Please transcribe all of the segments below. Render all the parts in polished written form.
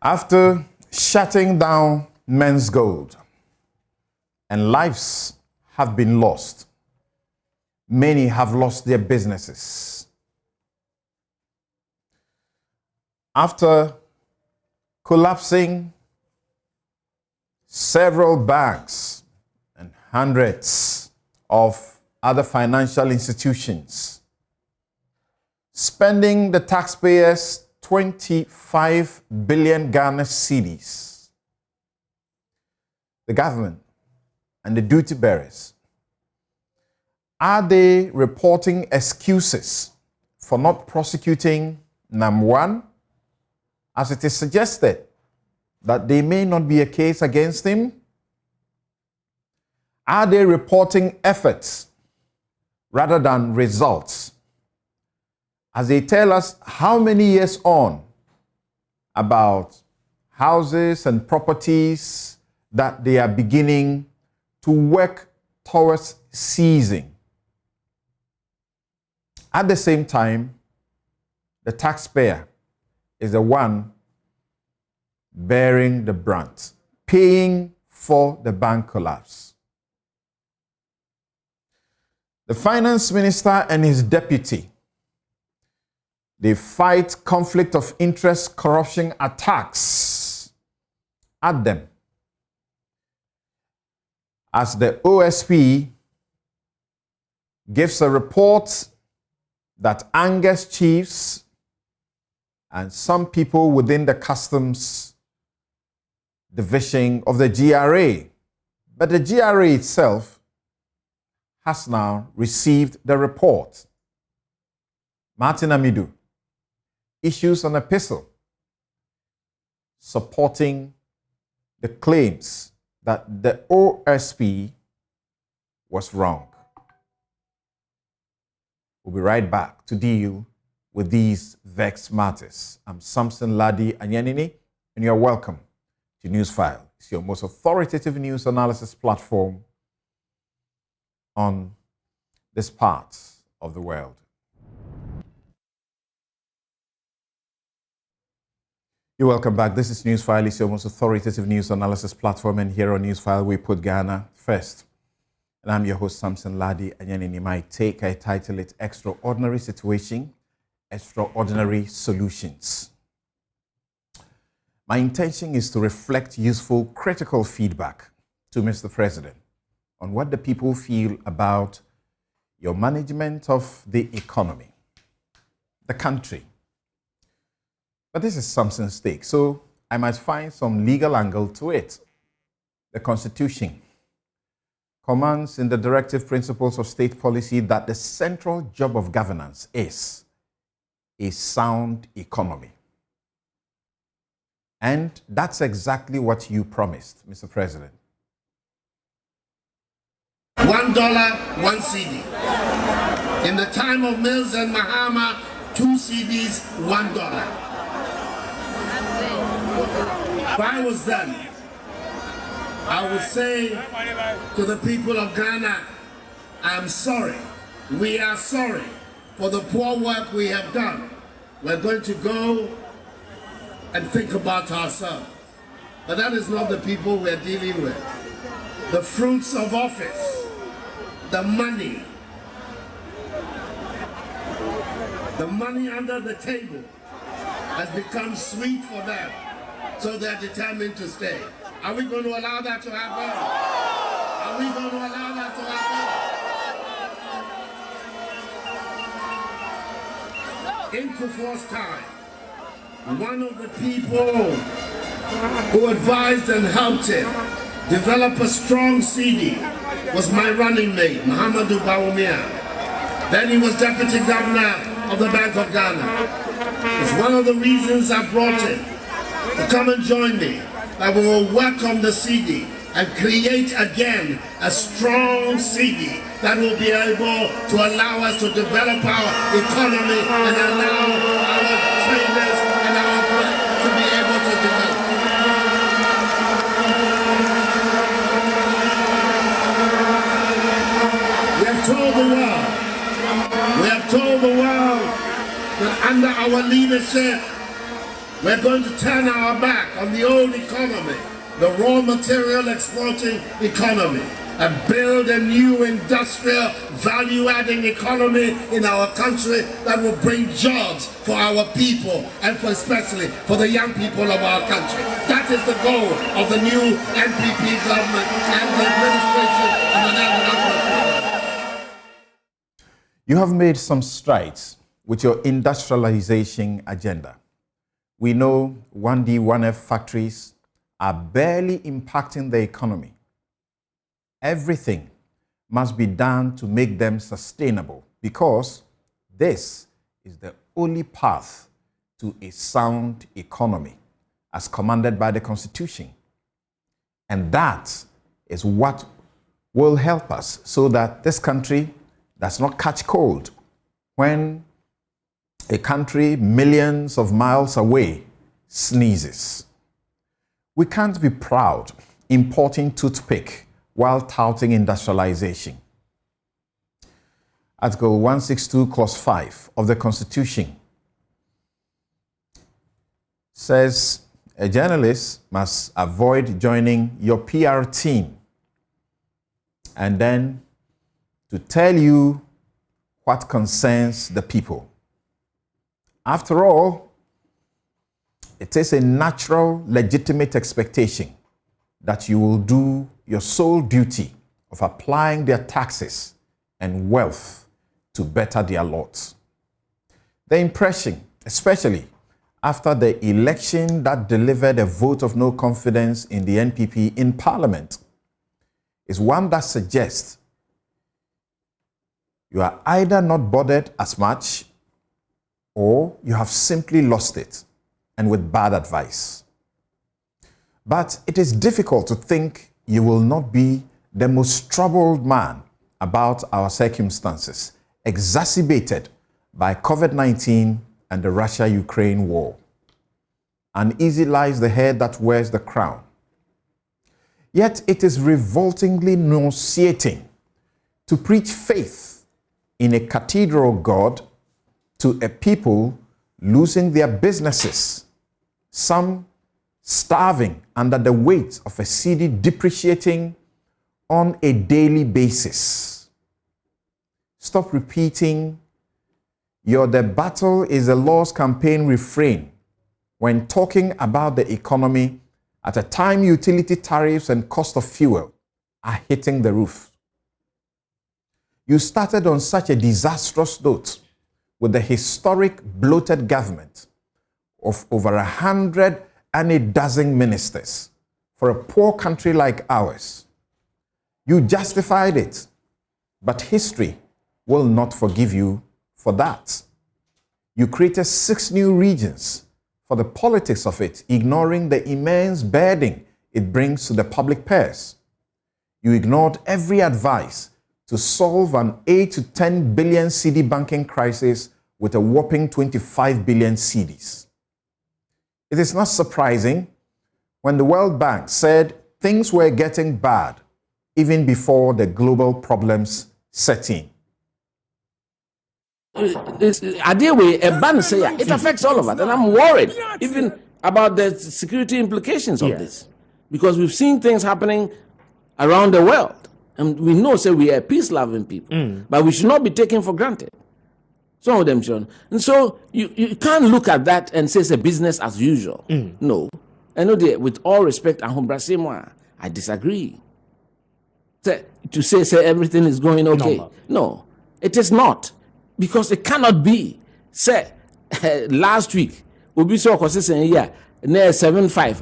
After shutting down men's gold and lives have been lost, many have lost their businesses. After collapsing several banks and hundreds of other financial institutions, spending the taxpayers 25 billion Ghana cedis, the government and the duty bearers, are they reporting excuses for not prosecuting Nam1, as it is suggested that there may not be a case against him? Are they reporting efforts rather than results, as they tell us how many years on about houses and properties that they are beginning to work towards seizing? At the same time, the taxpayer is the one bearing the brunt, paying for the bank collapse. The finance minister and his deputy, they fight conflict of interest corruption attacks at them, as the OSP gives a report that angers chiefs and some people within the customs division of the GRA. But the GRA itself has now received the report. Martin Amidu issues an epistle supporting the claims that the OSP was wrong. We'll be right back to deal with these vexed matters. I'm Samson Lardy Anyenini, and you're welcome to Newsfile. It's your most authoritative news analysis platform on this part of the world. You're welcome back. This is Newsfile. It's your most authoritative news analysis platform, and here on Newsfile, we put Ghana first. And I'm your host, Samson Lardy Anyenini. My take, I title it Extraordinary Situation, Extraordinary Solutions. My intention is to reflect useful, critical feedback to Mr. President on what the people feel about your management of the economy, the country. But this is Samson's take, so I might find some legal angle to it. The Constitution commands in the directive principles of state policy that the central job of governance is a sound economy. And that's exactly what you promised, Mr. President. $1, 1 CD. In the time of Mills and Mahama, 2 CDs, $1. If I was them, I would say to the people of Ghana, I'm sorry. We are sorry for the poor work we have done. We're going to go and think about ourselves. But that is not the people we're dealing with. The fruits of office, the money under the table has become sweet for them, so they're determined to stay. Are we going to allow that to happen? Are we going to allow that to happen? In Kufuor's time, one of the people who advised and helped him develop a strong CD was my running mate, Muhammadu Bawumia. Then he was deputy governor of the Bank of Ghana. It's one of the reasons I brought him to come and join me, that we will work on the CD and create again a strong CD that will be able to allow us to develop our economy and allow our traders and our work to be able to develop. We have told the world that under our leadership, We're going to turn our back on the old economy, the raw material exporting economy, and build a new industrial value-adding economy in our country that will bring jobs for our people and especially for the young people of our country. That is the goal of the new NPP government and the administration of the National Government. You have made some strides with your industrialization agenda. We know 1D, 1F factories are barely impacting the economy. Everything must be done to make them sustainable because this is the only path to a sound economy as commanded by the Constitution. And that is what will help us so that this country does not catch cold when a country millions of miles away sneezes. We can't be proud importing toothpick while touting industrialization. Article 162, Clause 5 of the Constitution says a journalist must avoid joining your PR team and then to tell you what concerns the people. After all, it is a natural, legitimate expectation that you will do your sole duty of applying their taxes and wealth to better their lot. The impression, especially after the election that delivered a vote of no confidence in the NPP in Parliament, is one that suggests you are either not bothered as much or you have simply lost it, and with bad advice. But it is difficult to think you will not be the most troubled man about our circumstances, exacerbated by COVID-19 and the Russia-Ukraine war. Uneasy lies the head that wears the crown. Yet it is revoltingly nauseating to preach faith in a cathedral God to a people losing their businesses, some starving under the weight of a cedi depreciating on a daily basis. Stop repeating your "the battle is a lost campaign" refrain when talking about the economy at a time utility tariffs and cost of fuel are hitting the roof. You started on such a disastrous note with the historic bloated government of over 112 ministers for a poor country like ours. You justified it, but history will not forgive you for that. You created 6 new regions for the politics of it, ignoring the immense burden it brings to the public purse. You ignored every advice to solve an 8 to 10 billion cedi banking crisis with a whopping 25 billion cedis. It is not surprising when the World Bank said things were getting bad even before the global problems set in. It affects all of us, and I'm worried even about the security implications of this, because we've seen things happening around the world, and we know, we are peace-loving people, but we should not be taken for granted. Some of them should. And so you can't look at that and say it's a business as usual. No. I know that, with all respect, I disagree. To say everything is going okay. No, it is not. Because it cannot be. Last week, we saw consistent here, 7.5,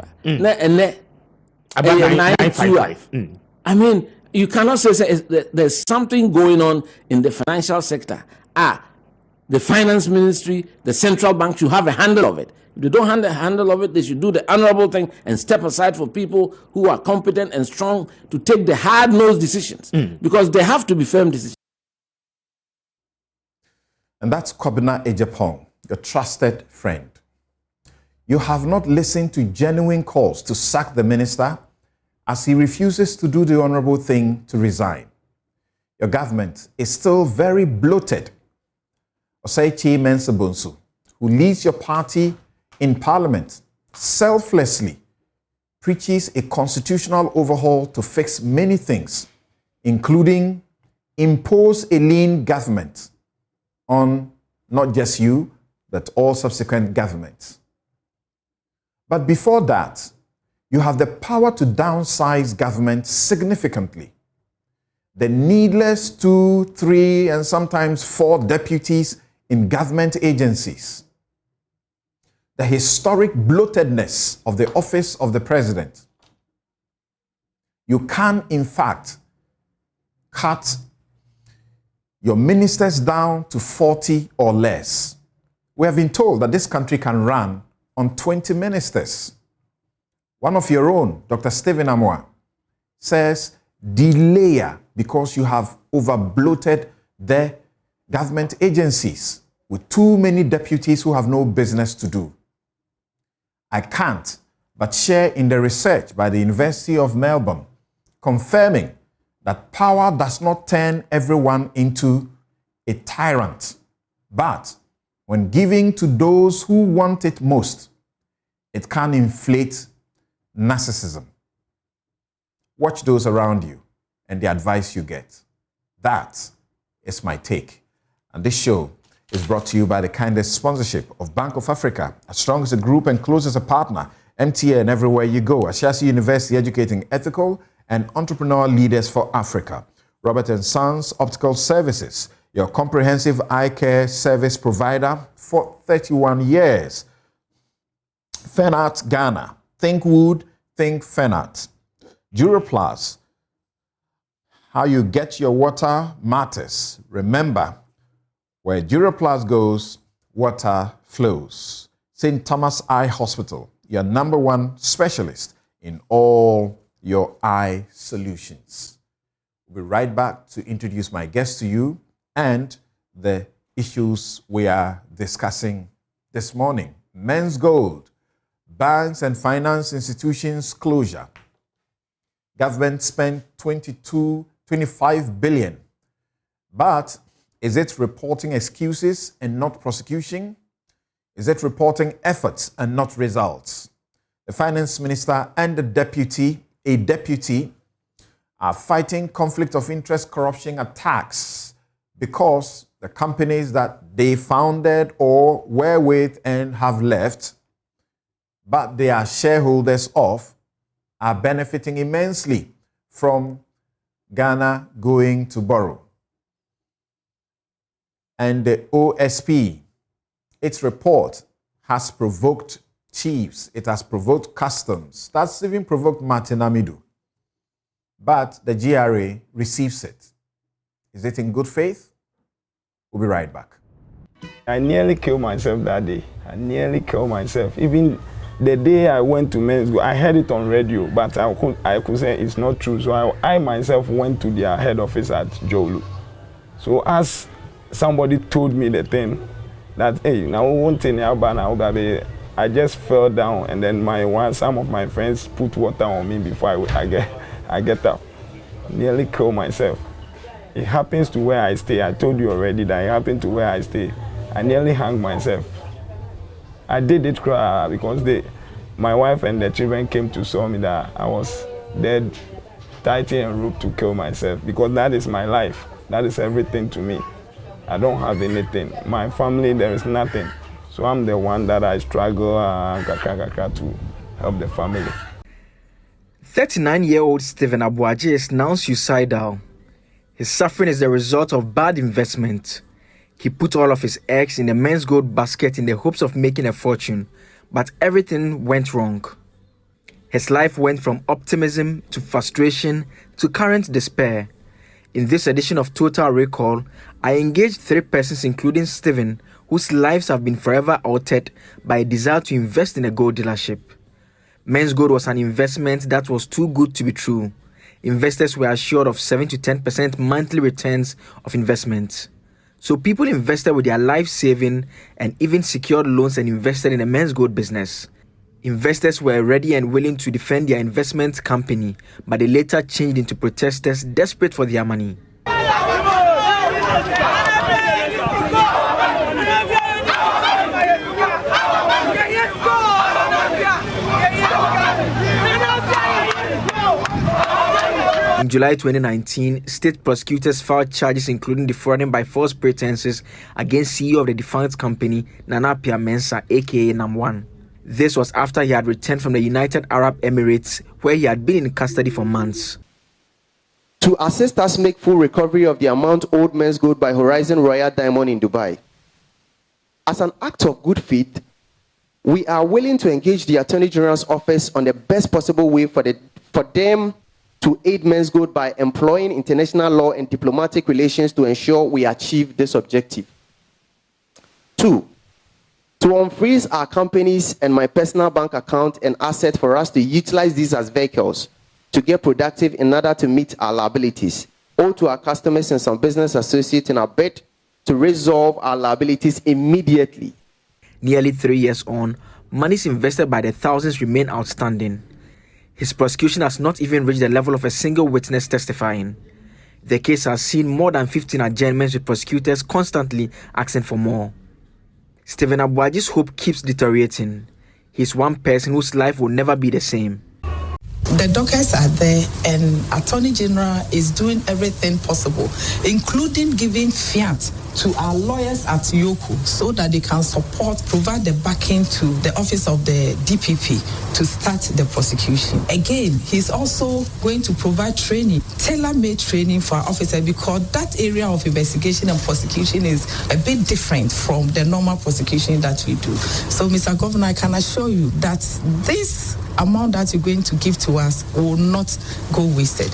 about 9.55. I mean, you cannot say there's something going on in the financial sector. The finance ministry, the central bank should have a handle of it. If they don't have a handle of it, they should do the honorable thing and step aside for people who are competent and strong to take the hard-nosed decisions, because they have to be firm decisions. And that's Kobina Ejapong, your trusted friend. You have not listened to genuine calls to sack the minister as he refuses to do the honorable thing to resign. Your government is still very bloated. Oseichi Mensah Bonsu, who leads your party in Parliament selflessly preaches a constitutional overhaul to fix many things, including impose a lean government on not just you, but all subsequent governments. But before that, you have the power to downsize government significantly. The needless 2, 3, and sometimes 4 deputies in government agencies. The historic bloatedness of the office of the president. You can, in fact, cut your ministers down to 40 or less. We have been told that this country can run on 20 ministers. One of your own, Dr. Stephen Amoah, says delay because you have over-bloated the government agencies with too many deputies who have no business to do. I can't but share in the research by the University of Melbourne confirming that power does not turn everyone into a tyrant, but when giving to those who want it most, it can inflate narcissism. Watch those around you and the advice you get. That is my take. And this show is brought to you by the kindest sponsorship of Bank of Africa, as strong as a group and close as a partner. MTN everywhere you go. Ashasi University, educating ethical and entrepreneurial leaders for Africa. Robert & Sons Optical Services, your comprehensive eye care service provider for 31 years. Fenart Ghana. Think wood, think Fenart. Duroplus. How you get your water matters. Remember, where Duroplus goes, water flows. St. Thomas Eye Hospital, your #1 specialist in all your eye solutions. We'll be right back to introduce my guest to you and the issues we are discussing this morning. Men's gold, banks and finance institutions closure. Government spent 25 billion. But is it reporting excuses and not prosecution? Is it reporting efforts and not results? The finance minister and a deputy are fighting conflict of interest corruption attacks because the companies that they founded or were with and have left, but they are shareholders of, are benefiting immensely from Ghana going to borrow. And the OSP, its report has provoked chiefs, it has provoked customs, that's even provoked Martin Amidu. But the GRA receives it. Is it in good faith? We'll be right back. I nearly killed myself that day. I nearly killed myself. Even the day I went to men's school, I heard it on radio, but I could say it's not true. So I myself went to their head office at Jolu. So as somebody told me the thing, that, hey, now one thing I just fell down, and then some of my friends put water on me before I get up. Nearly killed myself. It happens to where I stay. I told you already that it happened to where I stay. I nearly hung myself. I did it cry because my wife and the children came to saw me that I was dead, tight and rope to kill myself, because that is my life. That is everything to me. I don't have anything. My family, there is nothing. So I'm the one that I struggle to help the family. 39-year-old Stephen Abuaje is now suicidal. His suffering is the result of bad investment. He put all of his eggs in the men's gold basket in the hopes of making a fortune, but everything went wrong. His life went from optimism to frustration to current despair. In this edition of Total Recall, I engaged 3 persons, including Stephen, whose lives have been forever altered by a desire to invest in a gold dealership. Men's gold was an investment that was too good to be true. Investors were assured of 7 to 10% monthly returns of investments. So people invested with their life saving and even secured loans and invested in the men's gold business. Investors were ready and willing to defend their investment company, but they later changed into protesters desperate for their money. Let's go! In July 2019, state prosecutors filed charges including defrauding by false pretenses against CEO of the defunct company, Nana Mensah, aka Nam1. This was after he had returned from the United Arab Emirates, where he had been in custody for months. To assist us make full recovery of the amount owed Men's Gold by Horizon Royal Diamond in Dubai. As an act of good faith, we are willing to engage the Attorney General's office on the best possible way for them to aid Men's Gold by employing international law and diplomatic relations to ensure we achieve this objective. 2, to unfreeze our companies and my personal bank account and asset for us to utilize these as vehicles to get productive in order to meet our liabilities, owed to our customers and some business associates in our bid to resolve our liabilities immediately. Nearly 3 years on, monies invested by the thousands remain outstanding. His prosecution has not even reached the level of a single witness testifying. The case has seen more than 15 adjournments, with prosecutors constantly asking for more. Stephen Abuaji's hope keeps deteriorating. He's one person whose life will never be the same. The dockets are there, and Attorney General is doing everything possible, including giving fiat to our lawyers at Yoku so that they can provide the backing to the office of the DPP to start the prosecution. Again, he's also going to provide training, tailor-made training for our officers, because that area of investigation and prosecution is a bit different from the normal prosecution that we do. So, Mr. Governor, I can assure you that this amount that you're going to give to us will not go wasted.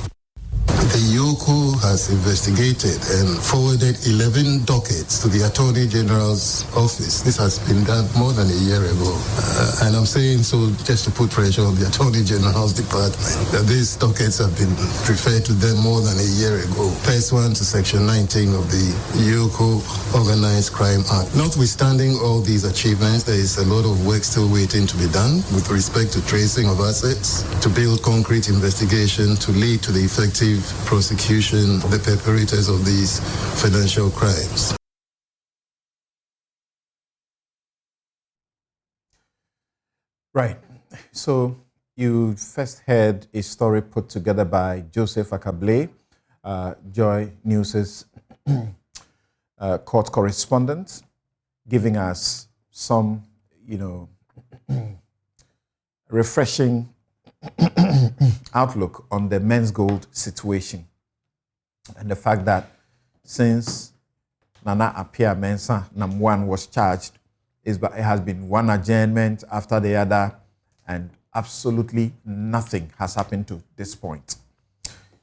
The Yoko has investigated and forwarded 11 dockets to the Attorney General's office. This has been done more than a year ago. And I'm saying so just to put pressure on the Attorney General's department. These dockets have been referred to them more than a year ago. Pursuant to Section 19 of the Yoko Organized Crime Act. Notwithstanding all these achievements, there is a lot of work still waiting to be done with respect to tracing of assets, to build concrete investigation, to lead to the effective prosecution of the perpetrators of these financial crimes. Right. So you first heard a story put together by Joseph Akable, JoyNews' court correspondent, giving us some, refreshing outlook on the Men's Gold situation, and the fact that since Nana Appiah Mensah Nam1 was charged, it has been one adjournment after the other, and absolutely nothing has happened to this point.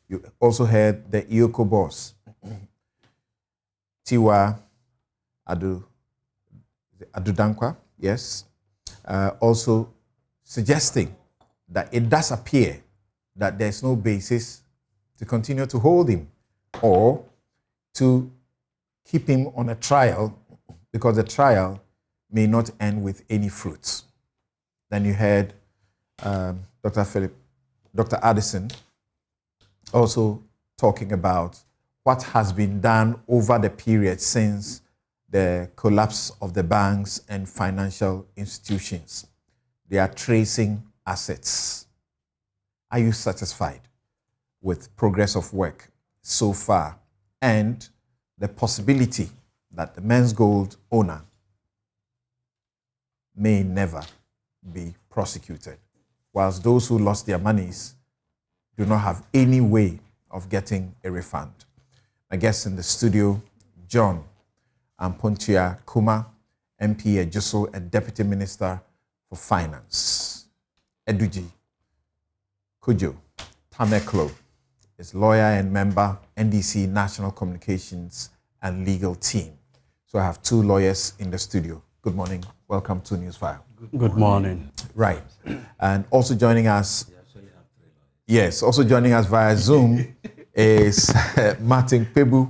You also heard the Yoko boss, Tiwa Adudankwa, yes, also suggesting that it does appear that there's no basis to continue to hold him or to keep him on a trial, because the trial may not end with any fruits. Then you heard Dr. Addison also talking about what has been done over the period since the collapse of the banks and financial institutions. They are tracing assets. Are you satisfied with progress of work so far and the possibility that the Men's Gold owner may never be prosecuted, whilst those who lost their monies do not have any way of getting a refund? My guests in the studio, John Ampontia Kuma, MP Ejuso and Deputy Minister for Finance. Eduji Kujo Tameklo is lawyer and member, NDC National Communications and Legal Team. So I have two lawyers in the studio. Good morning. Welcome to Newsfile. Good morning. Right. And also joining us, also joining us via Zoom is Martin Pebu,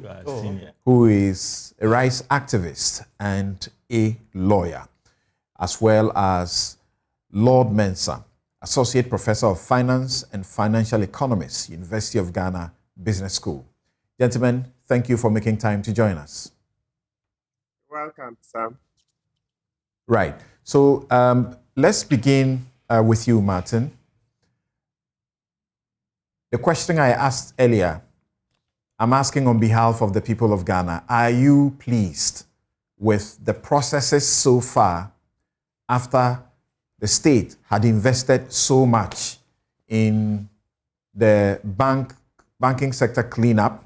who is a rights activist and a lawyer, as well as Lord Mensah, Associate Professor of Finance and Financial Economics, University of Ghana Business School. Gentlemen, thank you for making time to join us. Welcome, Sam. Right. So let's begin with you, Martin. The question I asked earlier, I'm asking on behalf of the people of Ghana. Are you pleased with the processes so far after the state had invested so much in the banking sector cleanup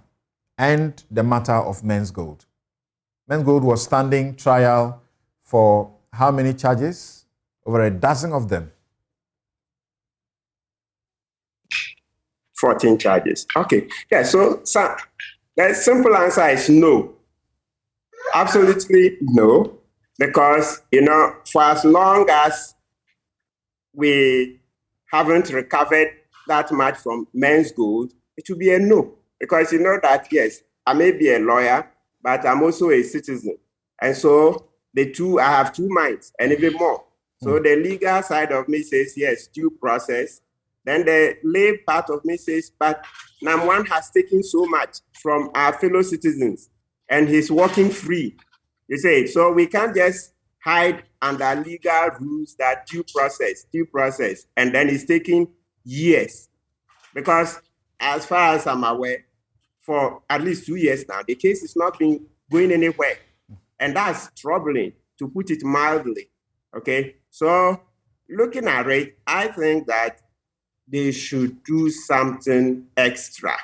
and the matter of Men's Gold? Men's Gold was standing trial for how many charges? Over a dozen of them. 14 charges. Okay. Yeah, so the simple answer is no. Absolutely no. Because, for as long as we haven't recovered that much from Men's Gold, it will be a no. Because you know that, yes, I may be a lawyer, but I'm also a citizen. And so I have two minds and even more. So the legal side of me says, yes, due process. Then the lay part of me says, but Nam1 has taken so much from our fellow citizens and he's walking free. You say, so we can't just hide under legal rules that due process, and then it's taking years. Because as far as I'm aware, for at least 2 years now, the case is not been going anywhere. And that's troubling, to put it mildly. Okay, so looking at it, I think that they should do something extra.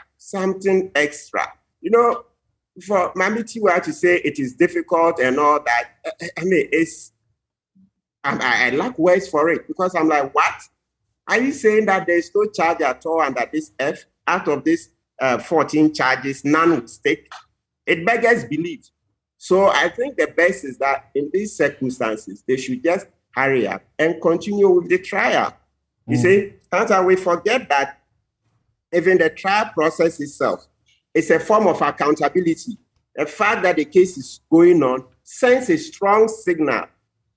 For Mami Tiwa to say it is difficult and all that, I mean, I lack words for it, because I'm like, what? Are you saying that there's no charge at all under this F? Out of these 14 charges, none would stick? It beggars belief. So I think the best is that in these circumstances, they should just hurry up and continue with the trial. You see, sometimes we forget that even the trial process itself is a form of accountability. The fact that the case is going on sends a strong signal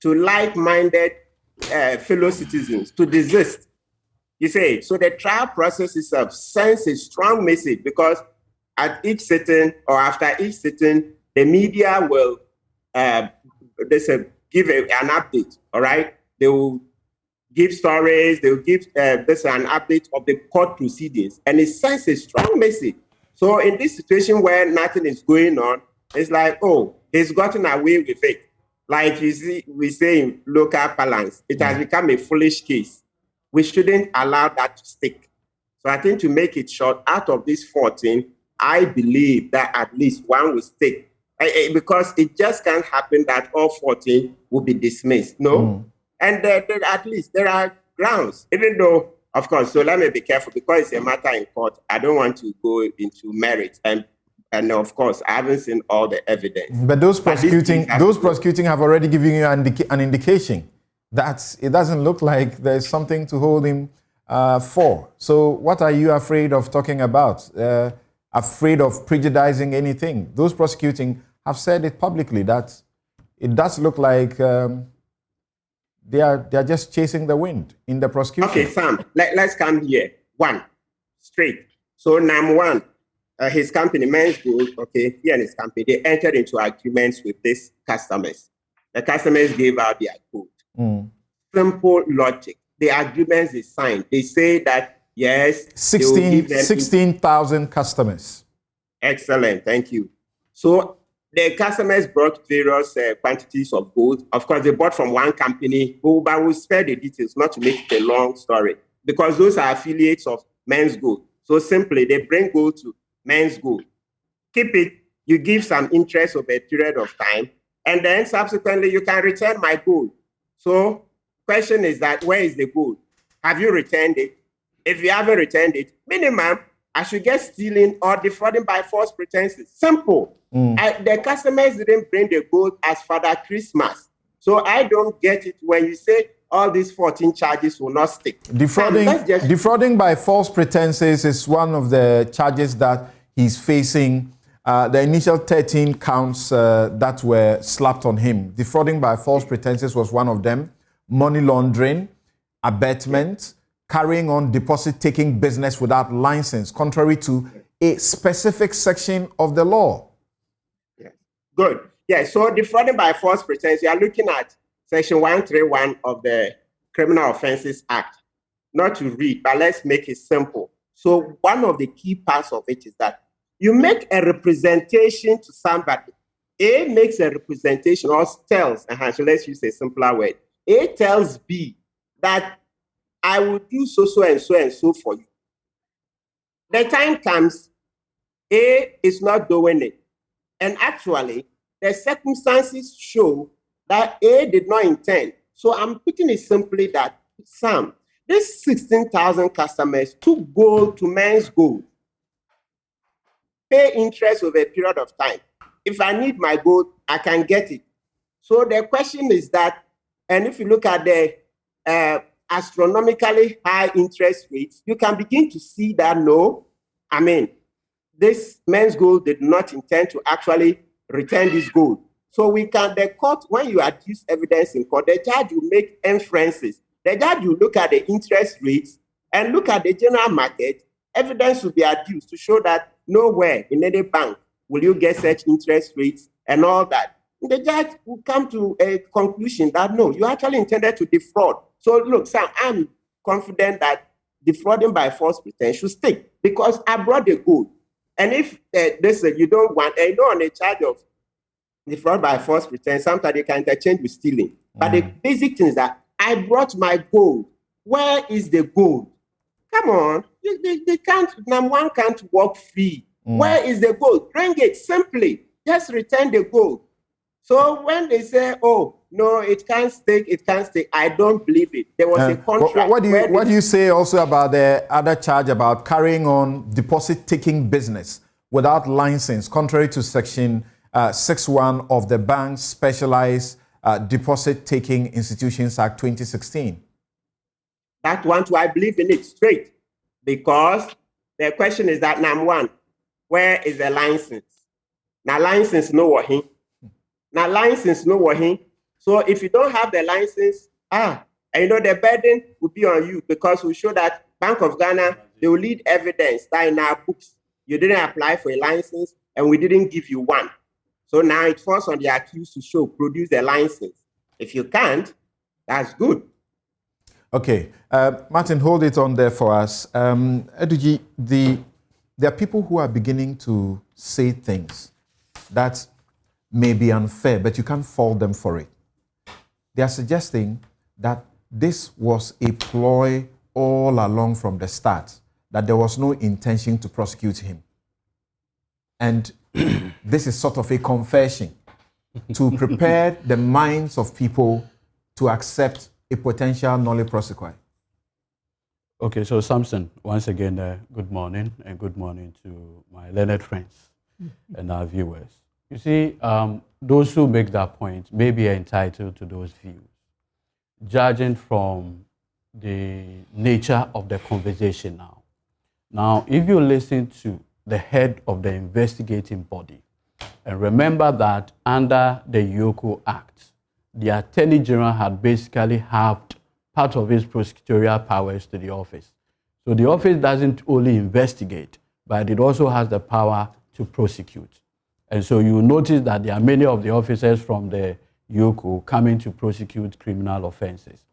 to like-minded fellow citizens to desist. You see, so the trial process itself sends a strong message, because at each sitting or after each sitting, the media will give an update, all right? They will give stories, they will give an update of the court proceedings, and it sends a strong message. So in this situation where nothing is going on, it's like, oh, he's gotten away with it. Like you see, we say in local parlance, it has become a foolish case. We shouldn't allow that to stick. So I think, to make it short, out of these 14, I believe that at least one will stick. Because it just can't happen that all 14 will be dismissed. No. And at least there are grounds, even though, of course, so let me be careful, because it's a matter in court. I don't want to go into merit. And of course, I haven't seen all the evidence. But those prosecuting have already given you an indication that it doesn't look like there's something to hold him for. So what are you afraid of talking about? Afraid of prejudicing anything? Those prosecuting have said it publicly that it does look like they are just chasing the wind in the prosecution. Okay, Sam, let's come here. One, straight. So Nam1, his company, Men's Gold, okay, he and his company, they entered into agreements with these customers. The customers gave out their gold. Simple logic. The agreements is signed. They say that, yes, 16,000 customers. Excellent, thank you. So the customers brought various quantities of gold. Of course, they bought from one company, but we'll spare the details, not to make it a long story, because those are affiliates of Men's Gold. So simply, they bring gold to Men's Gold. Keep it, you give some interest over a period of time, and then subsequently, you can return my gold. So question is that, where is the gold? Have you returned it? If you haven't returned it, minimum, I should get stealing or defrauding by false pretenses. Simple. The customers didn't bring the gold as Father Christmas. So I don't get it when you say all these 14 charges will not stick. Defrauding by false pretenses is one of the charges that he's facing. The initial 13 counts that were slapped on him. Defrauding by false pretenses was one of them. Money laundering, abetment, carrying on deposit-taking business without license, contrary to a specific section of the law. Yeah. Good. Yeah, so defrauding by false pretense, you are looking at Section 131 of the Criminal Offences Act. Not to read, but let's make it simple. So one of the key parts of it is that you make a representation to somebody. A makes a representation or tells, so let's use a simpler word. A tells B that I will do so and so for you. The time comes, A is not doing it. And actually, the circumstances show that A did not intend. So I'm putting it simply that, Sam, these 16,000 customers took gold to Men's Gold, pay interest over a period of time. If I need my gold, I can get it. So the question is that, and if you look at the astronomically high interest rates, you can begin to see that this Men's Gold did not intend to actually return this gold. So the court, when you adduce evidence in court, the judge will make inferences. The judge will look at the interest rates and look at the general market. Evidence will be adduced to show that nowhere in any bank will you get such interest rates and all that. The judge will come to a conclusion that no, you actually intended to defraud. So look, Sam, I'm confident that defrauding by false pretense should stick because I brought the gold. And if you don't want, on a charge of defraud by false pretense, sometimes they can interchange with stealing. But the basic thing is that I brought my gold. Where is the gold? Come on, they can't. One can't walk free. Where is the gold? Bring it simply. Just return the gold. So when they say, "Oh no, it can't stick," I don't believe it. There was a contract. What do you say also about the other charge about carrying on deposit-taking business without license, contrary to Section 6(1) of the Bank's Specialized Deposit-Taking Institutions Act 2016? That one too, I believe in it straight, because the question is that number one, where is the license? Now license no wahin. Now license no wahin. So if you don't have the license, the burden will be on you, because we show that Bank of Ghana, they will lead evidence that in our books you didn't apply for a license and we didn't give you one. So now it falls on the accused to produce a license. If you can't, that's good. Okay, Martin, hold it on there for us. Eduji, there are people who are beginning to say things that may be unfair, but you can't fault them for it. They are suggesting that this was a ploy all along from the start, that there was no intention to prosecute him. And this is sort of a confession to prepare the minds of people to accept a potential nolle prosequi. Okay, so Samson, once again, good morning, and good morning to my learned friends and our viewers. You see, those who make that point may be entitled to those views, judging from the nature of the conversation now. Now, if you listen to the head of the investigating body, and remember that under the Yoko Act, the Attorney General had basically halved part of his prosecutorial powers to the office. So the office doesn't only investigate, but it also has the power to prosecute. And so you notice that there are many of the officers from the Yoko coming to prosecute criminal offenses.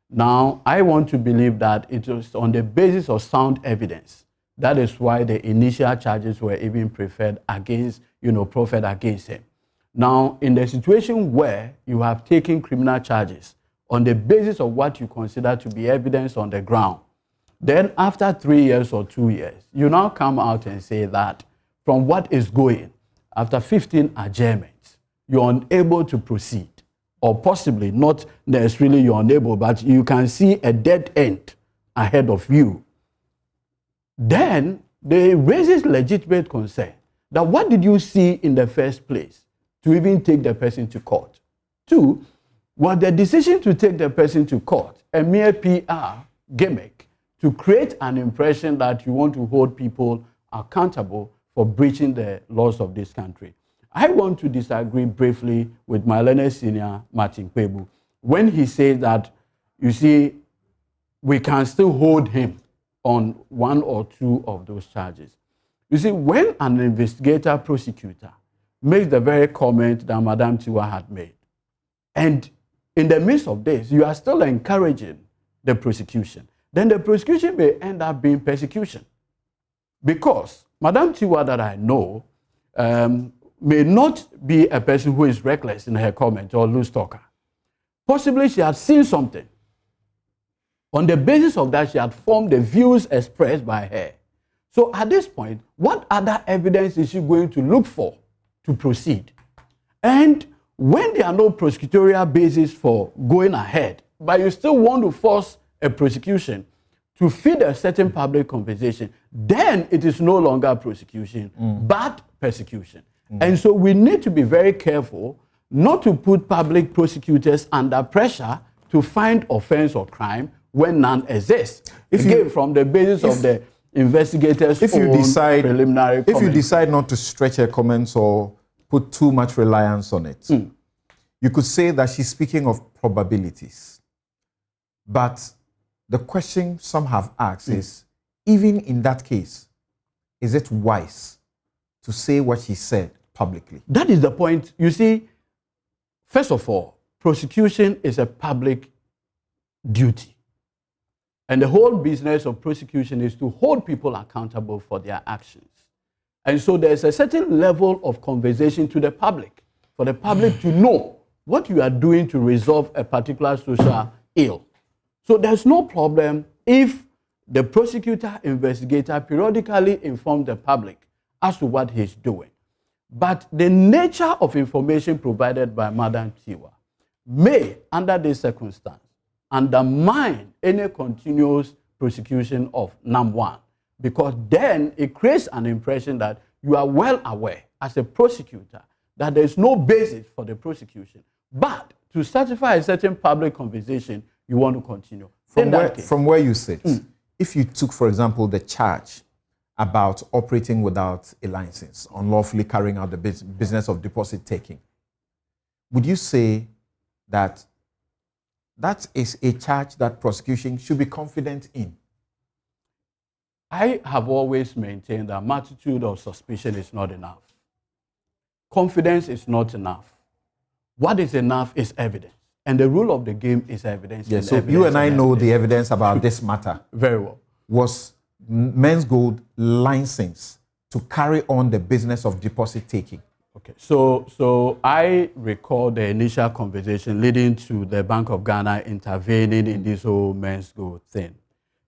Now, I want to believe that it was on the basis of sound evidence. That is why the initial charges were even proffered against him. Now, in the situation where you have taken criminal charges on the basis of what you consider to be evidence on the ground, then after 3 years or 2 years, you now come out and say that from what is going, after 15 adjournments, you're unable to proceed, or possibly not necessarily you're unable, but you can see a dead end ahead of you. Then they raises legitimate concern that what did you see in the first place to even take the person to court? 2, was the decision to take the person to court a mere PR gimmick to create an impression that you want to hold people accountable for breaching the laws of this country? I want to disagree briefly with my learned senior, Martin Kwebu, when he says that, you see, we can still hold him on 1 or 2 of those charges. You see, when an investigator prosecutor makes the very comment that Madam Tiwa had made, and in the midst of this, you are still encouraging the prosecution, then the prosecution may end up being persecution. Because Madam Tiwa that I know may not be a person who is reckless in her comment or loose talker. Possibly she had seen something. On the basis of that, she had formed the views expressed by her. So at this point, what other evidence is she going to look for to proceed? And when there are no prosecutorial basis for going ahead, but you still want to force a prosecution to feed a certain public conversation, then it is no longer prosecution, but persecution. And so we need to be very careful not to put public prosecutors under pressure to find offense or crime when none exists. From the basis of the investigators' preliminary comments. If you decide not to stretch her comments or put too much reliance on it, you could say that she's speaking of probabilities. But the question some have asked is, even in that case, is it wise to say what she said publicly? That is the point. You see, first of all, prosecution is a public duty. And the whole business of prosecution is to hold people accountable for their actions. And so there's a certain level of conversation to the public, for the public to know what you are doing to resolve a particular social ill. So there's no problem if the prosecutor, investigator periodically informs the public as to what he's doing. But the nature of information provided by Madam Tiwa may, under this circumstance, undermine any continuous prosecution of NAM1, because then it creates an impression that you are well aware as a prosecutor that there is no basis for the prosecution. But to satisfy a certain public conversation, you want to continue. From where you sit, if you took, for example, the charge about operating without a license, unlawfully carrying out the business of deposit taking, would you say that that is a charge that prosecution should be confident in? I have always maintained that multitude of suspicion is not enough. Confidence is not enough. What is enough is evidence. And the rule of the game is evidence. Yes, so you and I know the evidence about this matter. Very well. Was Men's Gold licensed to carry on the business of deposit taking? Okay, so I recall the initial conversation leading to the Bank of Ghana intervening in this whole Men's Gold thing.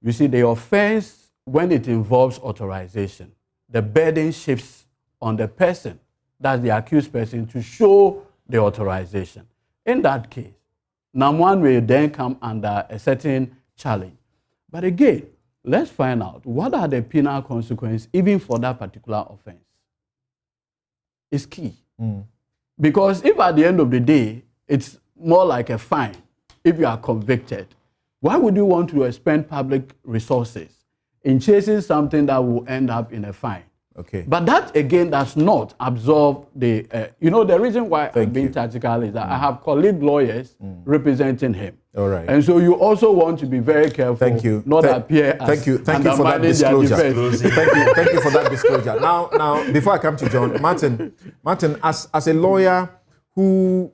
You see, the offense, when it involves authorization, the burden shifts on the person, that's the accused person, to show the authorization. In that case, NAM1 will then come under a certain challenge. But again, let's find out what are the penal consequences even for that particular offense. It's key. Because if at the end of the day, it's more like a fine, if you are convicted, why would you want to expend public resources in chasing something that will end up in a fine? Okay. But that, again, does not absorb the, the reason why I'm being tactical is that I have colleague lawyers representing him. All right. And so you also want to be very careful. Thank you. Not appear as Thank you for that disclosure. Thank you for that disclosure. Now, before I come to John, Martin, as a lawyer who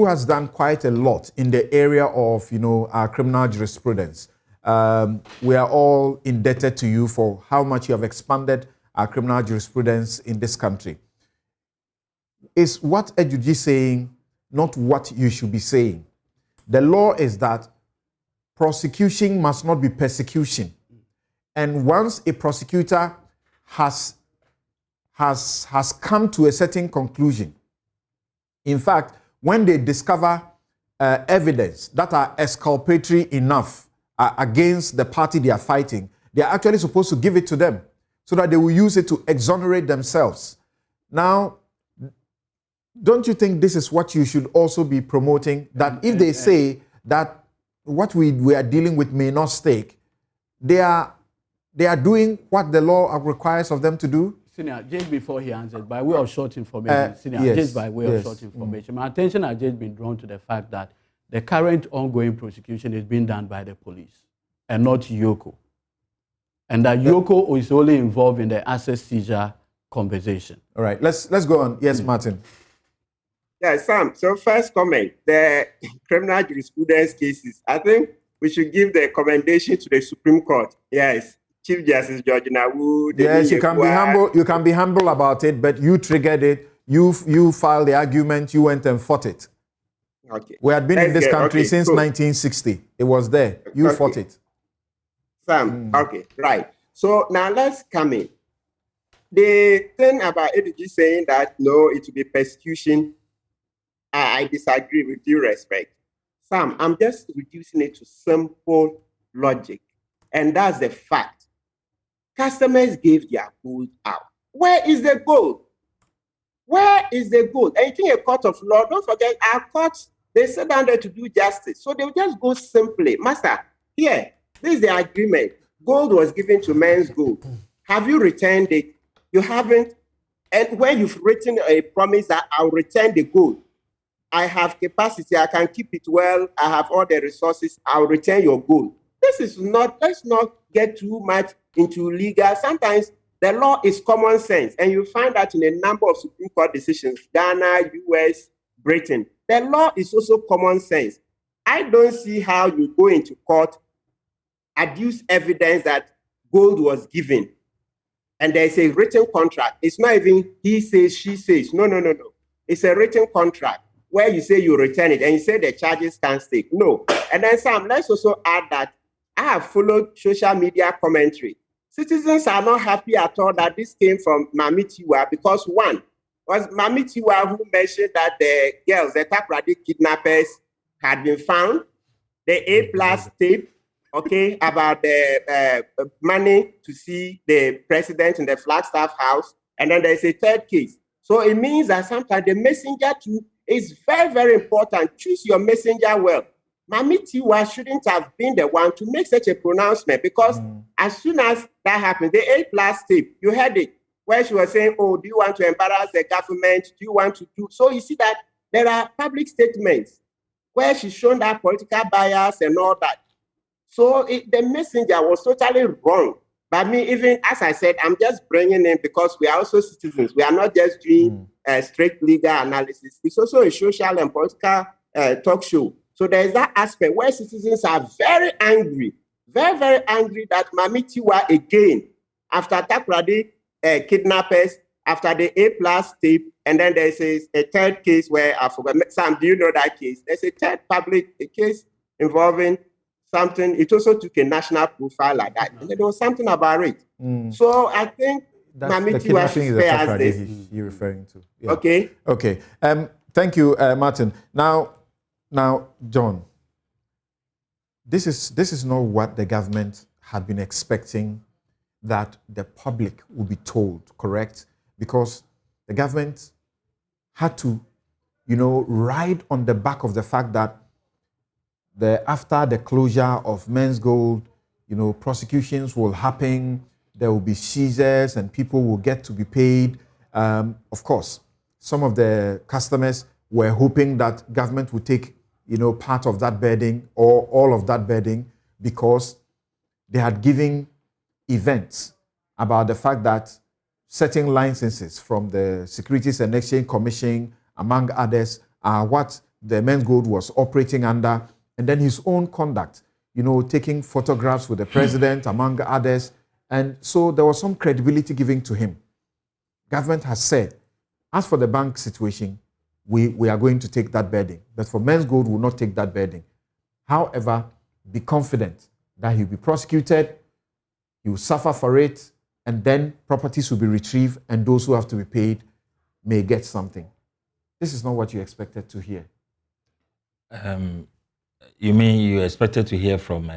has done quite a lot in the area of our criminal jurisprudence, we are all indebted to you for how much you have expanded our criminal jurisprudence in this country. Is what Ejuji is saying not what you should be saying? The law is that prosecution must not be persecution. And once a prosecutor has come to a certain conclusion, in fact, when they discover evidence that are exculpatory enough against the party they are fighting, they are actually supposed to give it to them, so that they will use it to exonerate themselves. Now, don't you think this is what you should also be promoting? That if they say that what we are dealing with may not stake, they are doing what the law requires of them to do? Senior, just before he answered, by way of short information, just by way of short information, my attention has just been drawn to the fact that the current ongoing prosecution is being done by the police and not Yoko. And that Yoko is only involved in the asset seizure conversation. All right, let's go on. Yes, Martin. Yeah, Sam. So first comment, the criminal jurisprudence cases. I think we should give the commendation to the Supreme Court. Yes, Chief Justice George Nawu. Yes, you can be humble. You can be humble about it, but you triggered it. You filed the argument. You went and fought it. Okay. We had been in this country since 1960. It was there. You fought it. Sam, okay, right. So now let's come in. The thing about ADG saying that, no, it will be persecution, I disagree with due respect. Sam, I'm just reducing it to simple logic. And that's the fact. Customers gave their gold out. Where is the gold? Where is the gold? And you think a court of law, don't forget, our courts, they sit down there to do justice. So they'll just go simply. Master, here, this is the agreement. Gold was given to Men's Gold. Have you returned it? You haven't. And when you've written a promise that I'll return the gold, I have capacity, I can keep it well, I have all the resources, I'll return your gold. This is not, let's not get too much into legal. Sometimes the law is common sense, and you find that in a number of Supreme Court decisions, Ghana, US, Britain, the law is also common sense. I don't see how you go into court, adduce evidence that gold was given, and there's a written contract. It's not even he says, she says. No. It's a written contract where you say you return it and you say the charges can stay. No. And then Sam, let's also add that I have followed social media commentary. Citizens are not happy at all that this came from Mami Tiwa because one was Mami Tiwa who mentioned that the girls, the Takrady kidnappers, had been found. The A+ tape, okay, about the money to see the president in the Flagstaff house. And then there's a third case. So it means that sometimes the messenger too is very, very important. Choose your messenger well. Mami Tiwa shouldn't have been the one to make such a pronouncement because as soon as that happened, the A+ tape, you heard it, where she was saying, oh, do you want to embarrass the government? Do you want to do? So you see that there are public statements where she's shown that political bias and all that. So the messenger was totally wrong. But me, even as I said, I'm just bringing in because we are also citizens. We are not just doing strict legal analysis. It's also a social and political talk show. So there's that aspect where citizens are very angry, very, very angry that Mami Tiwa again, after Takrady kidnappers, after the A+ tape, and then there's a third case where I forgot. Sam, do you know that case? There's a third public case involving something. It also took a national profile like that. And there was something about it. So I think Mami Tiwa should spare us this. You're referring to. Yeah. Okay. Thank you, Martin. Now, John, this is not what the government had been expecting that the public would be told, correct? Because the government had to, ride on the back of the fact that after the closure of Men's Gold, prosecutions will happen, there will be seizures and people will get to be paid. Of course, some of the customers were hoping that government would take part of that burden or all of that burden because they had given events about the fact that certain licenses from the Securities and Exchange Commission, among others, are what the Men's Gold was operating under, and then his own conduct, taking photographs with the president, among others, and so there was some credibility given to him. Government has said, as for the bank situation, we are going to take that burden. But for Men's Gold, we will not take that burden. However, be confident that he'll be prosecuted, he will suffer for it, and then properties will be retrieved, and those who have to be paid may get something. This is not what you expected to hear. You mean you expected to hear from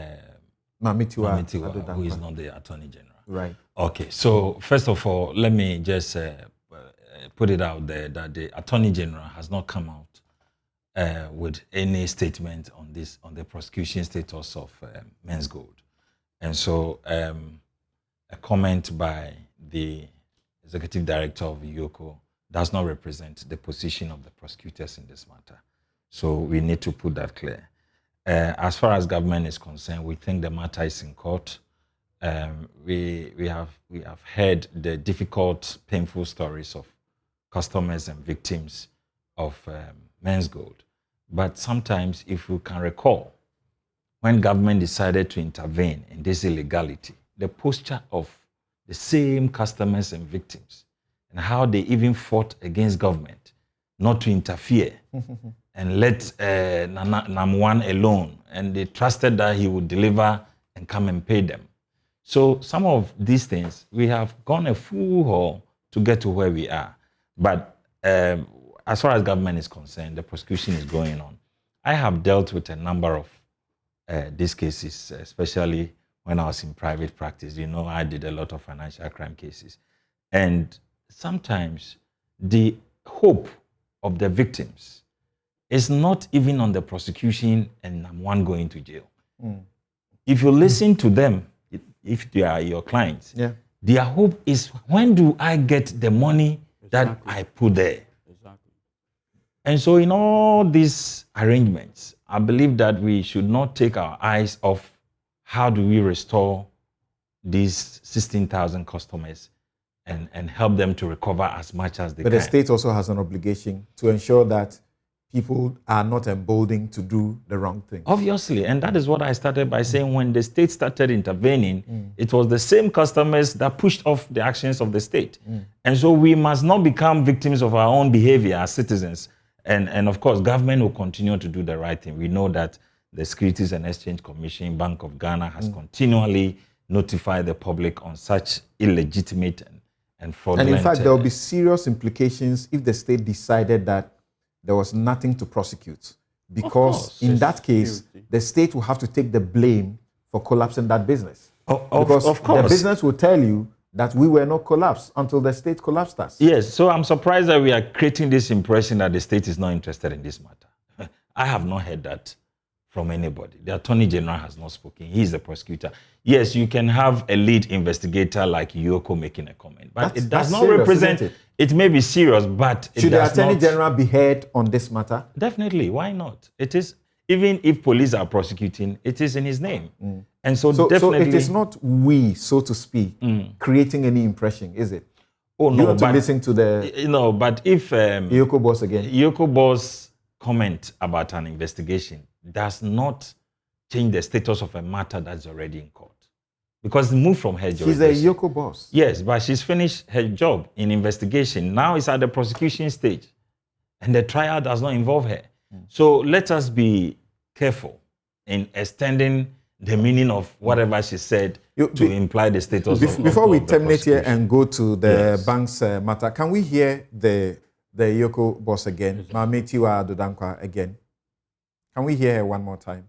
Mami Tiwa, who is not the Attorney General? Right. Okay, so first of all, let me just put it out there that the Attorney General has not come out with any statement on the prosecution status of Men's Gold. And so a comment by the Executive Director of YOCO does not represent the position of the prosecutors in this matter. So we need to put that clear. As far as government is concerned, we think the matter is in court. We have heard the difficult, painful stories of customers and victims of Men's Gold. But sometimes, if you can recall, when government decided to intervene in this illegality, the posture of the same customers and victims, and how they even fought against government not to interfere and let Nam1 alone, and they trusted that he would deliver and come and pay them. So some of these things, we have gone a full haul to get to where we are. But as far as government is concerned, the prosecution is going on. I have dealt with a number of these cases, especially when I was in private practice. You know, I did a lot of financial crime cases. And sometimes the hope of the victims is not even on the prosecution and one going to jail. If you listen to them, if they are your clients, their hope is, when do I get the money that I put there? And so in all these arrangements, I believe that we should not take our eyes off how do we restore these 16,000 customers and help them to recover as much as they can. But the state also has an obligation to ensure that people are not emboldened to do the wrong thing. Obviously, and that is what I started by saying. When the state started intervening, it was the same customers that pushed off the actions of the state. And so we must not become victims of our own behavior as citizens. And of course, government will continue to do the right thing. We know that the Securities and Exchange Commission, Bank of Ghana, has continually notified the public on such illegitimate and fraudulent... And in fact, there will be serious implications if the state decided that there was nothing to prosecute. Because in that case, the state will have to take the blame for collapsing that business. Because of course, the business will tell you that we were not collapsed until the state collapsed us. Yes, so I'm surprised that we are creating this impression that the state is not interested in this matter. I have not heard that from anybody. The Attorney General has not spoken. He is the prosecutor. Yes, you can have a lead investigator like Yoko making a comment, but it does not serious, represent... It may be serious, but should the Attorney General be heard on this matter? Definitely. Why not? It is, even if police are prosecuting, it is in his name. And so definitely... So it is not we, so to speak, creating any impression, is it? Oh, no, you have to listen to the... You know, but if... Yoko Boss again. Yoko Boss comment about an investigation does not change the status of a matter that's already in court. Because it moved from her jurisdiction. She's a Yoko Boss. Yes, but she's finished her job in investigation. Now it's at the prosecution stage. And the trial does not involve her. So let us be careful in extending the meaning of whatever she said to imply the status of before we terminate here and go to the bank's matter, can we hear the Yoko Boss again? Mame Tiwa Dodankwa again. Can we hear her one more time?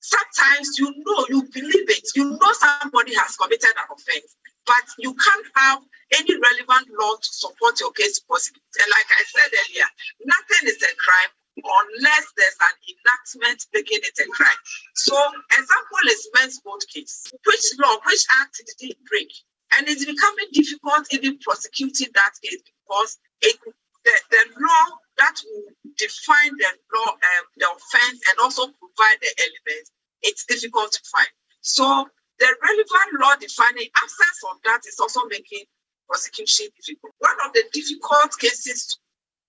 Sometimes you believe it, you know somebody has committed an offense, but you can't have any relevant law to support your case to prosecute. And like I said earlier, nothing is a crime unless there's an enactment making it a crime. So, example is men's vote case. Which law, which act did it break? And it's becoming difficult even prosecuting that case because the law that will define the law, the offense, and also provide the elements, it's difficult to find. So the relevant law defining absence of that is also making prosecution difficult. One of the difficult cases to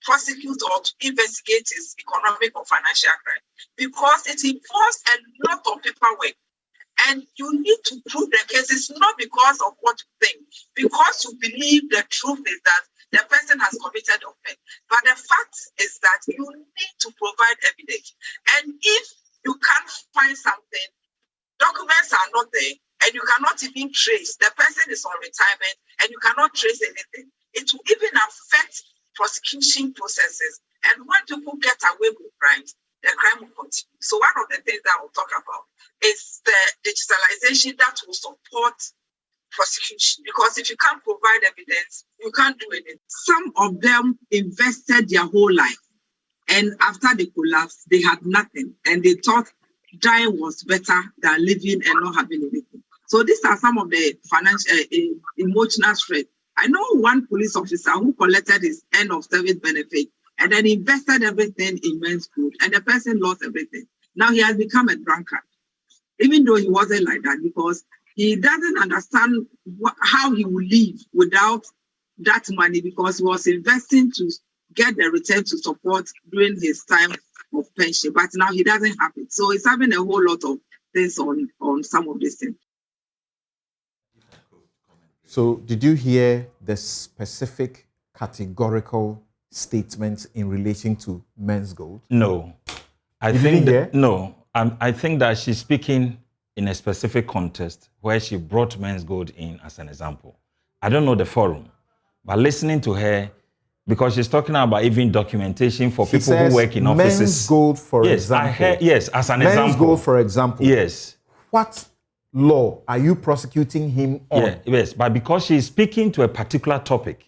prosecute or to investigate is economic or financial crime because it involves a lot of paperwork. And you need to prove the cases not because of what you think, because you believe the truth is that the person has committed offense. But the fact is that you need to provide evidence. And if you can't find something, documents are not there, and you cannot even trace, the person is on retirement, and you cannot trace anything. It will even affect prosecution processes. And when people get away with crimes, the crime will continue. So one of the things that we'll talk about is the digitalization that will support prosecution. Because if you can't provide evidence, you can't do anything. Some of them invested their whole life. And after the collapse, they had nothing. And they thought dying was better than living and not having anything. So these are some of the financial, emotional stress. I know one police officer who collected his end of service benefit and then invested everything in men's food, and the person lost everything. Now he has become a drunkard, even though he wasn't like that, because he doesn't understand how he will live without that money, because he was investing to get the return to support during his time of pension, but now he doesn't have it. So he's having a whole lot of things on some of these things. So did you hear the specific categorical statements in relation to men's gold? No. I think that she's speaking in a specific context where she brought men's gold in as an example. I don't know the forum, but listening to her, because she's talking about even documentation for She people says who work in offices. Men's gold, for yes, example. I heard, yes, as an men's example. Gold, for example. Yes. What law are you prosecuting him on? Yeah, yes, but because she's speaking to a particular topic.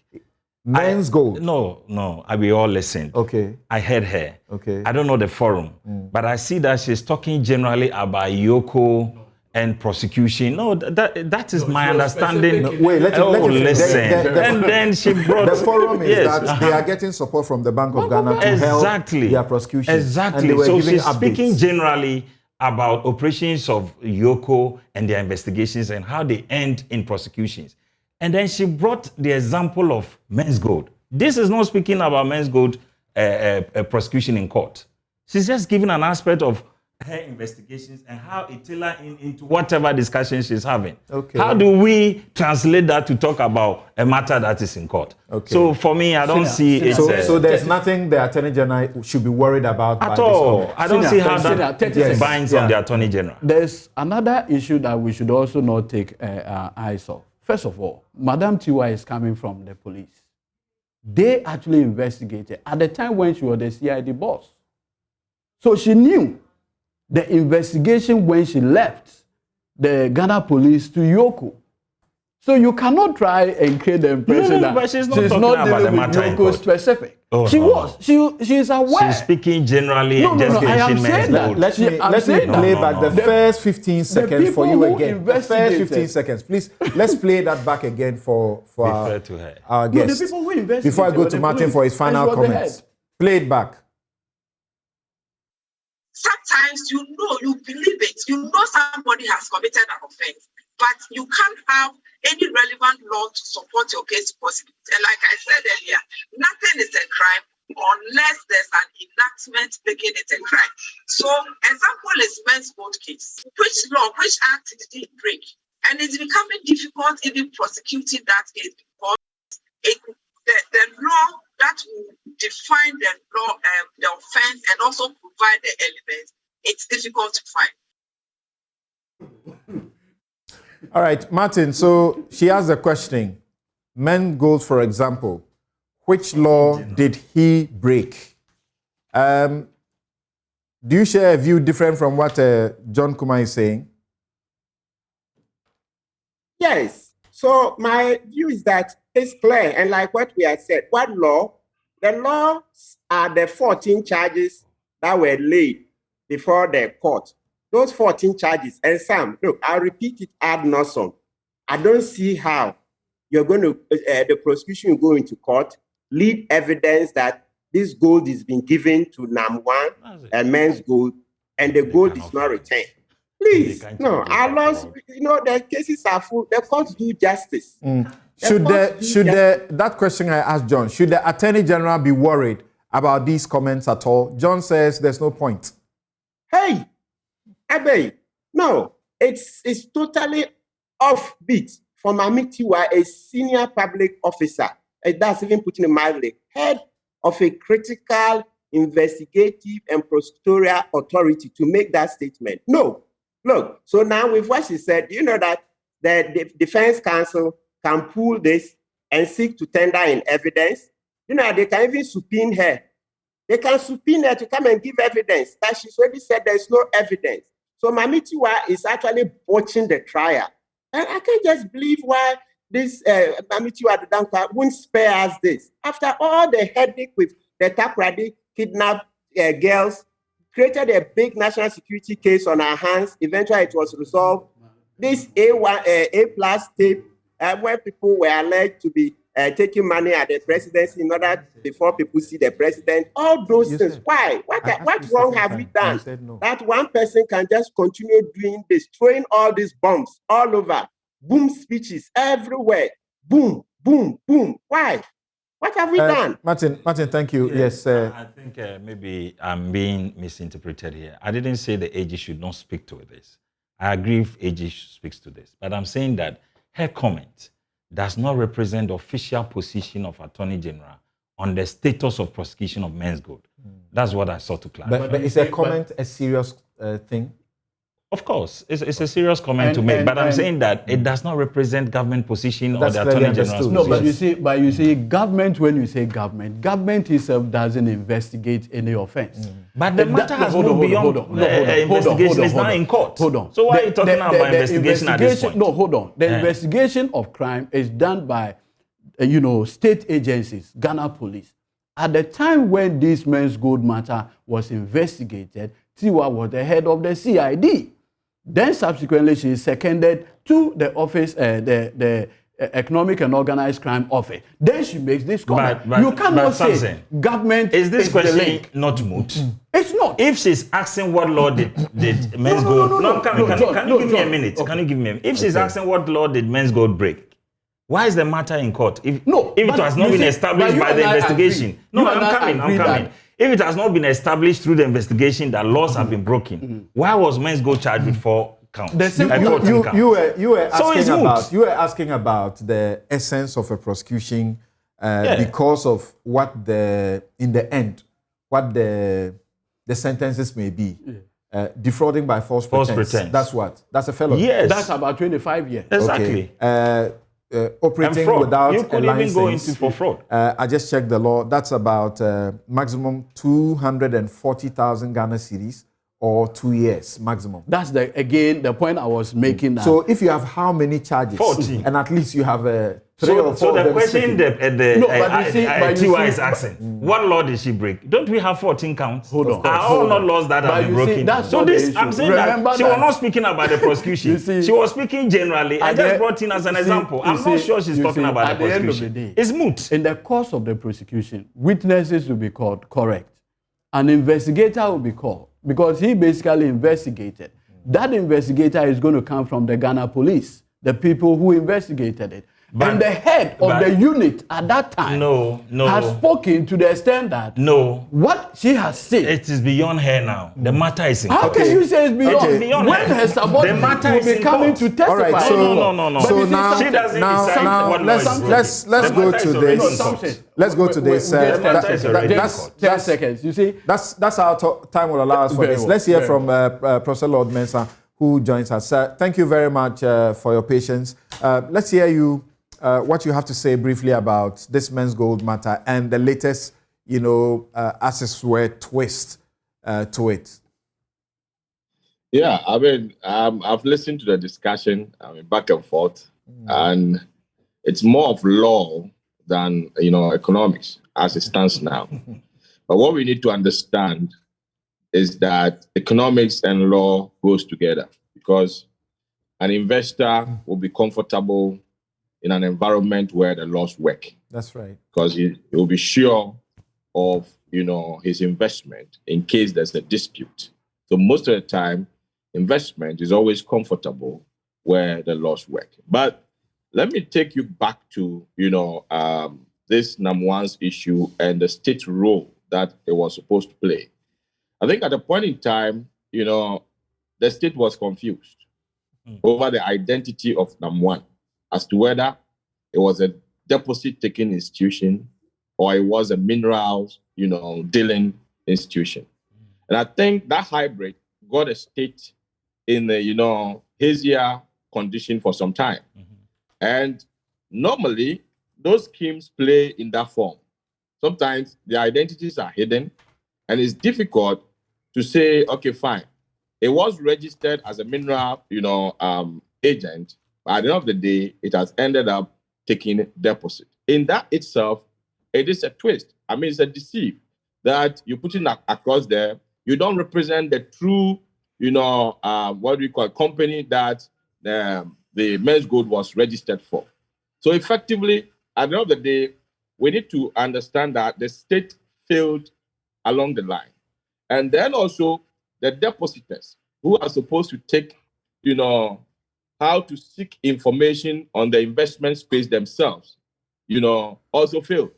Men's gold. No, we all listened. Okay. I heard her. Okay. I don't know the forum, but I see that she's talking generally about Yoko and prosecution. No, that is my understanding. No, wait, let listen. And then she brought... The forum is that they are getting support from the Bank of Ghana to help their prosecution. Exactly. So she's speaking generally about operations of Yoko and their investigations and how they end in prosecutions. And then she brought the example of men's gold. This is not speaking about men's gold prosecution in court. She's just giving an aspect of her investigations and how it tailors into whatever discussion she's having. Okay. How do we translate that to talk about a matter that is in court? Okay. So for me, I don't see it. So there's nothing the Attorney General should be worried about at all. I don't see how that binds on the Attorney General. There's another issue that we should also not take eyes off. First of all, Madam Tiwa is coming from the police. They actually investigated at the time when she was the CID boss. So she knew the investigation when she left the Ghana police to Yoko. So you cannot try and create the impression that she's not dealing with Yoko specific. Oh, she was. She is aware. She's speaking generally and just I am saying that. Let me play back the first 15 seconds for you again. The first 15 seconds. Please, let's play that back again for our guest. The people who investigated. Before I go to Martin for his final comments. Play it back. Sometimes you believe it. You know somebody has committed an offense, but you can't have any relevant law to support your case prosecuted. And like I said earlier, nothing is a crime unless there's an enactment making it a crime. So, example is men's gold case. Which act did he break? And it's becoming difficult even prosecuting that case because the law that will define the law, the offense, and also provide the elements, it's difficult to find. All right, Martin, so she asked the question, men's gold, for example, which law did he break? Do you share a view different from what John Kumar is saying? Yes. So my view is that it's clear, and like what we have said, what law? The laws are the 14 charges that were laid before the court. Those 14 charges, and Sam, look, I'll repeat it ad nauseam. I don't see how you're going to, the prosecution will go into court, lead evidence that this gold is being given to NAM1 and men's gold, and the gold is not returned. Please, no, our laws, the cases are full. The courts do justice. That question I asked John, should the Attorney General be worried about these comments at all? John says there's no point. Hey, Abe, no, it's totally offbeat for Mamitiwa, a senior public officer. That's even putting it mildly, head of a critical, investigative, and prosecutorial authority to make that statement. No. Look, so now with what she said, you know that the defense counsel can pull this and seek to tender in evidence. You know, they can even subpoena her. They can subpoena her to come and give evidence that she's already said there's no evidence. So Mamitiwa is actually watching the trial. And I can't just believe why this Mamitiwa the Danka won't spare us this. After all the headache with the Takrady kidnapped girls, created a big national security case on our hands. Eventually, it was resolved. This A+ tape, where people were alleged to be taking money at the presidency in order before people see the president. All those things. Why? What wrong have we done? No. That one person can just continue doing this, throwing all these bombs all over, boom speeches everywhere, boom, boom, boom. Why? What have we done? Martin, thank you. Yes. I think maybe I'm being misinterpreted here. I didn't say the AG should not speak to this. I agree if AG speaks to this. But I'm saying that her comment does not represent the official position of Attorney General on the status of prosecution of men's good. That's what I sought to clarify. But is a comment a serious thing? Of course, it's a serious comment to make, but I'm saying that it does not represent government position or the Attorney General's position. No, but you see, government, when you say government itself doesn't investigate any offense. But the matter has moved beyond investigation. It's now in court. Hold on. So why are you talking about investigation at this point? No, hold on. The investigation of crime is done by, state agencies, Ghana Police. At the time when this men's gold matter was investigated, Tiwa was the head of the CID. Then subsequently, she is seconded to the office, the Economic and Organized Crime Office. Then she makes this comment. You cannot say government is this question not moot? It's not. If she's asking what law did men's gold... No, can you give me a minute? Can you give me a minute? If she's asking what law did men's gold break, why is the matter in court? If it has not been established by the investigation. I'm coming. If it has not been established through the investigation that laws have been broken, why was men's gold charged with 4 counts? You were asking about the essence of a prosecution because of what in the end the sentences may be. Defrauding by false pretense. That's a felony. Yes. That's about 25 years. Exactly. Okay. Operating without you could even go into for fraud. I just checked the law. That's about maximum 240,000 Ghana cedis or 2 years maximum. That's the point I was making. Now. So if you have how many charges? 14. And at least you have 3 or 4. So the question Tiwa is asking, what law did she break? Don't we have 14 counts? Hold on. Are all not laws that have been broken? So this, I'm saying that she was not speaking about the prosecution. She was speaking generally. I just brought in as an example. I'm not sure she's talking about the prosecution. End of the day, it's moot. In the course of the prosecution, witnesses will be called, correct. An investigator will be called because he basically investigated. That investigator is going to come from the Ghana Police, the people who investigated it. And the head of the unit at that time has spoken to the extent that what she has said. It is beyond her now. The matter is in court. How can you say it's beyond? It is beyond when her subordinate will be coming to testify. All right, no. So now let's go to this. Let's go to this. 10 seconds. You see, that's our time will allow us for this. Let's hear from Professor Lord Mensah, who joins us. Thank you very much for your patience. Let's hear you. What you have to say briefly about this men's gold matter and the latest, as it were, twist to it. Yeah, I mean, I've listened to the discussion, back and forth, and it's more of law than, economics as it stands now. But what we need to understand is that economics and law goes together because an investor will be comfortable in an environment where the laws work. That's right. Because he will be sure of, his investment in case there's a dispute. So most of the time, investment is always comfortable where the laws work. But let me take you back to, this Namwan's issue and the state role that it was supposed to play. I think at a point in time, the state was confused over the identity of Namwan, as to whether it was a deposit-taking institution or it was a minerals, dealing institution. And I think that hybrid got a state in a, hazier condition for some time. And normally, those schemes play in that form. Sometimes the identities are hidden, and it's difficult to say, okay, fine. It was registered as a mineral, agent. At the end of the day, it has ended up taking deposit. In that itself, it is a twist. I mean, it's a deceit that you're putting across there. You don't represent the true, what we call company that the men's gold was registered for. So effectively, at the end of the day, we need to understand that the state failed along the line. And then also the depositors who are supposed to take, how to seek information on the investment space themselves, also failed.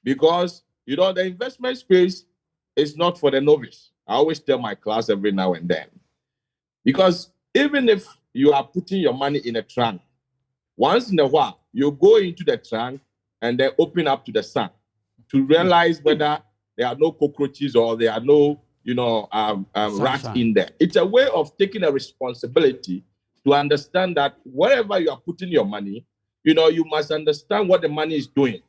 because, the investment space is not for the novice. I always tell my class every now and then, because even if you are putting your money in a trunk, once in a while, you go into the trunk and then open up to the sun to realize whether there are no cockroaches or there are no, rats in there. It's a way of taking a responsibility to understand that wherever you are putting your money, you must understand what the money is doing.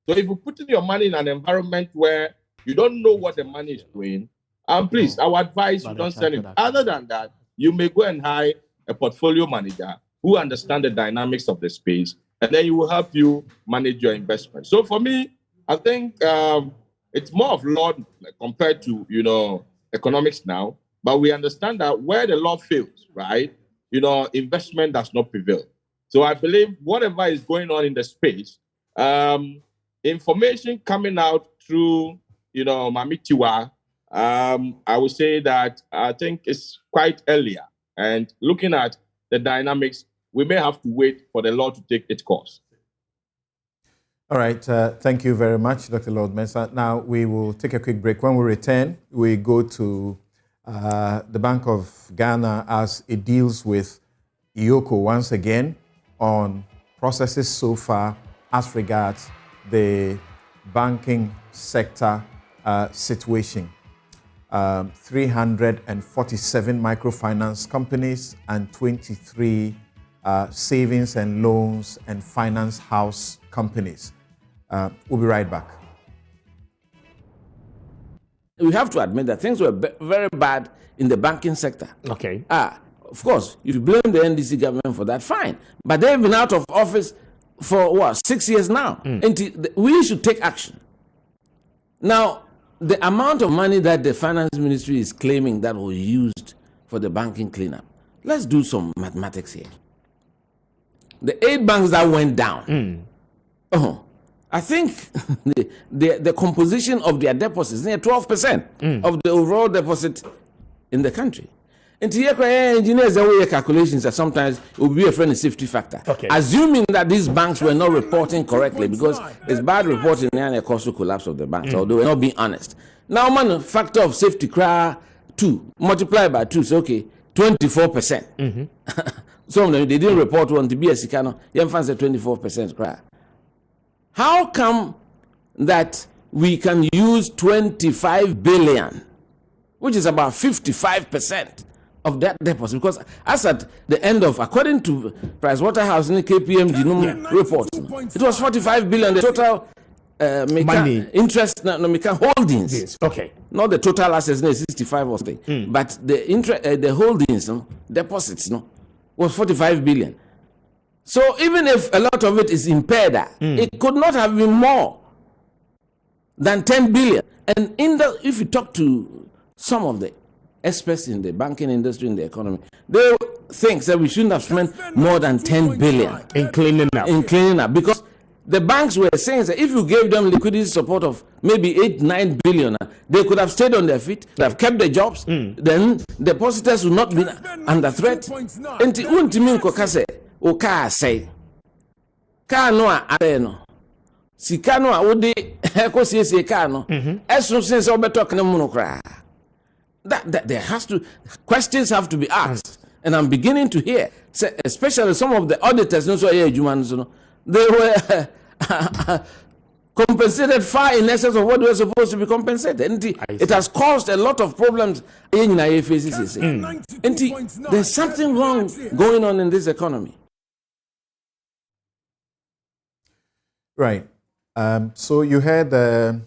So if you put in your money in an environment where you don't know what the money is doing, please, our advice, you don't send it. Other than that, you may go and hire a portfolio manager who understands the dynamics of the space, and then he will help you manage your investment. So for me, I think it's more of law compared to, economics now, but we understand that where the law fails, right, investment does not prevail. So I believe whatever is going on in the space, information coming out through, Mamitiwa, I would say that I think it's quite earlier. And looking at the dynamics, we may have to wait for the law to take its course. All right. Thank you very much, Dr. Lord Mensah. Now we will take a quick break. When we return, we go to the Bank of Ghana as it deals with IOCO once again on processes so far as regards the banking sector situation. 347 microfinance companies and 23 savings and loans and finance house companies. We'll be right back. We have to admit that things were very bad in the banking sector. Okay. Of course, if you blame the NDC government for that, fine. But they've been out of office for 6 years now. And we should take action. Now, the amount of money that the finance ministry is claiming that was used for the banking cleanup, let's do some mathematics here. The 8 banks that went down, I think the composition of their deposits near 12% of the overall deposit in the country. And here, engineers have calculations that sometimes it will be a friendly safety factor. Okay. Assuming that these banks were not reporting correctly, because it's bad reporting and a causal collapse of the banks, or they were not being honest. Now, man, factor of safety cry 2 multiplied by 2, so okay, 24%. Some of them, they didn't report one to be a Sikano. Young fans at 24% cry. How come that we can use 25 billion, which is about 55% of that deposit? Because as at the end of, according to Pricewaterhouse and KPMG report, it was 45 billion, the total money, interest, holdings. Yes. Okay. Not the total assets, 65 or something, but the holdings, deposits, was 45 billion. So even if a lot of it is impaired, it could not have been more than 10 billion. And if you talk to some of the experts in the banking industry, in the economy, they think that we shouldn't have spent more than 10 billion in cleaning up. Because the banks were saying that if you gave them liquidity support of maybe 8-9 billion, they could have stayed on their feet, they have kept their jobs, then depositors would not be under threat. And Oka say, Kanoa Areno, Sikanoa Udi, Eco CC Kano, as soon as I'll be talking monocra. That there has to, questions have to be asked. And I'm beginning to hear, especially some of the auditors, they were compensated far in excess of what they were supposed to be compensated. And it has caused a lot of problems in there's something wrong going on in this economy. Right. So you heard Kwabena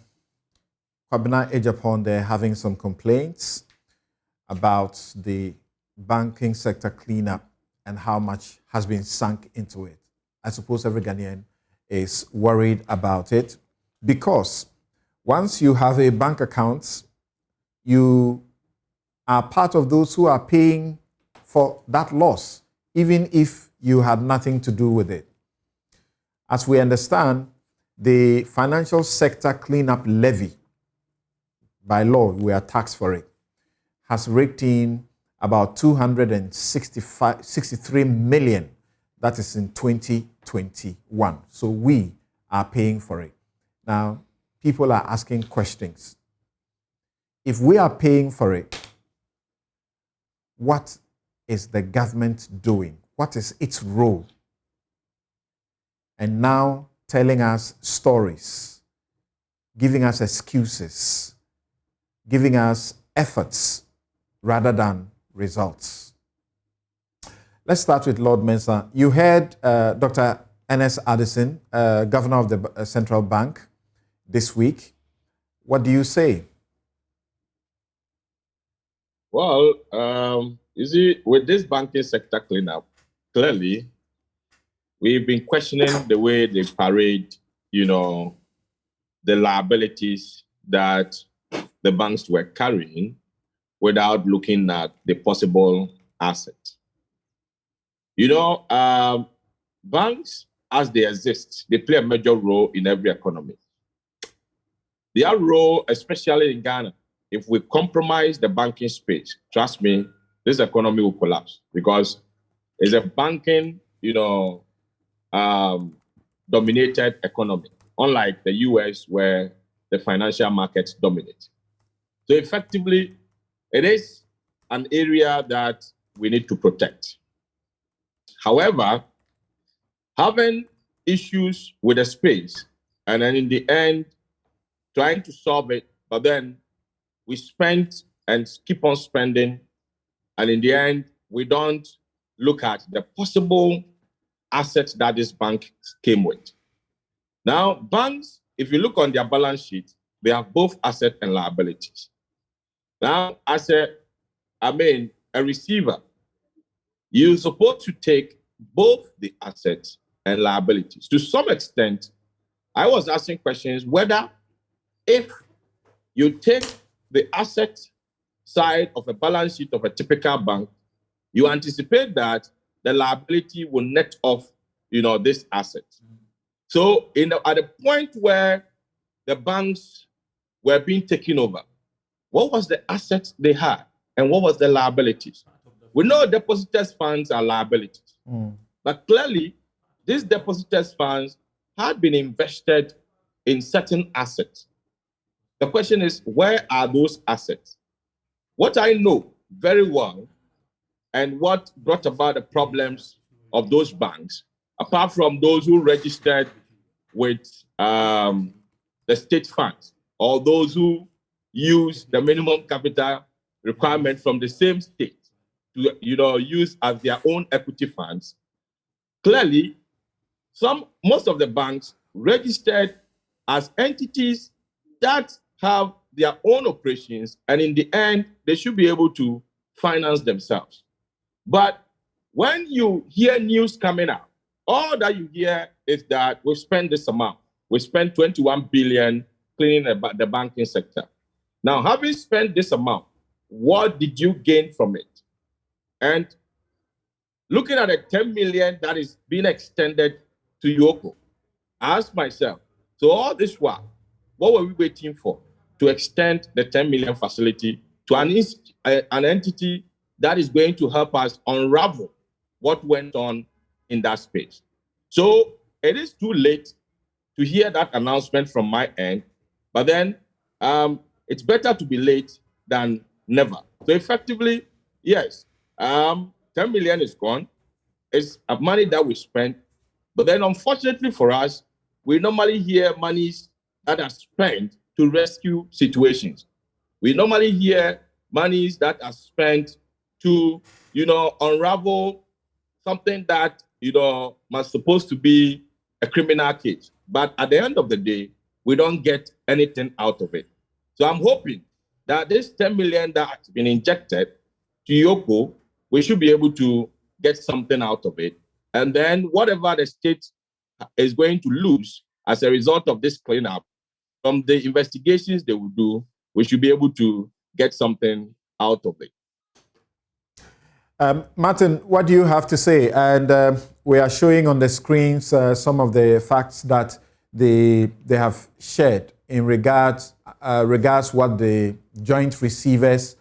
Ejapon there having some complaints about the banking sector cleanup and how much has been sunk into it. I suppose every Ghanaian is worried about it because once you have a bank account, you are part of those who are paying for that loss, even if you had nothing to do with it. As we understand, the financial sector cleanup levy, by law, we are taxed for it, has raked in about 263 million. That is in 2021. So we are paying for it. Now, people are asking questions. If we are paying for it, what is the government doing? What is its role? And now telling us stories, giving us excuses, giving us efforts rather than results. Let's start with Lord Mensah. You heard Dr. Ernest Addison, Governor of the Central Bank, this week. What do you say? Well, you see, with this banking sector cleanup, clearly, we've been questioning the way they parade, the liabilities that the banks were carrying without looking at the possible assets. Banks, as they exist, they play a major role in every economy. Their role, especially in Ghana, if we compromise the banking space, trust me, this economy will collapse because it's a banking, dominated economy, unlike the US where the financial markets dominate. So effectively, it is an area that we need to protect. However, having issues with the space and then in the end, trying to solve it, but then we spend and keep on spending, and in the end, we don't look at the possible assets that this bank came with. Now, banks, if you look on their balance sheet, they have both assets and liabilities. Now, as a receiver, you're supposed to take both the assets and liabilities. To some extent, I was asking questions whether if you take the asset side of a balance sheet of a typical bank, you anticipate that the liability will net off, this asset. So at the point where the banks were being taken over, what was the assets they had and what was the liabilities? We know depositors' funds are liabilities, but clearly these depositors' funds had been invested in certain assets. The question is, where are those assets? What I know very well and what brought about the problems of those banks, apart from those who registered with the state funds or those who use the minimum capital requirement from the same state to use as their own equity funds, clearly most of the banks registered as entities that have their own operations, and in the end, they should be able to finance themselves. But when you hear news coming out, all that you hear is that we spent this amount. We spent 21 billion cleaning the banking sector. Now, having spent this amount, what did you gain from it? And looking at the 10 million that is being extended to Yoko, I asked myself, so all this while, what were we waiting for to extend the 10 million facility to an entity that is going to help us unravel what went on in that space? So it is too late to hear that announcement from my end, but then it's better to be late than never. So effectively, yes, 10 million is gone. It's money that we spent, but then unfortunately for us, we normally hear monies that are spent to rescue situations. We normally hear monies that are spent to, unravel something that, was supposed to be a criminal case. But at the end of the day, we don't get anything out of it. So I'm hoping that this 10 million that has been injected to Yoko, we should be able to get something out of it. And then whatever the state is going to lose as a result of this cleanup, from the investigations they will do, we should be able to get something out of it. Martin, what do you have to say? And we are showing on the screens some of the facts that they have shared in regards what the joint receivers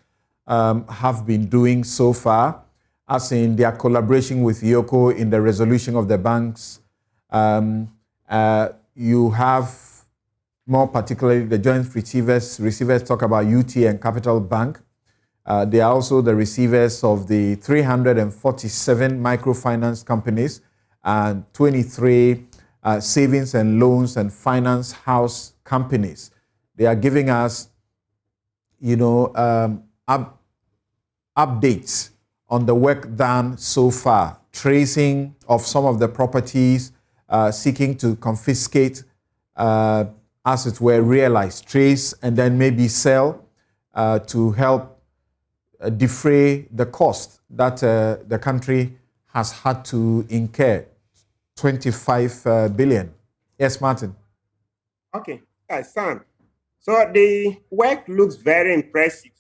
have been doing so far, as in their collaboration with Yoko in the resolution of the banks. You have more particularly the joint receivers. Receivers talk about UT and Capital Bank. They are also the receivers of the 347 microfinance companies and 23 savings and loans and finance house companies. They are giving us, updates on the work done so far, tracing of some of the properties, seeking to confiscate, as it were, realize, trace, and then maybe sell to help defray the cost that the country has had to incur, 25 billion. Yes, Martin. Okay, Sam. So the work looks very impressive,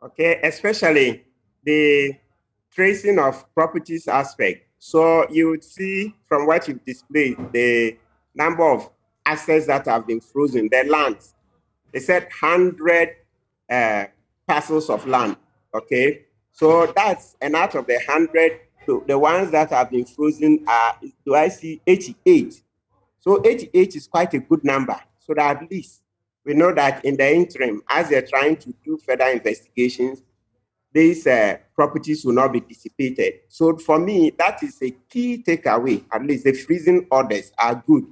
okay, especially the tracing of properties aspect. So you would see from what you've displayed, the number of assets that have been frozen, the lands. They said 100 parcels of land, okay? So that's, and out of the 100, so the ones that have been frozen are, do I see 88? So 88 is quite a good number. So that at least we know that in the interim, as they're trying to do further investigations, these properties will not be dissipated. So for me, that is a key takeaway. At least the freezing orders are good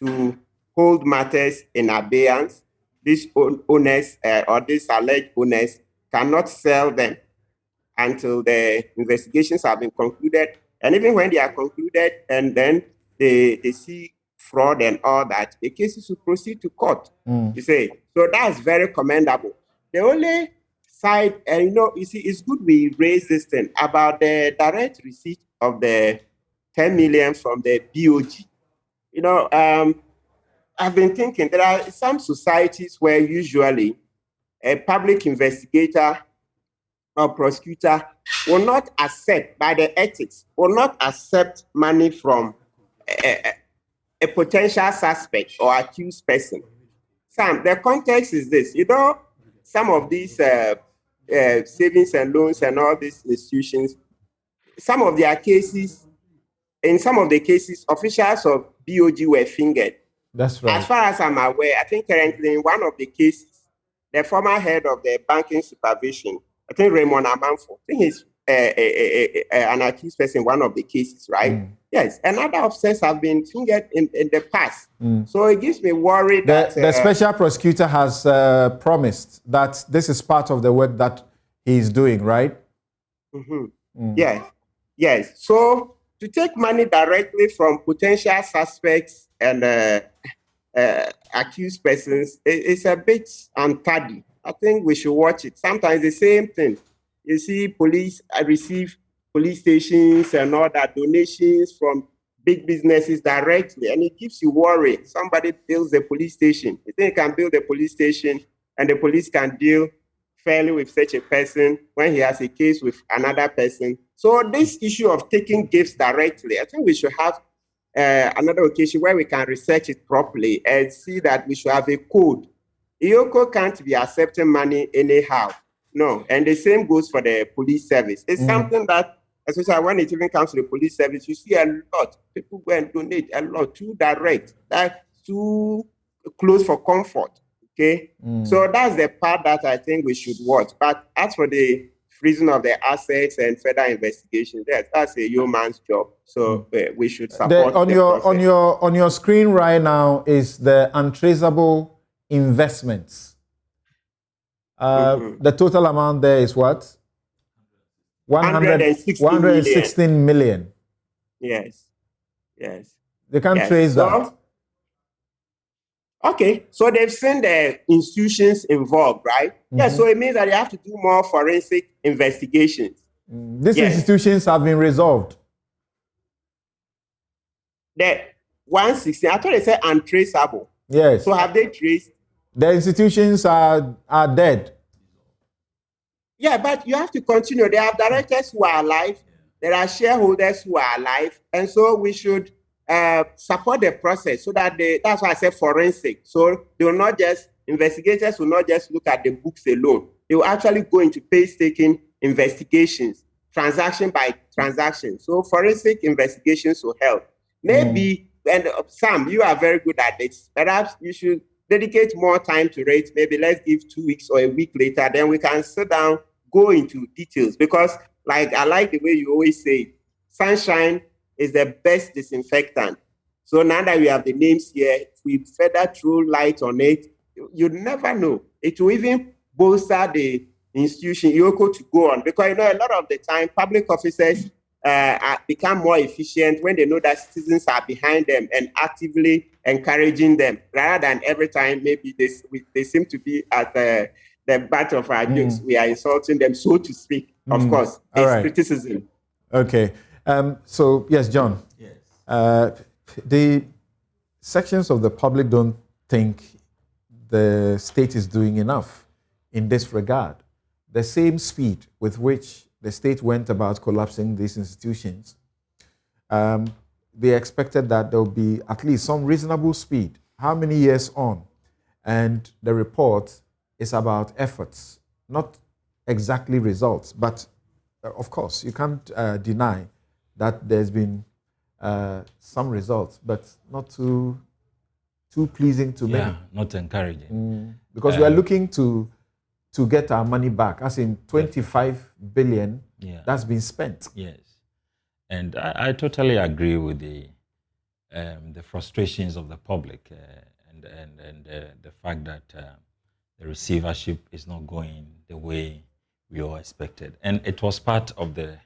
to hold matters in abeyance. These owners or these alleged owners cannot sell them until the investigations have been concluded. And even when they are concluded and then they see fraud and all that, the cases will proceed to court. You say, so that's very commendable. The only side, and you see, it's good we raise this thing about the direct receipt of the 10 million from the BOG. I've been thinking there are some societies where usually a public investigator or prosecutor will not accept, by the ethics, will not accept money from a potential suspect or accused person. Sam, the context is this. Some of these savings and loans and all these institutions, some of their cases, in some of the cases, officials of BOG were fingered. That's right. As far as I'm aware, I think currently in one of the cases, the former head of the banking supervision, I think Raymond Amanfo, I think he's an accused person in one of the cases, right? Yes, and other officers have been fingered in the past. So it gives me worry that... The special prosecutor has promised that this is part of the work that he's doing, right? Yes. So to take money directly from potential suspects and accused persons is a bit untidy. I think we should watch it. Sometimes the same thing. You see police receive police stations and all that donations from big businesses directly, and it gives you worry. Somebody builds a police station. You think you can build a police station and the police can deal fairly with such a person when he has a case with another person. So this issue of taking gifts directly, I think we should have another occasion where we can research it properly and see that we should have a code. IOCO can't be accepting money anyhow. No, and the same goes for the police service. It's something that, especially when it even comes to the police service, you see a lot. People go and donate a lot, too direct, that's too close for comfort. Okay, so that's the part that I think we should watch. But as for the freezing of the assets and further investigation, that's a yeoman's job. So we should support. On your screen right now is the untraceable investments. The total amount there is what? 116 million. Yes. They can't trace that. Okay, so they've seen the institutions involved, right? Yeah, so it means that they have to do more forensic investigations. These institutions have been resolved. The 116, I thought they said untraceable. Yes. So have they traced? The institutions are dead. Yeah, but you have to continue. There are directors who are alive. There are shareholders who are alive. And so we should support the process so that that's why I said forensic. So they will not just, investigators will not just look at the books alone. They will actually go into painstaking investigations, transaction by transaction. So forensic investigations will help. Maybe, and Sam, you are very good at this. Perhaps you should dedicate more time to it. Maybe let's give 2 weeks or a week later, then we can sit down, go into details. Because like I like the way you always say, sunshine is the best disinfectant. So now that we have the names here, if we further throw light on it, you never know. It will even bolster the institution, IOCO, to go on. Because a lot of the time, public officers become more efficient when they know that citizens are behind them and actively encouraging them, rather than every time maybe they seem to be at the butt of our jokes. We are insulting them, so to speak. Of course, it's criticism. Okay. So, yes, John. Yes. The sections of the public don't think the state is doing enough in this regard. The same speed with which the state went about collapsing these institutions, they expected that there would be at least some reasonable speed. How many years on? And the report is about efforts, not exactly results. But of course, you can't deny that there's been some results, but not too pleasing to many. Yeah, not encouraging. Because we are looking to get our money back, as in 25 billion that's been spent. Yes, and I totally agree with the frustrations of the public and the fact that the receivership is not going the way we all expected. And it was part of the,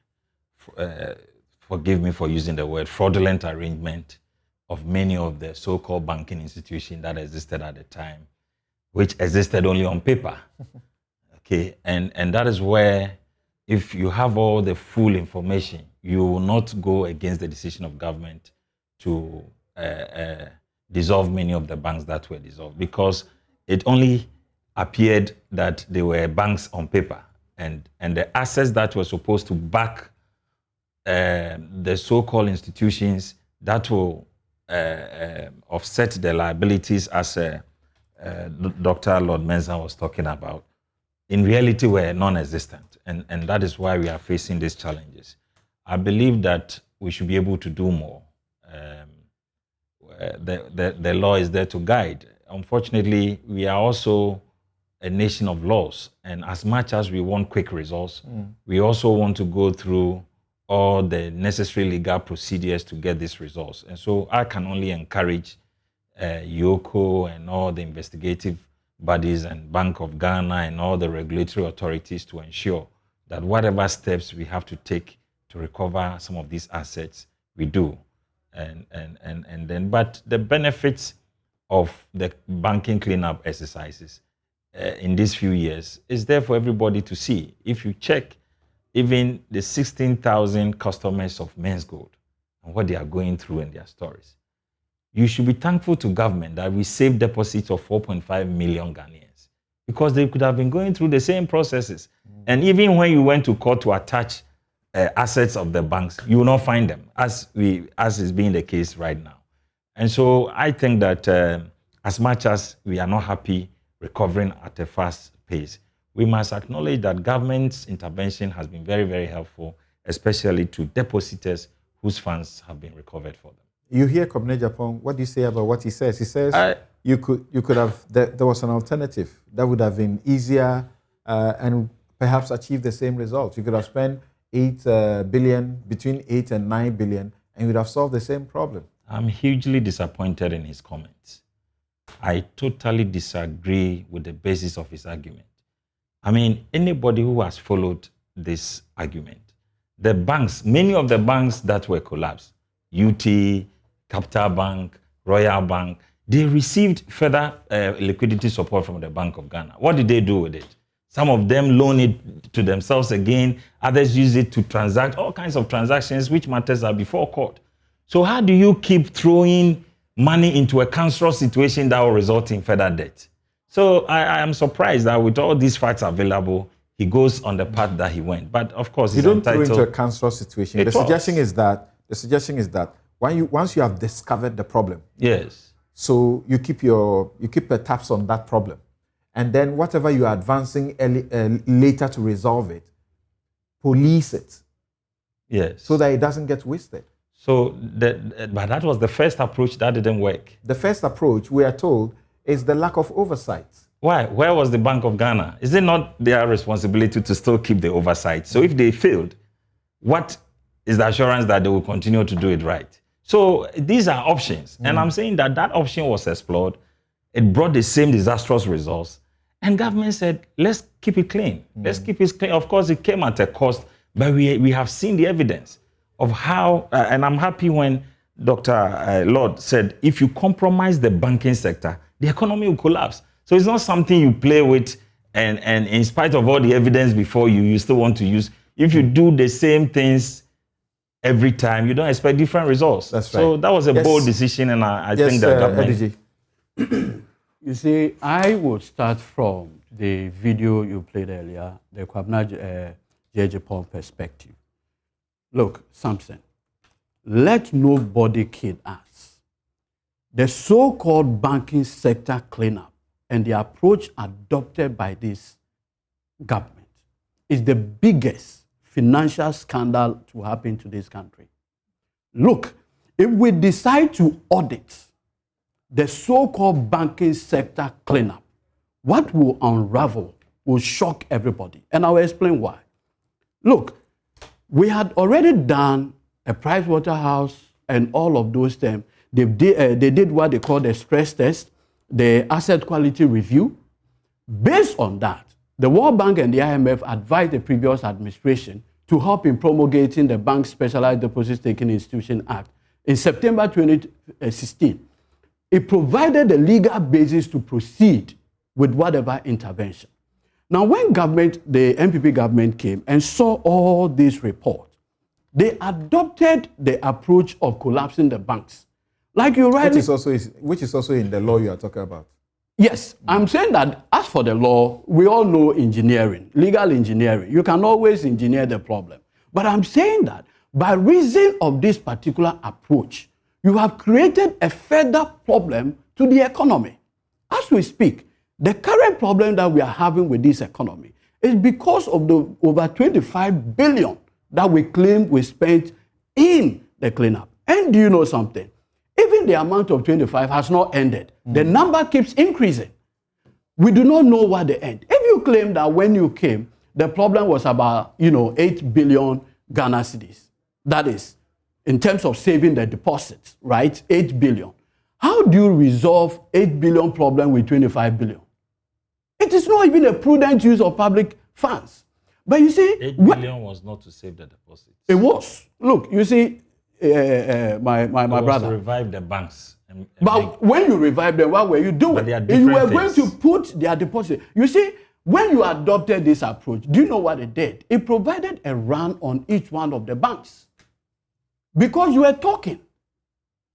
forgive me for using the word, fraudulent arrangement of many of the so-called banking institutions that existed at the time, which existed only on paper. Okay, and that is where, if you have all the full information, you will not go against the decision of government to dissolve many of the banks that were dissolved, because it only appeared that they were banks on paper, and the assets that were supposed to back the so-called institutions that will offset the liabilities, as Dr. Lord Mensah was talking about, in reality were non-existent, and that is why we are facing these challenges. I believe that we should be able to do more. The law is there to guide. Unfortunately, we are also a nation of laws, and as much as we want quick results, we also want to go through all the necessary legal procedures to get these results. And so I can only encourage IOCO and all the investigative bodies and Bank of Ghana and all the regulatory authorities to ensure that whatever steps we have to take to recover some of these assets, we do. And then, but the benefits of the banking cleanup exercises in these few years is there for everybody to see. If you check even the 16,000 customers of Men's Gold and what they are going through in their stories, you should be thankful to government that we saved deposits of 4.5 million Ghanaians, because they could have been going through the same processes. And even when you went to court to attach assets of the banks, you will not find them, as is being the case right now. And so I think that as much as we are not happy recovering at a fast pace, we must acknowledge that government's intervention has been very, very helpful, especially to depositors whose funds have been recovered for them. You hear Kobne Japan, what do you say about what he says? He says you could have, there was an alternative that would have been easier and perhaps achieve the same result. You could have spent 8 billion, between 8 and 9 billion, and you would have solved the same problem. I'm hugely disappointed in his comments. I totally disagree with the basis of his argument. I mean, anybody who has followed this argument, the banks, many of the banks that were collapsed, UT, Capital Bank, Royal Bank, they received further liquidity support from the Bank of Ghana. What did they do with it? Some of them loan it to themselves again. Others use it to transact all kinds of transactions, which matters are before court. So how do you keep throwing money into a cancerous situation that will result in further debt? So I am surprised that with all these facts available, he goes on the path that he went. But of course, he's don't entitled throw into a cancerous situation. The suggestion is that once you have discovered the problem, yes, so you keep the taps on that problem, and then whatever you are advancing later to resolve it, police it, yes, so that it doesn't get wasted. So but that was the first approach that didn't work. The first approach, we are told, is the lack of oversight. Why? Where was the Bank of Ghana? Is it not their responsibility to still keep the oversight? So if they failed, what is the assurance that they will continue to do it right? So these are options. And I'm saying that that option was explored. It brought the same disastrous results. And government said, let's keep it clean. Let's keep it clean. Of course, it came at a cost, but we have seen the evidence of how, and I'm happy when Dr. Lord said, if you compromise the banking sector, the economy will collapse. So it's not something you play with and in spite of all the evidence before you, you still want to use. If you do the same things every time, you don't expect different results. That's right. So that was a bold decision, and I think that government... You see, I would start from the video you played earlier, the Kwabena Jejepon perspective. Look, Samson, let nobody kid us. The so-called banking sector cleanup and the approach adopted by this government is the biggest financial scandal to happen to this country. Look, if we decide to audit the so-called banking sector cleanup, what will unravel will shock everybody. And I will explain why. Look, we had already done a Pricewaterhouse and all of those things. They did what they call the stress test, the asset quality review. Based on that, the World Bank and the IMF advised the previous administration to help in promulgating the Bank Specialized Deposit Taking Institution Act in September 2016. It provided the legal basis to proceed with whatever intervention. Now, when the MPP government came and saw all these reports, they adopted the approach of collapsing the banks. Like you rightly... Which is also in the law you are talking about. Yes, I'm saying that as for the law, we all know engineering, legal engineering. You can always engineer the problem. But I'm saying that by reason of this particular approach, you have created a further problem to the economy. As we speak, the current problem that we are having with this economy is because of the over 25 billion that we claim we spent in the cleanup. And do you know something? Even the amount of 25 has not ended. The number keeps increasing. We do not know what the end. If you claim that when you came, the problem was about, 8 billion Ghana cedis, that is, in terms of saving the deposits, right? 8 billion. How do you resolve 8 billion problem with 25 billion? It is not even a prudent use of public funds. But you see... 8 billion was not to save the deposits. It was. Look, you see, my brother... to revive the banks. But when you revive them, what were you doing? You were going to put their deposit... You see, when you adopted this approach, do you know what it did? It provided a run on each one of the banks. Because you were talking.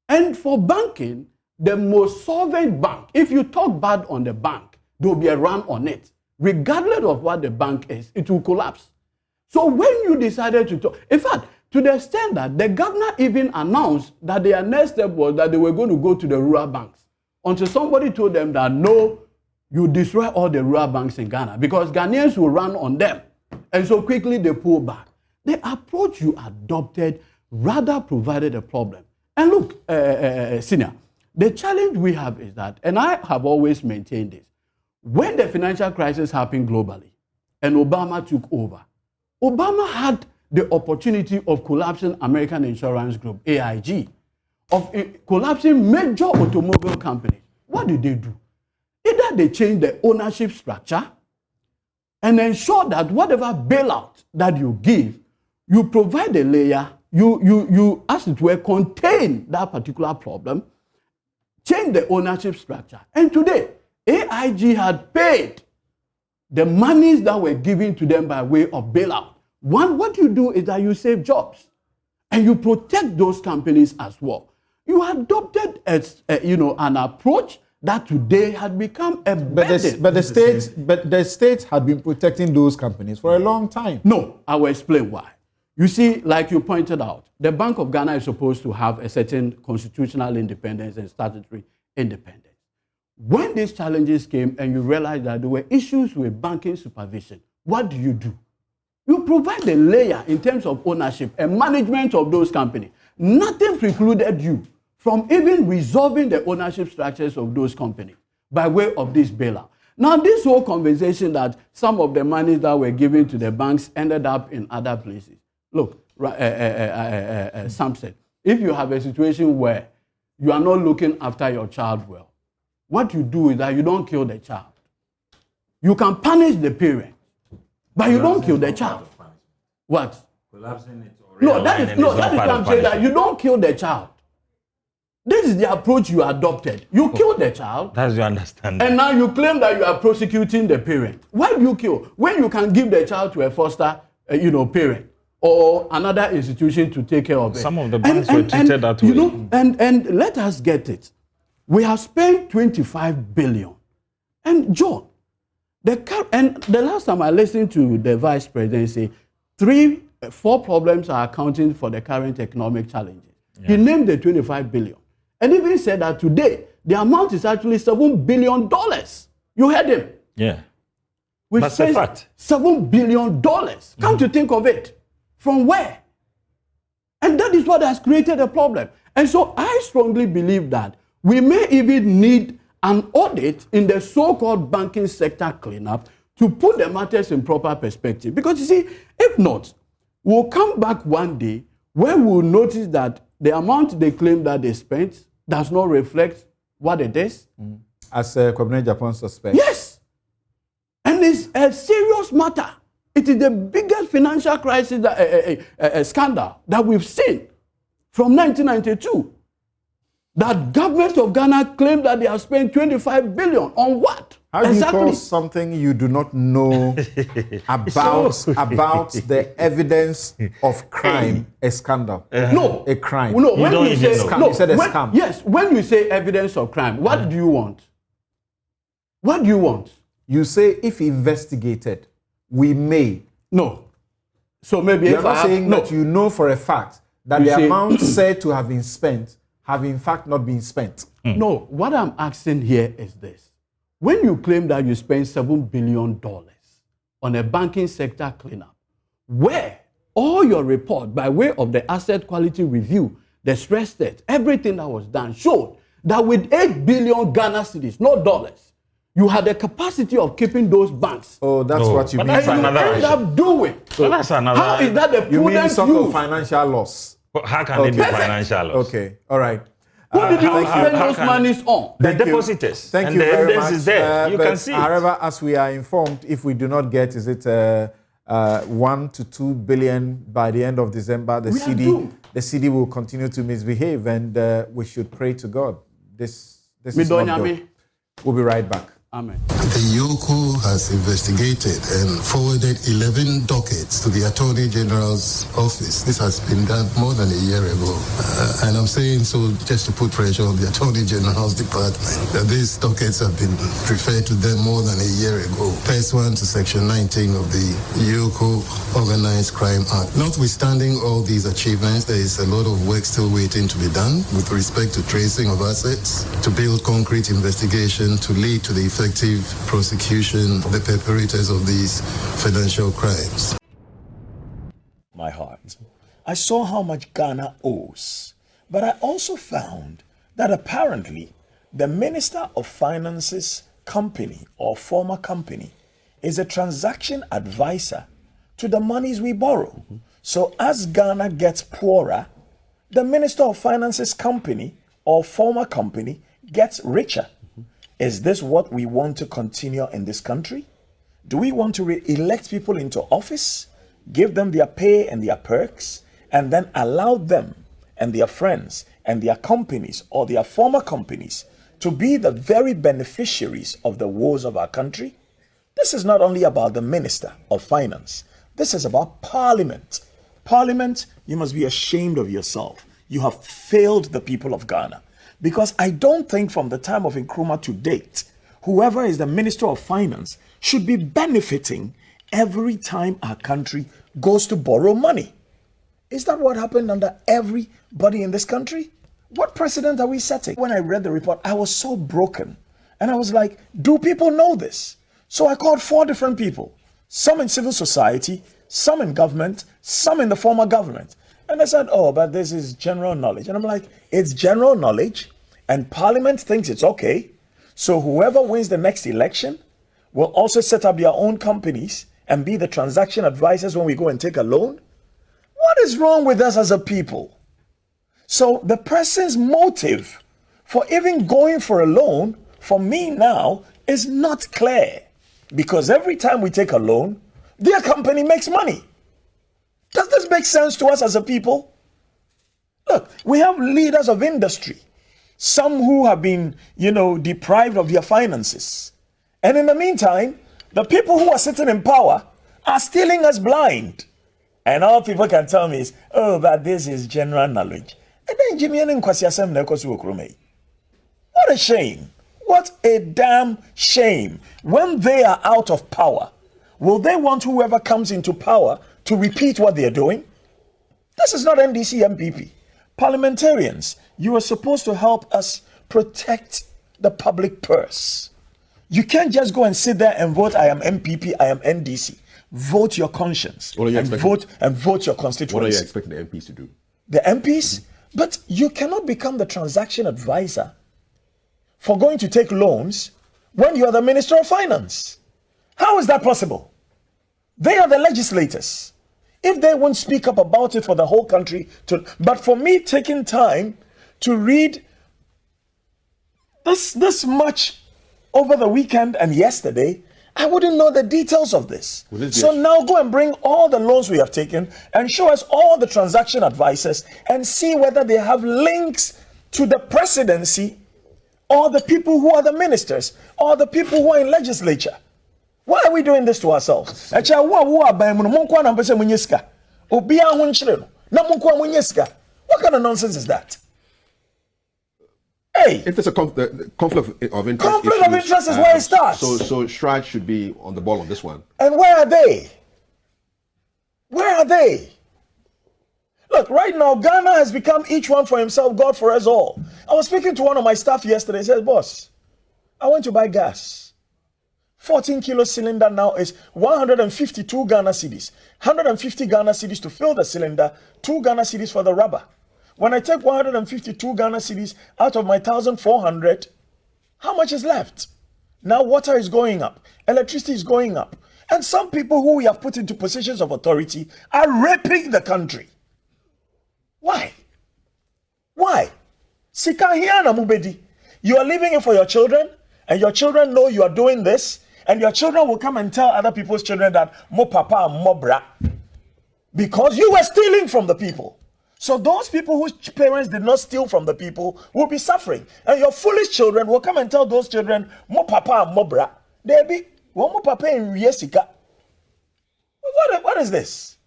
And for banking, the most solvent bank, if you talk bad on the bank, there will be a run on it. Regardless of what the bank is, it will collapse. So when you decided to talk, in fact, to the extent that the governor even announced that their next step was that they were going to go to the rural banks, until somebody told them that no, you destroy all the rural banks in Ghana, because Ghanaians will run on them. And so quickly they pull back. The approach you adopted rather provided a problem. And look, Senior, the challenge we have is that, and I have always maintained this, when the financial crisis happened globally and Obama took over, Obama had the opportunity of collapsing American Insurance Group, AIG, of collapsing major automobile companies. What did they do? Either they changed the ownership structure and ensure that whatever bailout that you give, you provide a layer, you as it were, contain that particular problem, change the ownership structure. And today, AIG had paid the monies that were given to them by way of bailout. What you do is that you save jobs and you protect those companies as well. You adopted an approach that today had become a burden. But the state had been protecting those companies for a long time. No, I will explain why. You see, like you pointed out, the Bank of Ghana is supposed to have a certain constitutional independence and statutory independence. When these challenges came and you realized that there were issues with banking supervision, what do? You provide a layer in terms of ownership and management of those companies. Nothing precluded you from even resolving the ownership structures of those companies. by way of this bailout. Now, this whole conversation that some of the money that were given to the banks ended up in other places. Look, Samson, if you have a situation where you are not looking after your child well, what you do is that you don't kill the child. You can punish the parent, but you don't kill the child. What? Collapsing it or No, that is what I'm saying, that you don't kill the child. This is the approach you adopted. You kill the child. That's your understanding. And now you claim that you are prosecuting the parent. Why do you kill? When you can give the child to a foster, parent or another institution to take care of it. Some of the banks were treated that way. And let us get it. We have spent 25 billion. And John, the last time I listened to the vice president say, 4 problems are accounting for the current economic challenges. Yeah. He named the 25 billion. And even said that today, the amount is actually $7 billion. You heard him? Yeah. That's a fact. $7 billion. Come to think of it. From where? And that is what has created a problem. And so I strongly believe that we may even need an audit in the so-called banking sector cleanup to put the matters in proper perspective. Because you see, if not, we'll come back one day where we'll notice that the amount they claim that they spent does not reflect what it is. As Kwabena Japan suspects. Yes. And it's a serious matter. It is the biggest financial crisis, scandal that we've seen from 1992. That government of Ghana claimed that they have spent 25 billion on what? How do you call something you do not know about the evidence of crime a scandal? No. A crime. No, when you say scam. You said a scam. Yes, when you say evidence of crime, what do you want? What do you want? You say if investigated, we may. No. So maybe you're not saying that you know for a fact that the amount said to have been spent have in fact not been spent. No, what I'm asking here is this. When you claim that you spent $7 billion on a banking sector cleanup, where all your report by way of the asset quality review, the stress test, everything that was done showed that with 8 billion Ghana cedis, not dollars, you had the capacity of keeping those banks. Oh, that's what you mean. And you end up doing. So that's another. How is that the prudent you mean some use? of financial loss? How can it be financial loss? Okay, all right. Who did you spend those monies on? The depositors. Thank you very much. Is there. You can see it. However, as we are informed, if we do not get, is it 1 to 2 billion by the end of December, the CD will continue to misbehave, and we should pray to God. This is not good. We'll be right back. Amen. The Yoko has investigated and forwarded 11 dockets to the Attorney General's office. This has been done more than a year ago. And I'm saying so just to put pressure on the Attorney General's department. That these dockets have been referred to them more than a year ago. First one to Section 19 of the Yoko Organized Crime Act. Notwithstanding all these achievements, there is a lot of work still waiting to be done with respect to tracing of assets, to build concrete investigation, to lead to the effective prosecution of the perpetrators of these financial crimes. My heart. I saw how much Ghana owes, but I also found that apparently the Minister of Finance's company or former company is a transaction advisor to the monies we borrow. So as Ghana gets poorer, the Minister of Finance's company or former company gets richer. Is this what we want to continue in this country? Do we want to elect people into office, give them their pay and their perks, and then allow them and their friends and their companies or their former companies to be the very beneficiaries of the woes of our country? This is not only about the Minister of Finance. This is about Parliament. Parliament, you must be ashamed of yourself. You have failed the people of Ghana. Because I don't think from the time of Nkrumah to date, whoever is the Minister of Finance should be benefiting every time our country goes to borrow money. Is that what happened under everybody in this country? What precedent are we setting? When I read the report, I was so broken. And I was like, do people know this? So I called 4 different people, some in civil society, some in government, some in the former government. And they said, oh, but this is general knowledge. And I'm like, it's general knowledge and Parliament thinks it's okay. So whoever wins the next election will also set up their own companies and be the transaction advisors when we go and take a loan. What is wrong with us as a people? So the person's motive for even going for a loan for me now is not clear, because every time we take a loan, their company makes money. Does this make sense to us as a people? Look, we have leaders of industry, some who have been, deprived of their finances. And in the meantime, the people who are sitting in power are stealing us blind. And all people can tell me is, but this is general knowledge. And then Jimmy and what a shame. What a damn shame. When they are out of power, will they want whoever comes into power to repeat what they are doing? This is not NDC MPP. Parliamentarians, you are supposed to help us protect the public purse. You can't just go and sit there and vote, I am MPP, I am NDC. Vote your conscience and vote your constituency. What are you expecting the MPs to do? The MPs? But you cannot become the transaction advisor for going to take loans when you are the Minister of Finance. How is that possible? They are the legislators. If they won't speak up about it for the whole country, but for me taking time to read this much over the weekend and yesterday, I wouldn't know the details of this. So now go and bring all the loans we have taken and show us all the transaction advisors and see whether they have links to the presidency or the people who are the ministers or the people who are in legislature. Why are we doing this to ourselves? What kind of nonsense is that? Hey, if there's a conflict of interest, conflict of interest is where it starts. So Stride should be on the ball on this one. And where are they? Where are they? Look, right now, Ghana has become each one for himself, God for us all. I was speaking to one of my staff yesterday. He said, boss, I went to buy gas. 14 kilo cylinder now is 152 Ghana cedis. 150 Ghana cedis to fill the cylinder, 2 Ghana cedis for the rubber. When I take 152 Ghana cedis out of my 1,400, how much is left? Now water is going up, electricity is going up. And some people who we have put into positions of authority are raping the country. Why? Why? Sikahiyana mubedi. You are leaving it for your children, and your children know you are doing this, and your children will come and tell other people's children that mo papa and mo bra, because you were stealing from the people. So those people whose parents did not steal from the people will be suffering. And your foolish children will come and tell those children, mo papa and mo bra. They be, mo papa in Riesika. What is this?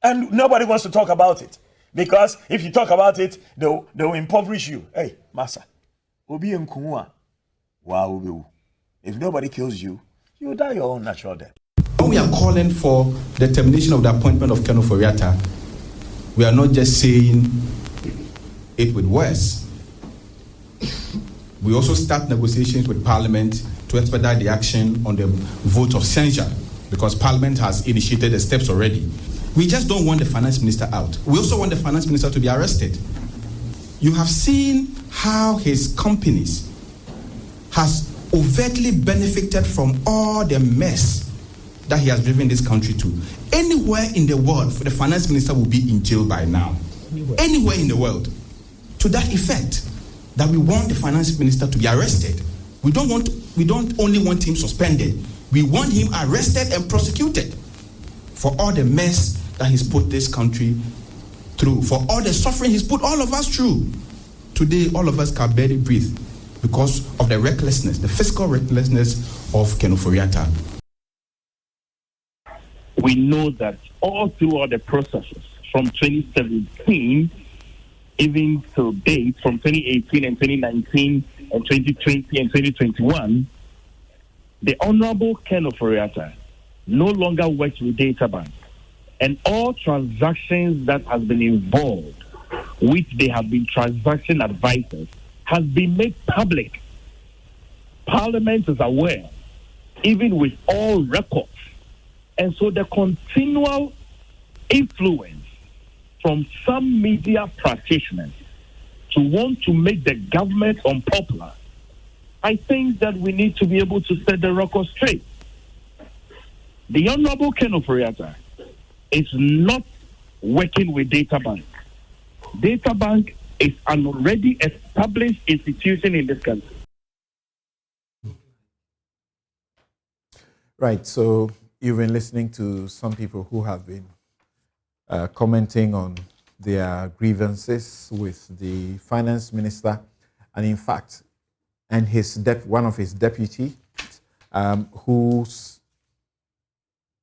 And nobody wants to talk about it. Because if you talk about it, they'll impoverish you. Hey, Masa. Obi Nkunwa. Wow. If nobody kills you, you die your own natural death. When we are calling for the termination of the appointment of Ken Ofori-Atta, we are not just saying it with words. We also start negotiations with Parliament to expedite the action on the vote of censure, because Parliament has initiated the steps already. We just don't want the finance minister out. We also want the finance minister to be arrested. You have seen how his companies has overtly benefited from all the mess that he has driven this country to. Anywhere in the world, the finance minister will be in jail by now. Anywhere in the world. To that effect, that we want the finance minister to be arrested. We don't only want him suspended. We want him arrested and prosecuted for all the mess that he's put this country through, for all the suffering he's put all of us through. Today, all of us can barely breathe because of the recklessness, the fiscal recklessness of Ken Ofori-Atta. We know that all throughout the processes from 2017, even till date, from 2018 and 2019 and 2020 and 2021, the Honorable Ken Ofori-Atta no longer works with Databank. And all transactions that has been involved, which they have been transaction advisors, has been made public. Parliament is aware, even with all records. And so the continual influence from some media practitioners to want to make the government unpopular I think that we need to be able to set the record straight. The Honorable Ken Oforiatta is not working with Databank. Databank is an already established institution in this country. Right, so you've been listening to some people who have been commenting on their grievances with the finance minister, and in fact, and one of his deputy, whose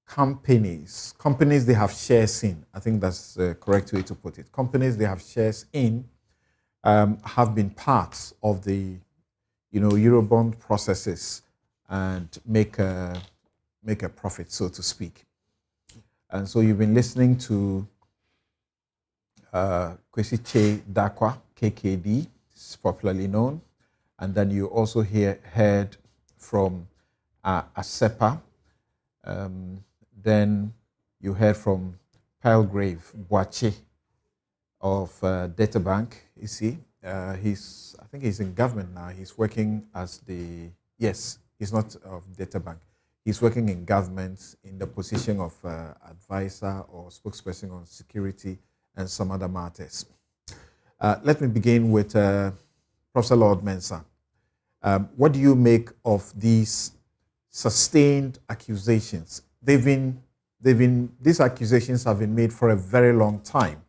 companies they have shares in, I think that's the correct way to put it, companies they have shares in have been parts of the, Eurobond processes and make a profit, so to speak. And so you've been listening to Kwesi Che Dakwa, KKD, is popularly known. And then you also heard from Asepa. Then you heard from Palgrave Boache of Databank. You see, I think he's in government now. He's working as he's not of Databank. He's working in government in the position of advisor or spokesperson on security and some other matters. Let me begin with Professor Lord Mensah. What do you make of these sustained accusations? These accusations have been made for a very long time.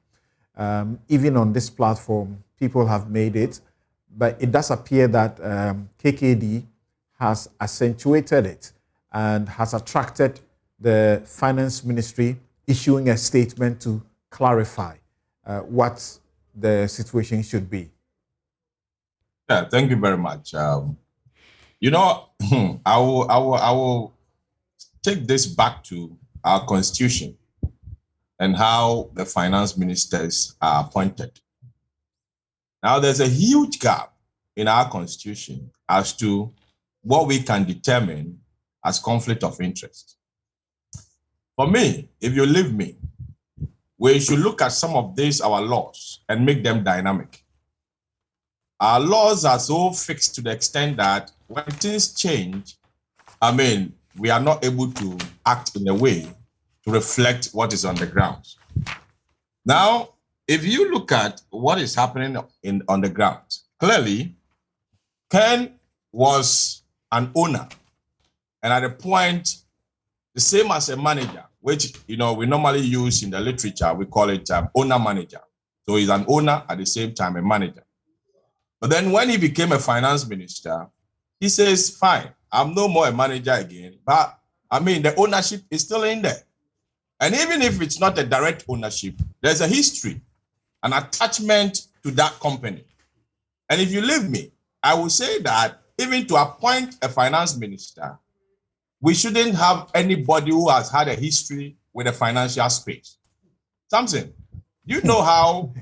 Even on this platform, people have made it, but it does appear that KKD has accentuated it and has attracted the finance ministry issuing a statement to clarify what the situation should be. Yeah, thank you very much. I will take this back to our constitution and how the finance ministers are appointed. Now, there's a huge gap in our constitution as to what we can determine as conflict of interest. For me, if you leave me, we should look at some of these, our laws, and make them dynamic. Our laws are so fixed to the extent that when things change, we are not able to act in a way to reflect what is on the ground. Now, if you look at what is happening on the ground, clearly, Ken was an owner, and at a point, the same as a manager, which we normally use in the literature, we call it owner-manager. So he's an owner at the same time a manager. But then when he became a finance minister, he says, fine, I'm no more a manager again, but the ownership is still in there. And even if it's not a direct ownership, there's a history, an attachment to that company. And if you leave me, I will say that even to appoint a finance minister, we shouldn't have anybody who has had a history with the financial space. Samson, do you know how,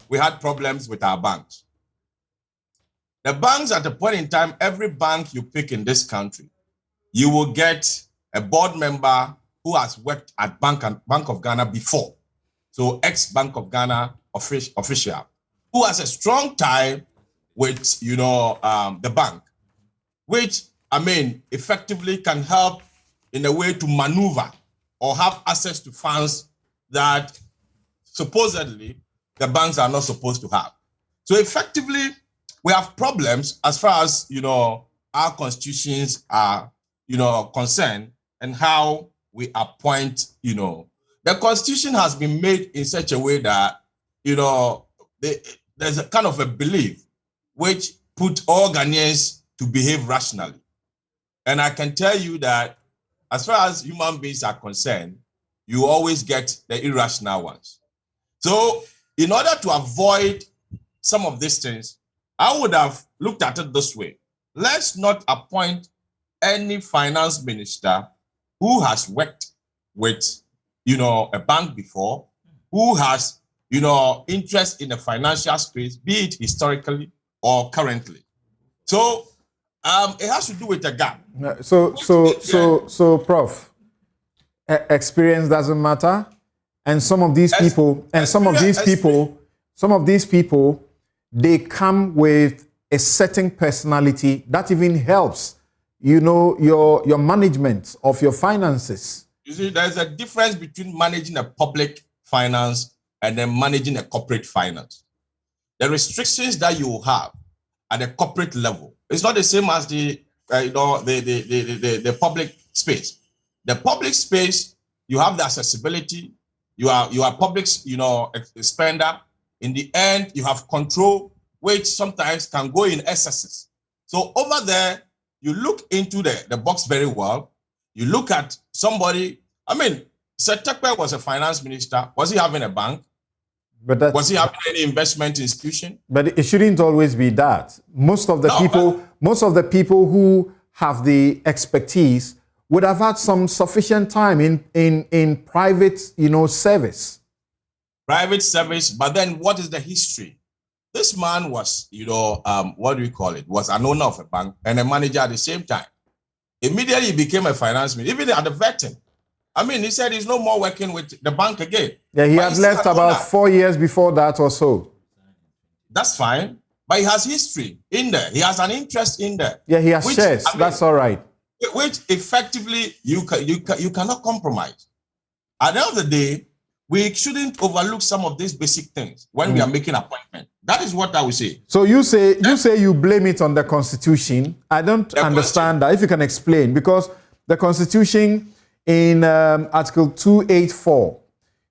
we had problems with our banks? The banks at a point in time, every bank you pick in this country, you will get a board member who has worked at Bank of Ghana before. So ex-Bank of Ghana official, who has a strong tie with, the bank, which, effectively can help in a way to maneuver or have access to funds that supposedly the banks are not supposed to have. So effectively, we have problems as far as, our constitutions are, concerned and how we appoint, The constitution has been made in such a way that, there's a kind of a belief which put all Ghanaians to behave rationally. And I can tell you that as far as human beings are concerned, you always get the irrational ones. So in order to avoid some of these things, I would have looked at it this way. Let's not appoint any finance minister who has worked with, a bank before, who has, interest in the financial space, be it historically or currently. So it has to do with the gap. So, Prof, experience doesn't matter, and some of these people, they come with a certain personality, that even helps, you know, your management of your finances. You see, there's a difference between managing a public finance and then managing a corporate finance. The restrictions that you have at the corporate level, it's not the same as the public space. The public space, you have the accessibility, you are public, spender. In the end, you have control, which sometimes can go in excesses. So over there, you look into the box very well. You look at somebody. I mean, Sir Tekpe was a finance minister. Was he having a bank? But was he having any investment institution? But it shouldn't always be that. Most of the people who have the expertise would have had some sufficient time in private, service. Private service, but then what is the history? This man was, what do we call it? Was an owner of a bank and a manager at the same time. Immediately he became a finance minister, even at the vetting. I mean, he said he's no more working with the bank again. Yeah, he had left about 4 years before that or so. That's fine, but he has history in there. He has an interest in there. Yeah, he has shares. That's all right. Which effectively you cannot compromise. At the end of the day, we shouldn't overlook some of these basic things when we are making appointments. That is what I would say. So you say you blame it on the Constitution. I don't understand that. If you can explain, because the Constitution in Article 284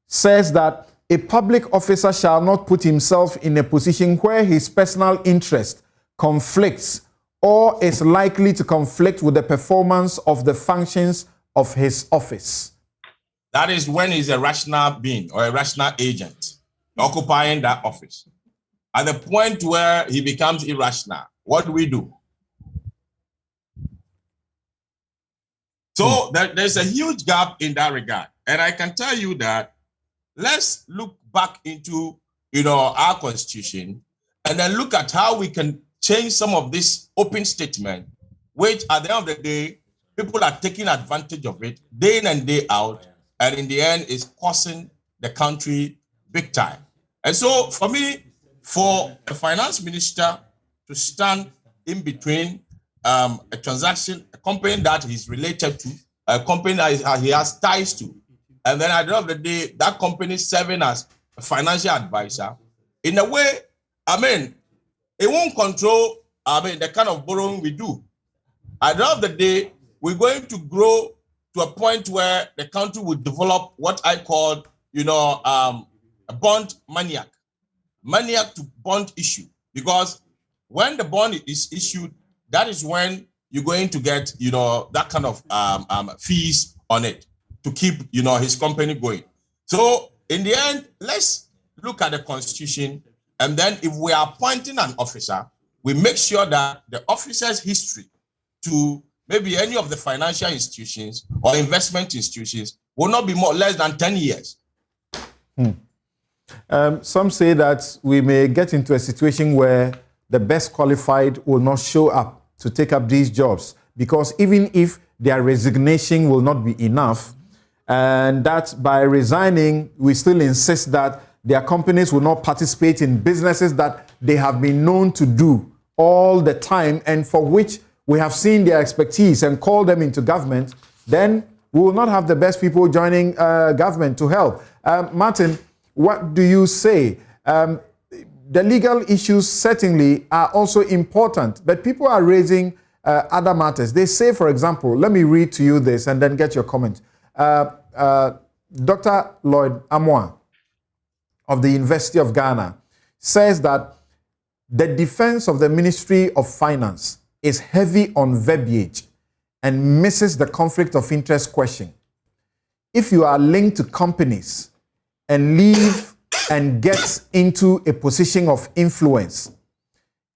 says that a public officer shall not put himself in a position where his personal interest conflicts or is likely to conflict with the performance of the functions of his office. That is when he's a rational being or a rational agent occupying that office. At the point where he becomes irrational, what do? So there's a huge gap in that regard. And I can tell you that let's look back into our Constitution and then look at how we can change some of this open statement, which at the end of the day, people are taking advantage of it day in and day out. And in the end, is costing the country big time. And so for me, for a finance minister to stand in between a transaction, a company that he's related to, a company that he has ties to, and then at the end of the day, that company serving as a financial advisor, in a way, it won't control, the kind of borrowing we do. At the end of the day, we're going to grow to a point where the country would develop what I call, a bond maniac to bond issue. Because when the bond is issued, that is when you're going to get, that kind of fees on it to keep, his company going. So in the end, let's look at the Constitution. And then if we are appointing an officer, we make sure that the officer's history to maybe any of the financial institutions or investment institutions will not be less than 10 years. Some say that we may get into a situation where the best qualified will not show up to take up these jobs, because even if their resignation will not be enough, and that by resigning, we still insist that their companies will not participate in businesses that they have been known to do all the time and for which we have seen their expertise and call them into government, then we will not have the best people joining government to help. Martin, what do you say? The legal issues certainly are also important, but people are raising other matters. They say, for example, let me read to you this and then get your comment. Dr. Lloyd Amoah of the University of Ghana says that the defense of the Ministry of Finance is heavy on verbiage and misses the conflict of interest question. If you are linked to companies and leave and get into a position of influence,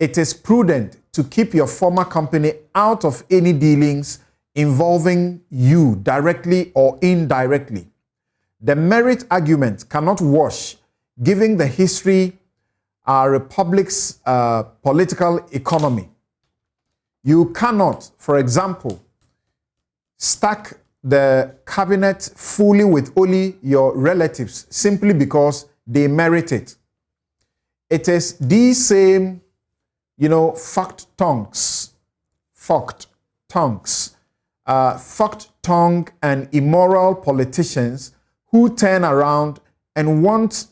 it is prudent to keep your former company out of any dealings involving you directly or indirectly. The merit argument cannot wash, given the history our republic's political economy. You cannot, for example, stack the cabinet fully with only your relatives simply because they merit it. It is these same Forked tongue and immoral politicians who turn around and want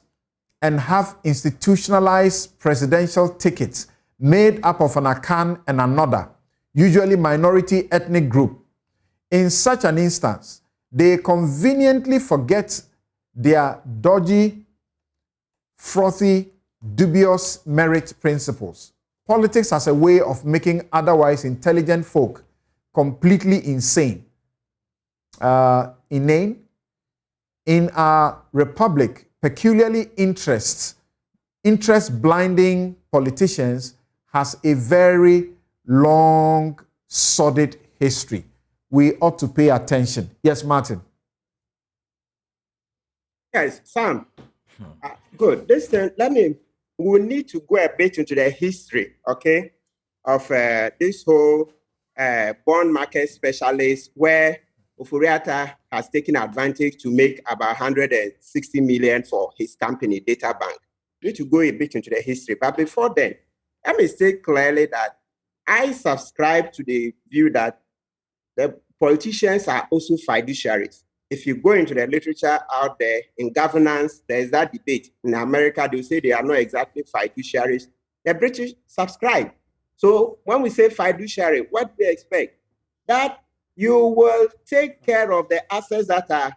and have institutionalized presidential tickets made up of an Akan and another, usually minority ethnic group. In such an instance, they conveniently forget their dodgy, frothy, dubious merit principles. Politics as a way of making otherwise intelligent folk completely insane. Inane. In our republic, peculiarly interest-blinding politicians has a very long, sordid history. We ought to pay attention. Yes, Martin. Yes, Sam. Good. We need to go a bit into the history, okay, of this whole bond market specialist where Ofori-Atta has taken advantage to make about 160 million for his company, Data Bank. We need to go a bit into the history. But before then, let me say clearly that I subscribe to the view that the politicians are also fiduciaries. If you go into the literature out there in governance, there's that debate. In America, they'll say they are not exactly fiduciaries. The British subscribe. So when we say fiduciary, what do we expect? That you will take care of the assets that are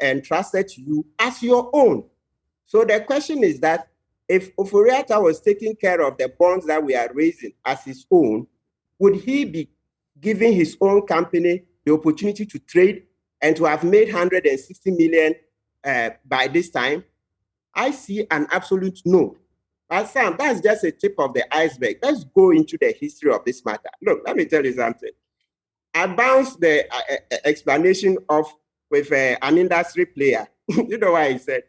entrusted to you as your own. So the question is that if Ofori-Atta was taking care of the bonds that we are raising as his own, would he be giving his own company the opportunity to trade and to have made 160 million by this time? I see an absolute no. But Sam, that's just a tip of the iceberg. Let's go into the history of this matter. Look, let me tell you something. I bounced the explanation with an industry player. You know why he said?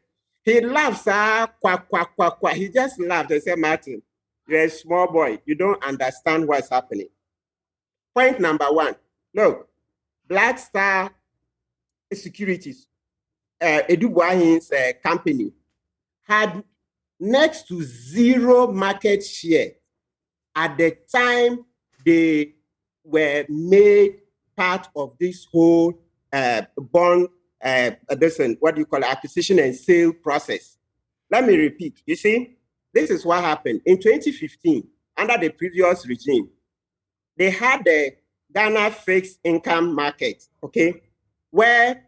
He laughs, quack, quack, quack, quack. He just laughed and said, Martin, you're a small boy. You don't understand what's happening. Point number one. Look, Black Star Securities, Edu Buahin's company, had next to zero market share at the time they were made part of this whole bond, acquisition and sale process. Let me repeat. You see, this is what happened. In 2015, under the previous regime, they had the Ghana fixed income market, okay, where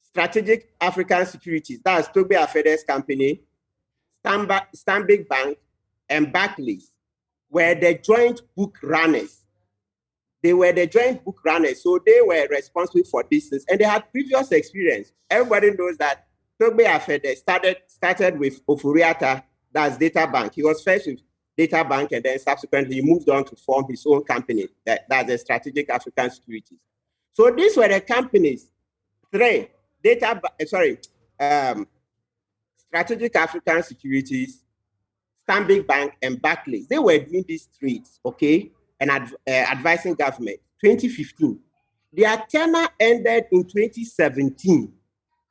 Strategic African Securities, that's Togbe Afede's company, Stanbic Bank, and Barclays were the joint book runners. They were the joint book runners, so they were responsible for business, and they had previous experience. Everybody knows that Togbe Afede started with Ofori-Atta, that's Data Bank. He was first with Data Bank, and then subsequently he moved on to form his own company, that's the Strategic African Securities. So these were the companies, Strategic African Securities, Stanbic Bank, and Barclays. They were doing these trades, okay, and advising government. 2015. Their tenure ended in 2017.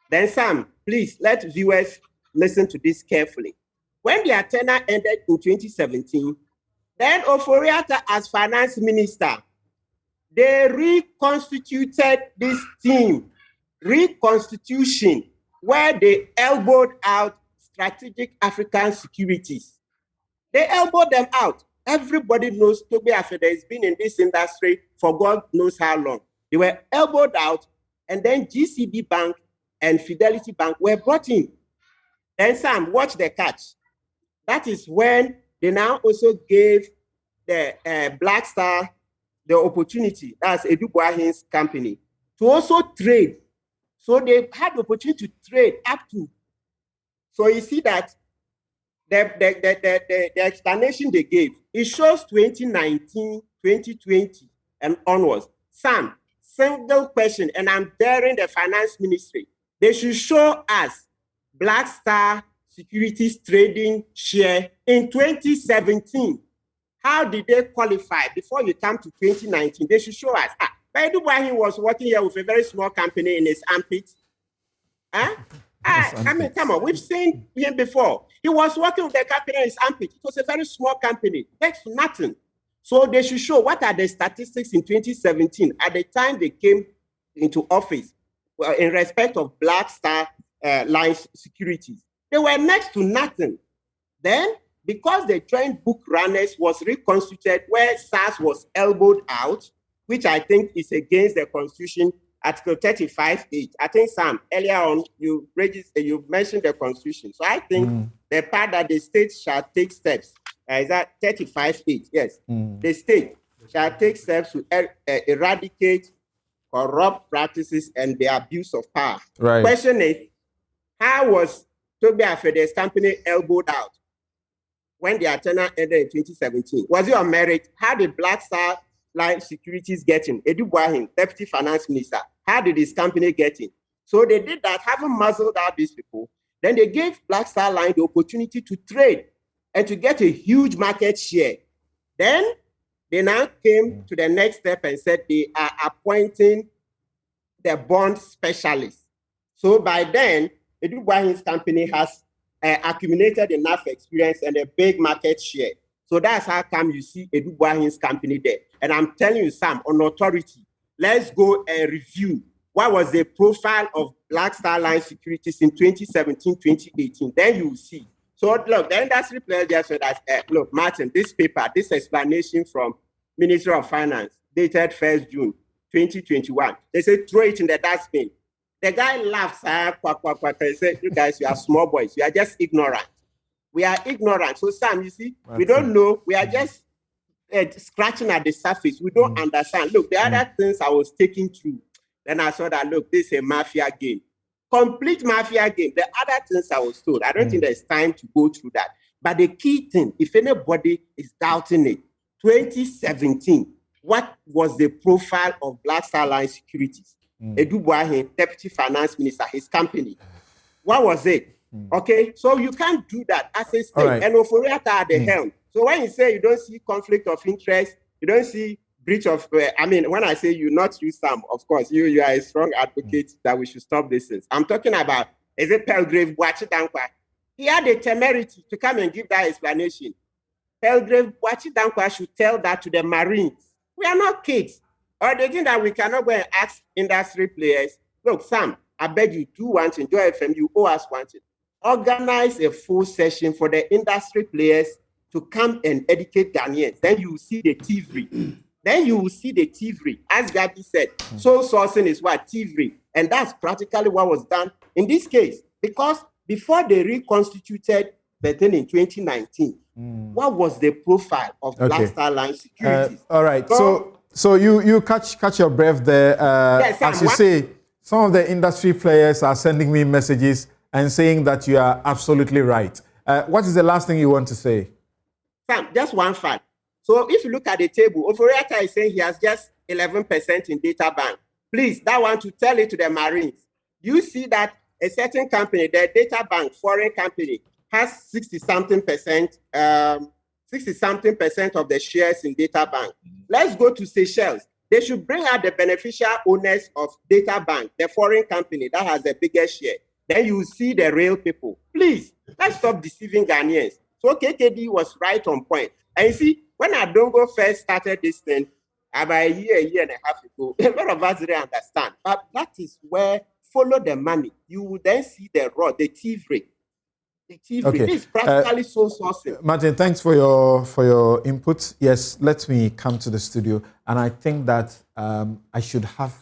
Then Sam, please let viewers listen to this carefully. When their tenure ended in 2017, then Ofori-Atta as finance minister, they reconstituted this team, reconstitution, where they elbowed out Strategic African Securities. They elbowed them out. Everybody knows Togbe Afede has been in this industry for God knows how long. They were elbowed out, and then GCB Bank and Fidelity Bank were brought in. Then Sam, watch the catch. That is when they now also gave the Black Star the opportunity, that's Edu Buahin's company, to also trade. So they had the opportunity to trade up to. So you see that the explanation they gave, it shows 2019, 2020, and onwards. Sam, single question, and I'm daring the finance ministry. They should show us Black Star Securities trading share in 2017. How did they qualify before you come to 2019? They should show us. But Edu Buahin was working here with a very small company in his armpit. I mean, come on, we've seen him before. He was working with the company in his armpit. It was a very small company, next to nothing. So they should show what are the statistics in 2017 at the time they came into office in respect of Black Star Line Securities. They were next to nothing. Then, because the joint book runners was reconstituted where SARS was elbowed out, which I think is against the Constitution, Article 35(8). I think, Sam, earlier on, you mentioned the Constitution. So I think the part that the state shall take steps, is that 35(8). Yes, the state shall take steps to eradicate corrupt practices and the abuse of power. Right. Question is, how was Toby Afede's company elbowed out when the tenure ended in 2017? Was it on merit? How did Black Star Line Securities get in? Edu Buahin, Deputy Finance Minister, how did his company get in? So they did that, having muzzled out these people. Then they gave Black Star Line the opportunity to trade and to get a huge market share. Then they now came to the next step and said they are appointing the bond specialist. So by then, Edu Buahin's company has accumulated enough experience and a big market share. So that's how come you see Edu Buahin's company there. And I'm telling you, Sam, on authority, let's go and review what was the profile of Black Star Line Securities in 2017, 2018. Then you will see. So look, the industry players just said that, look, Martin, this paper, this explanation from Ministry of Finance, dated 1st June 2021, they said throw it in the dustbin. The guy laughs, he said, you guys, you are small boys. You are just ignorant. We are ignorant. So, Sam, you see, we don't know. We are just scratching at the surface. We don't understand. Look, the other things I was taking through, then I saw that, look, this is a mafia game. Complete mafia game. The other things I was told, I don't think there's time to go through that. But the key thing, if anybody is doubting it, 2017, what was the profile of Black Star Line Securities? Edu Buahin, Deputy Finance Minister, his company. What was it? Okay, so you can't do that as a state. Right. And Oforiata at the helm. So when you say you don't see conflict of interest, you don't see breach of, I mean, when I say you, not you, Sam, of course, you are a strong advocate that we should stop these things. I'm talking about, is it Pelgrave Boachi Dankwa? He had the temerity to come and give that explanation. Pelgrave Boachi Dankwa should tell that to the Marines. We are not kids. Or they think that we cannot go and ask industry players, look, Sam, I beg you, do one thing, Joy FM, you owe us one thing. Organize a full session for the industry players to come and educate Ghanaians. Then you will see the thievery. Then you will see the thievery. As Gabi said, sole sourcing is what? Thievery. And that's practically what was done in this case. Because before they reconstituted the thing in 2019, what was the profile of Black Star Line Securities? All right. So you catch your breath there. Yes, as you say, some of the industry players are sending me messages and saying that you are absolutely right. What is the last thing you want to say? Sam, just one fact. So if you look at the table, Oforiata is saying he has just 11% in data bank. Please, that one to tell it to the Marines. You see that a certain company, the data bank, foreign company, has 60-something% of the shares in data bank. Let's go to Seychelles. They should bring out the beneficial owners of data bank, the foreign company that has the biggest share. Then you will see the real people. Please, let's stop deceiving Ghanaians. So KKD was right on point. And you see, when Adongo first started this thing, about a year and a half ago, a lot of us didn't understand. But that is where, follow the money. You will then see the thievery. Okay. This is practically sole sourcing. Martin, thanks for your input. Yes, let me come to the studio, and I think that I should have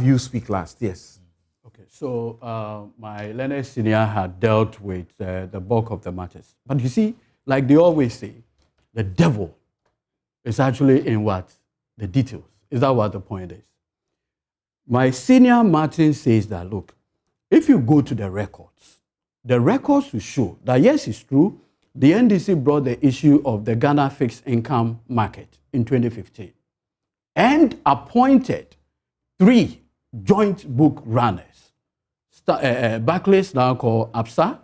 you speak last. Yes. Okay. So my learned senior had dealt with the bulk of the matters, but you see, like they always say, the devil is actually in what? The details. Is that what the point is? My senior Martin says that, look, if you go to the records will show that, yes, it's true, the NDC brought the issue of the Ghana fixed income market in 2015 and appointed 3 joint book runners. Barclays, now called ABSA,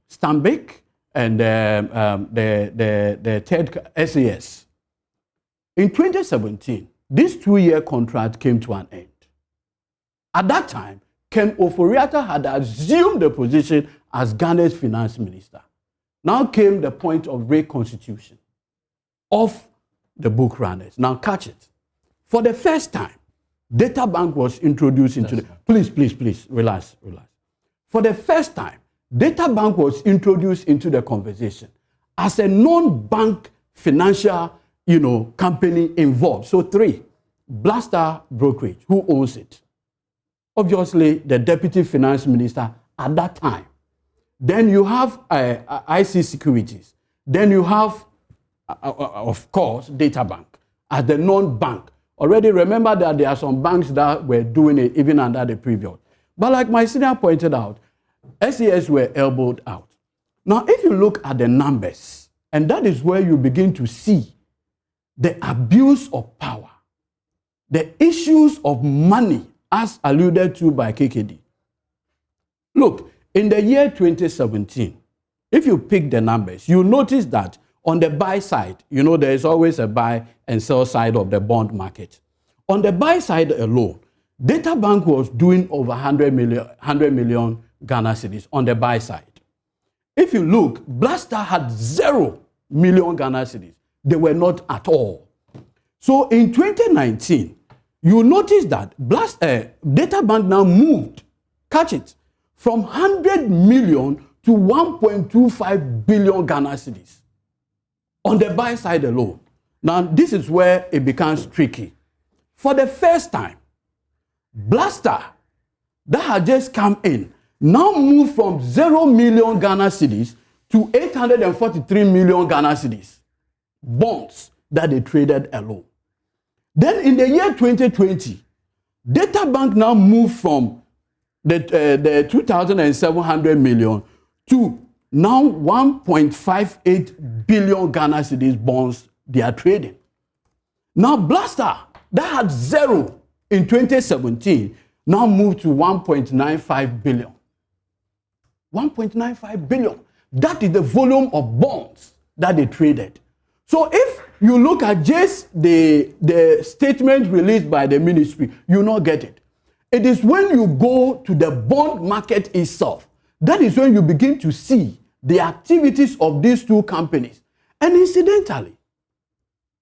Stanbic, and the third SAS. In 2017, this 2-year contract came to an end. At that time, Ken Ofori-Atta had assumed the position as Ghana's finance minister. Now came the point of reconstitution of the book runners. Now catch it. For the first time, data bank was introduced into the... Please, relax. For the first time, data bank was introduced into the conversation as a non-bank financial, company involved. So 3, Blaster Brokerage, who owns it? Obviously, the deputy finance minister at that time. Then you have IC Securities. Then you have, of course, Data Bank as the non-bank. Already remember that there are some banks that were doing it even under the previous. But like my senior pointed out, SES were elbowed out. Now, if you look at the numbers, and that is where you begin to see the abuse of power, the issues of money, as alluded to by KKD. Look, in the year 2017, if you pick the numbers, you notice that on the buy side, there is always a buy and sell side of the bond market. On the buy side alone, Data Bank was doing over 100 million Ghana cedis on the buy side. If you look, Blaster had 0 million Ghana cedis. They were not at all. So in 2019, you notice that Data Bank now moved, catch it, from 100 million to 1.25 billion Ghana cedis on the buy side alone. Now, this is where it becomes tricky. For the first time, Blaster, that had just come in, now moved from 0 million Ghana cedis to 843 million Ghana cedis, bonds that they traded alone. Then in the year 2020, Data Bank now moved from the 2,700 million to now 1.58 billion Ghana cedis bonds they are trading. Now Blaster, that had 0 in 2017, now moved to 1.95 billion. 1.95 billion. That is the volume of bonds that they traded. So if you look at just the statement released by the ministry, you will not get it. It is when you go to the bond market itself, that is when you begin to see the activities of these two companies. And incidentally,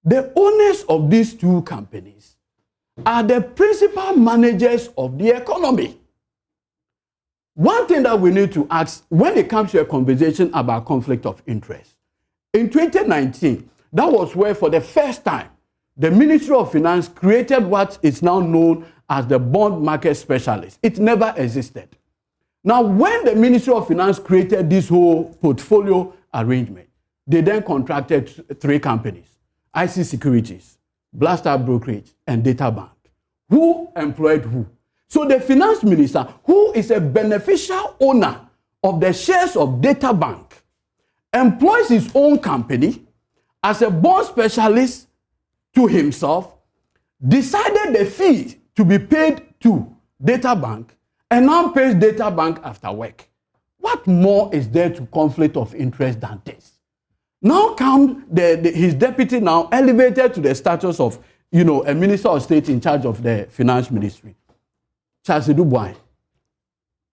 the owners of these two companies are the principal managers of the economy. One thing that we need to ask when it comes to a conversation about conflict of interest, in 2019, that was where for the first time, the Ministry of Finance created what is now known as the bond market specialist. It never existed. Now, when the Ministry of Finance created this whole portfolio arrangement, they then contracted 3 companies, IC Securities, Blaster Brokerage, and Data Bank. Who employed who? So the finance minister, who is a beneficial owner of the shares of Data Bank, employs his own company as a bond specialist to himself, decided the fee to be paid to Data Bank, and now pays Data Bank after work. What more is there to conflict of interest than this? Now comes his deputy, now elevated to the status of, a minister of state in charge of the finance ministry, Charles Dubois.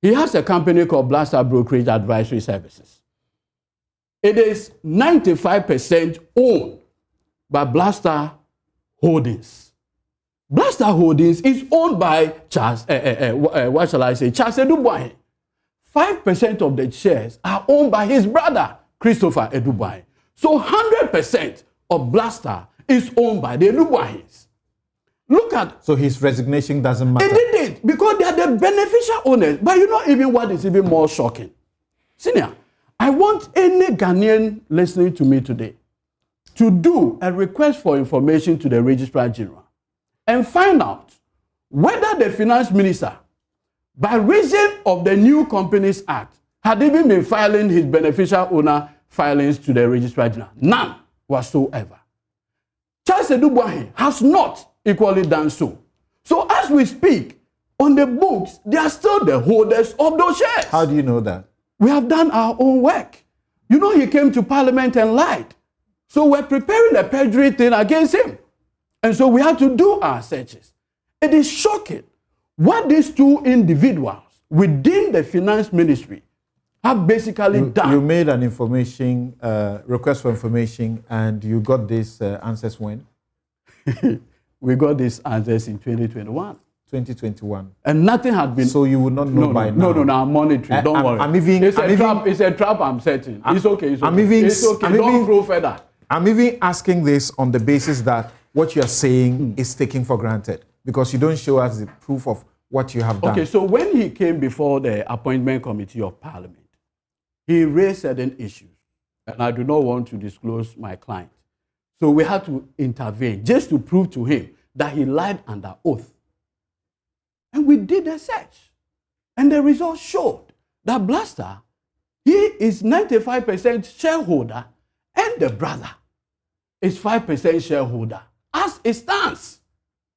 He has a company called Blaster Brokerage Advisory Services. It is 95% owned by Blaster Holdings. Blaster Holdings is owned by Charles Dubois. 5% of the shares are owned by his brother, Christopher Dubois. So 100% of Blaster is owned by the Dubois. Look at... So his resignation doesn't matter? It did, because they are the beneficial owners. But you know even what is even more shocking? Senior, I want any Ghanaian listening to me today to do a request for information to the Registrar General and find out whether the finance minister, by reason of the New Companies Act, had even been filing his beneficial owner filings to the Registrar General. None whatsoever. Charles Dubois has not equally done so. So as we speak, on the books, they are still the holders of those shares. How do you know that? We have done our own work. You know, he came to Parliament and lied. So we're preparing a perjury thing against him. And so we had to do our searches. It is shocking what these two individuals within the finance ministry have basically done. You made an information request for information, and you got these answers when? We got these answers in 2021. 2021. And nothing had been. So you would not know by now. No, I'm monitoring. Don't worry. It's a trap I'm setting. It's okay. It's okay. Don't go further. I'm even asking this on the basis that what you are saying is taken for granted, because you don't show us the proof of what you have done. Okay, so when he came before the appointment committee of parliament, he raised certain issues, and I do not want to disclose my client. So we had to intervene just to prove to him that he lied under oath. And we did a search, and the results showed that Blaster, he is 95% shareholder, and the brother is 5% shareholder. As it stands,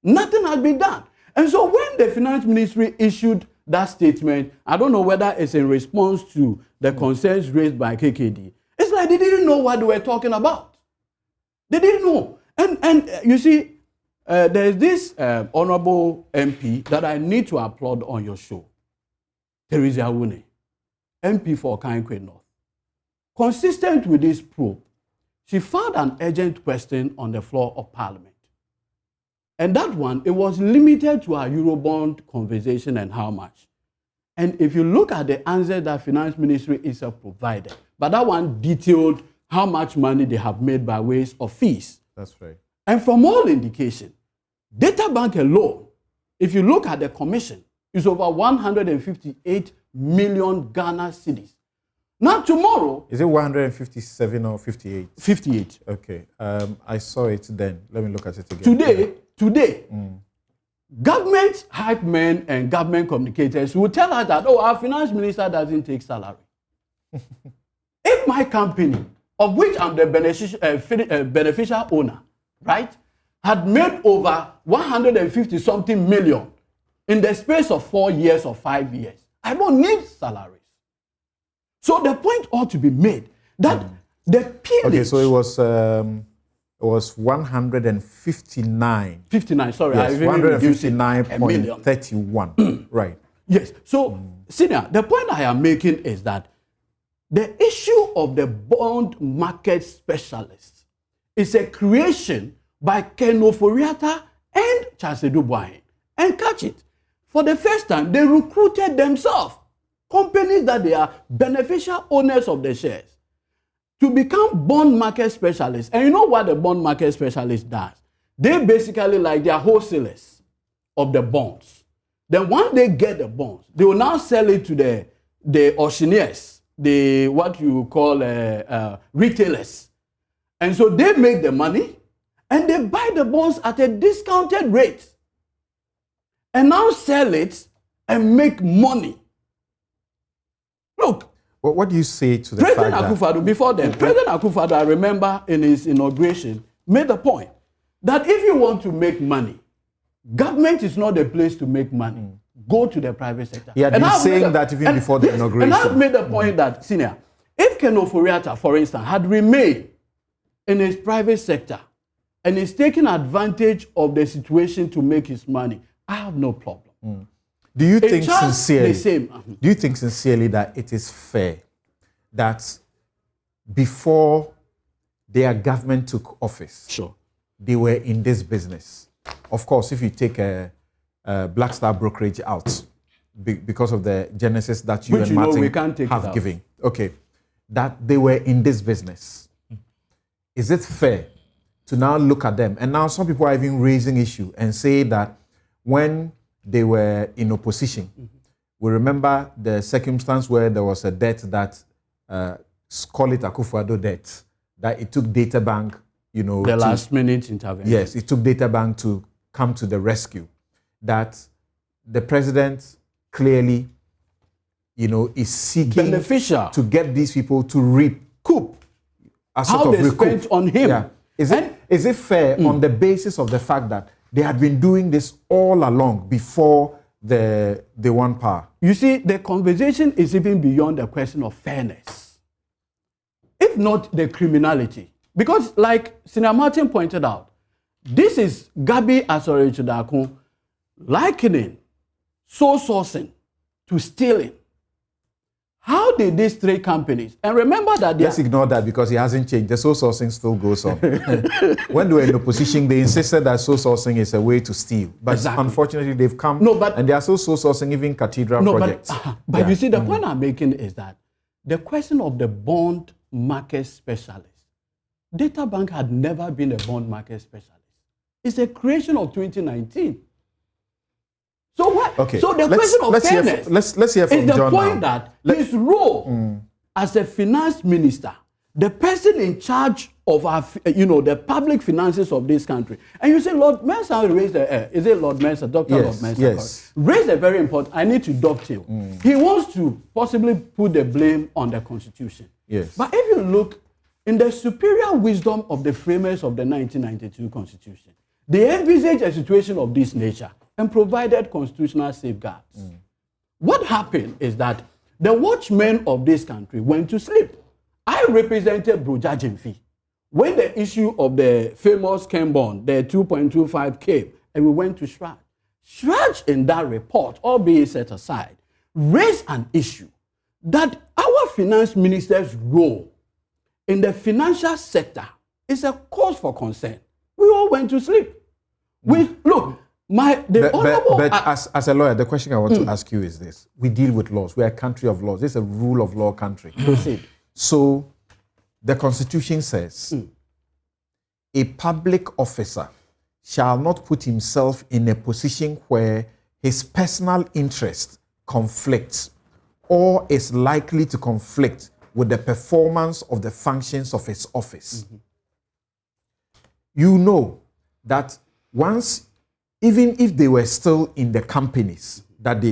nothing has been done. And so when the finance ministry issued that statement, I don't know whether it's in response to the concerns raised by KKD. It's like they didn't know what they were talking about. They didn't know. And you see, there's this honorable MP that I need to applaud on your show, Teresa Wune, MP for Kankwe North. Consistent with this probe, she filed an urgent question on the floor of Parliament. And that one, it was limited to our Eurobond conversation and how much. And if you look at the answer that Finance Ministry is provided, but that one detailed how much money they have made by ways of fees. That's right. And from all indication, Data Bank alone, if you look at the commission, is over 158 million Ghana cedis. Now tomorrow... Is it 157 or 58? 58. Okay. I saw it then. Let me look at it again. Today, government hype men and government communicators will tell us that, our finance minister doesn't take salary. If my company, of which I'm the beneficial owner, right, had made over 150-something million in the space of 4 years or 5 years, I don't need salaries. So the point ought to be made that the peerage... Okay, so it was 159. 59, sorry. Yes, 159.31. Right. Yes. So, Senior, the point I am making is that the issue of the bond market specialists is a creation by Ken Oforiatta and Charles Edubuahin. And catch it. For the first time, they recruited themselves, companies that they are beneficial owners of the shares, to become bond market specialists. And you know what the bond market specialist does? They basically like they are wholesalers of the bonds. Then once they get the bonds, they will now sell it to the auctioneers, the what you call retailers. And so they make the money and they buy the bonds at a discounted rate and now sell it and make money. Look. Well, what do you say to the President fact Akufo-Addo, before then, President Akufo-Addo, I remember in his inauguration, made the point that if you want to make money, government is not the place to make money. Go to the private sector. He had been saying that even before the inauguration. And I've made the point that, Senior, if Ken Oforiatta, for instance, had remained in his private sector and is taking advantage of the situation to make his money, I have no problem. Do you think sincerely that it is fair that before their government took office, they were in this business? Of course, if you take a Black Star brokerage out because of the genesis that you and Martin have given, okay, that they were in this business. Is it fair to now look at them? And now some people are even raising issue and say that when they were in opposition, we remember the circumstance where there was a debt that, call it Akufo-Addo debt, that it took Data Bank, the last minute intervention. Yes, it took Data Bank to come to the rescue. That the president clearly, is seeking to get these people to recoup a sort of recoup. Spent on him. Yeah. Is it fair on the basis of the fact that they had been doing this all along before they won power? You see, the conversation is even beyond the question of fairness, if not the criminality. Because like Senator Martin pointed out, This is Gabi Asore-Chudakun likening sole sourcing to stealing. How did these three companies, and remember that let's ignore that because it hasn't changed. The sole sourcing still goes on. When they were in opposition, they insisted that sole sourcing is a way to steal. But unfortunately, they've come and they are still sole sourcing even cathedral projects. But you see, the point I'm making is that the question of the bond market specialist, Data Bank had never been a bond market specialist. It's a creation of 2019. So what? Okay. So the question of fairness let's hear from is the John point now. that his role as a finance minister, the person in charge of our, the public finances of this country, and you say Lord Mensah raised is it Lord Mensah, Dr. Lord Mensah? Yes. Raised a very important. I need to dovetail. He wants to possibly put the blame on the Constitution. Yes. But if you look in the superior wisdom of the framers of the 1992 Constitution, they envisaged a situation of this nature and provided constitutional safeguards. What happened is that the watchmen of this country went to sleep. I represented Broja Jemfi when the issue of the famous Ken bond, the 2.25 came, and we went to Shraj. Shraj in that report, albeit set aside, raised an issue that our finance minister's role in the financial sector is a cause for concern. We all went to sleep. But as a lawyer, the question I want to ask you is this. We deal with laws. We are a country of laws. This is a rule of law country. So the Constitution says a public officer shall not put himself in a position where his personal interest conflicts or is likely to conflict with the performance of the functions of his office. You know that once, even if they were still in the companies that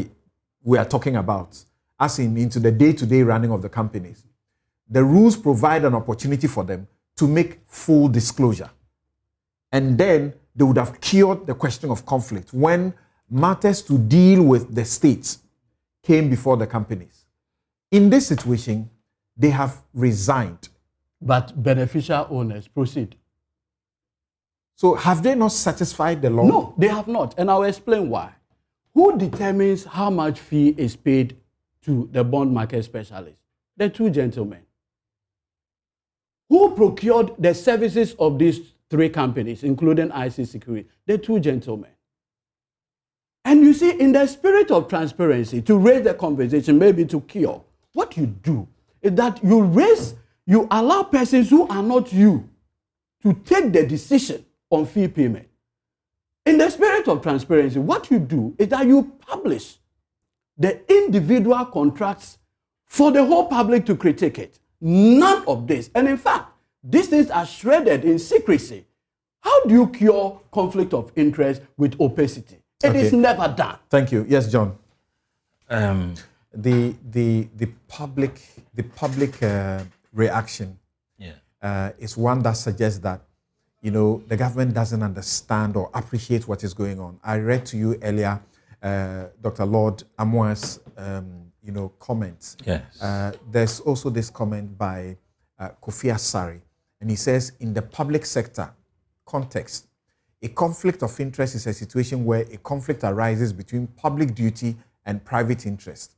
we are talking about, as into the day-to-day running of the companies, the rules provide an opportunity for them to make full disclosure. And then they would have cured the question of conflict when matters to deal with the states came before the companies. In this situation, they have resigned. But beneficial owners proceed. So have they not satisfied the law? No, they have not. And I'll explain why. Who determines how much fee is paid to the bond market specialist? The two gentlemen. Who procured the services of these three companies, including IC Security? The two gentlemen. And you see, in the spirit of transparency, to raise the conversation, maybe to cure, what you do is that you allow persons who are not you to take the decision on fee payment. In the spirit of transparency, what you do is that you publish the individual contracts for the whole public to critique it. None of this. And in fact, these things are shredded in secrecy. How do you cure conflict of interest with opacity? It is never done. Thank you. Yes, John. The public reaction is one that suggests that the government doesn't understand or appreciate what is going on. I read to you earlier Dr. Lord Amoah's comments. Yes. There's also this comment by Kofi Asare, and he says, in the public sector context, a conflict of interest is a situation where a conflict arises between public duty and private interest.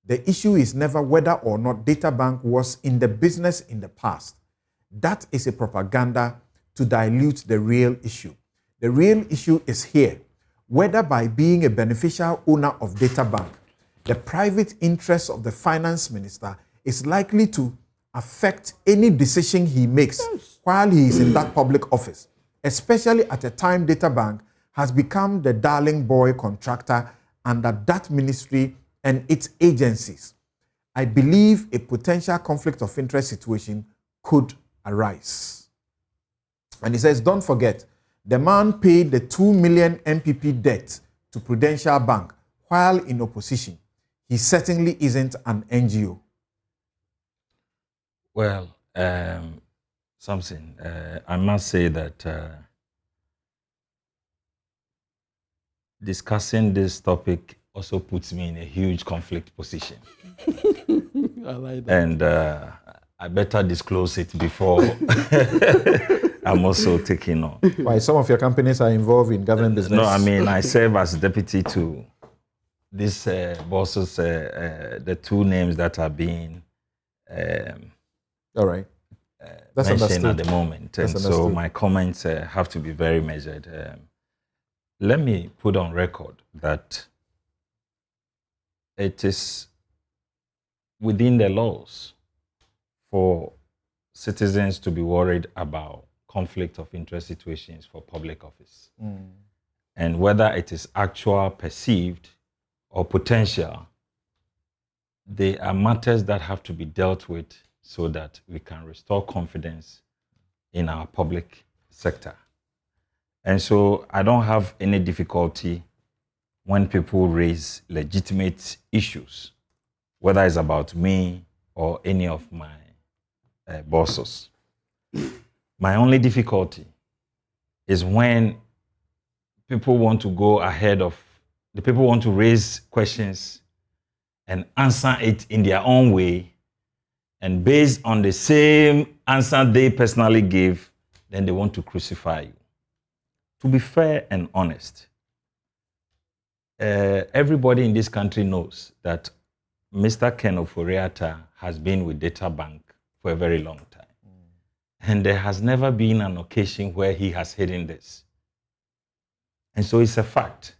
The issue is never whether or not Data Bank was in the business in the past. That is a propaganda to dilute the real issue. The real issue is here, whether by being a beneficial owner of Data Bank, the private interest of the finance minister is likely to affect any decision he makes while he is in that public office, especially at a time Data Bank has become the darling boy contractor under that ministry and its agencies. I believe a potential conflict of interest situation could arise. And he says, don't forget, the man paid the 2 million MPP debt to Prudential Bank while in opposition. He certainly isn't an NGO. Well, Samson, I must say that discussing this topic also puts me in a huge conflict position. I like that. And I better disclose it before I'm also taking on. Why? Some of your companies are involved in government business? No, I mean, I serve as deputy to these bosses, the two names that are being all right. That's mentioned understood. at the moment. That's And so understood. my comments have to be very measured. Let me put on record that it is within the laws for citizens to be worried about conflict of interest situations for public office. And whether it is actual, perceived, or potential, they are matters that have to be dealt with so that we can restore confidence in our public sector. And so I don't have any difficulty when people raise legitimate issues, whether it's about me or any of my bosses. My only difficulty is when people want to go ahead of, the people want to raise questions and answer it in their own way, and based on the same answer they personally give, then they want to crucify you. To be fair and honest, everybody in this country knows that Mr. Ken Ofori-Atta has been with Data Bank for a very long time. And there has never been an occasion where he has hidden this. And so it's a fact.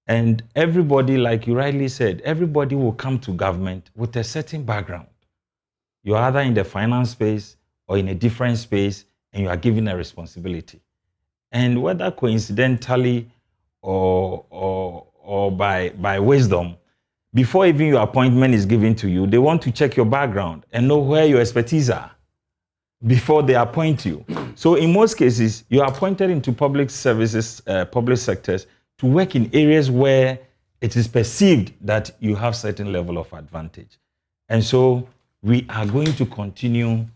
And everybody, like you rightly said, everybody will come to government with a certain background. You're either in the finance space or in a different space, and you are given a responsibility. And whether coincidentally or by wisdom, before even your appointment is given to you, they want to check your background and know where your expertise are before they appoint you. So in most cases, you are appointed into public services, public sectors, to work in areas where it is perceived that you have certain level of advantage. And so we are going to continue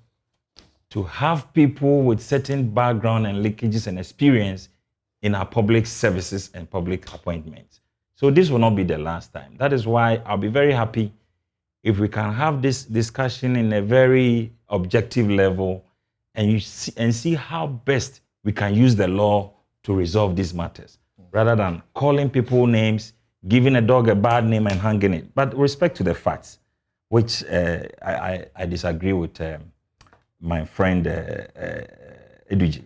to have people with certain background and linkages and experience in our public services and public appointments. So this will not be the last time. That is why I'll be very happy if we can have this discussion in a very objective level and see how best we can use the law to resolve these matters, rather than calling people names, giving a dog a bad name and hanging it. But with respect to the facts, which I disagree with my friend Eduji.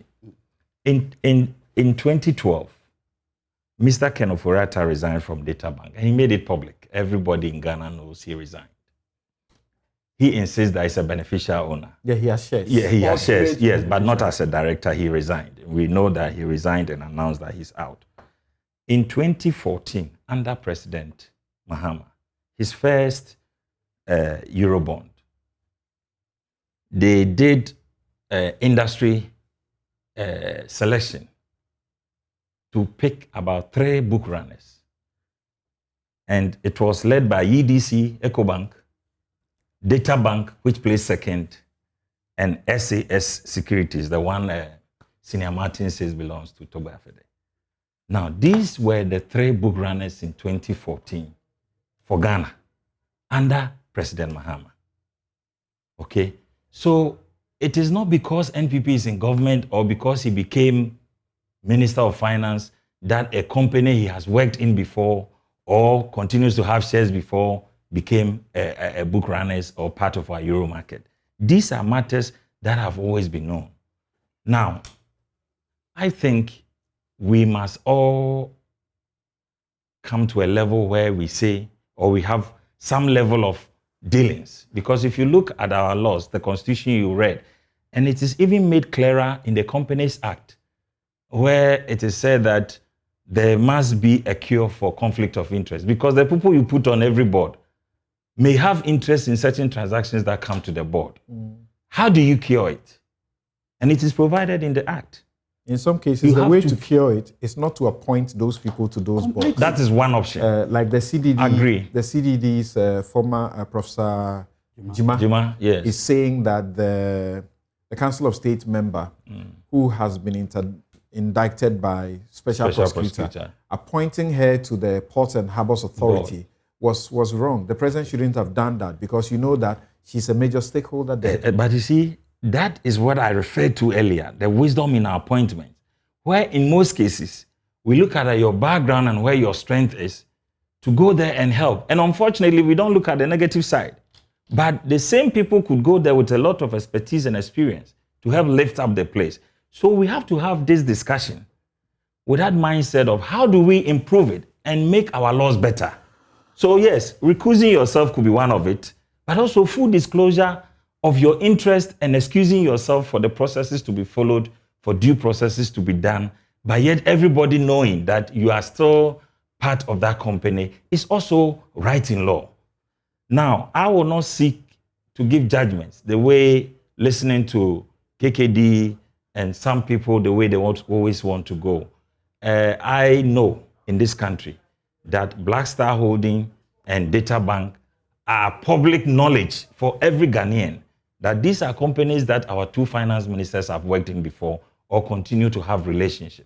In 2012, Mr. Ken Ofori-Atta resigned from Data Bank, and he made it public. Everybody in Ghana knows he resigned. He insists that he's a beneficial owner. Yeah, he has shares. Yeah, he has shares, yes, but not as a director. He resigned. We know that he resigned and announced that he's out. In 2014, under President Mahama, his first Eurobond, they did industry selection to pick about 3 book runners. And it was led by EDC, EcoBank, Data Bank, which placed second, and SAS Securities, the one Senior Martin says belongs to Togo Afede. Now, these were the 3 book runners in 2014 for Ghana under President Mahama. Okay? So it is not because NPP is in government or because he became Minister of Finance that a company he has worked in before or continues to have shares before became a book runners or part of our Euro market. These are matters that have always been known. Now, I think we must all come to a level where we say, or we have some level of dealings. Because if you look at our laws, the Constitution you read, and it is even made clearer in the Companies Act, where it is said that there must be a cure for conflict of interest, because the people you put on every board may have interest in certain transactions that come to the board. How do you cure it? And it is provided in the Act. In some cases, the way to cure it is not to appoint those people to those boards. That is one option. Like the CDD, Agree. The CDD's former Professor Jima yes, is saying that the Council of State member who has been indicted by special prosecutor, appointing her to the Ports and Harbours Authority was wrong. The president shouldn't have done that because you know that she's a major stakeholder there. But you see, that is what I referred to earlier, the wisdom in our appointment, where in most cases, we look at your background and where your strength is to go there and help. And unfortunately, we don't look at the negative side. But the same people could go there with a lot of expertise and experience to help lift up the place. So we have to have this discussion with that mindset of how do we improve it and make our laws better. So yes, recusing yourself could be one of it, but also full disclosure of your interest and excusing yourself for the processes to be followed, for due processes to be done, but yet everybody knowing that you are still part of that company is also right in law. Now, I will not seek to give judgments the way listening to KKD and some people, the way they always want to go. I know in this country that Black Star Holding and Data Bank are public knowledge for every Ghanaian, that these are companies that our two finance ministers have worked in before or continue to have relationship.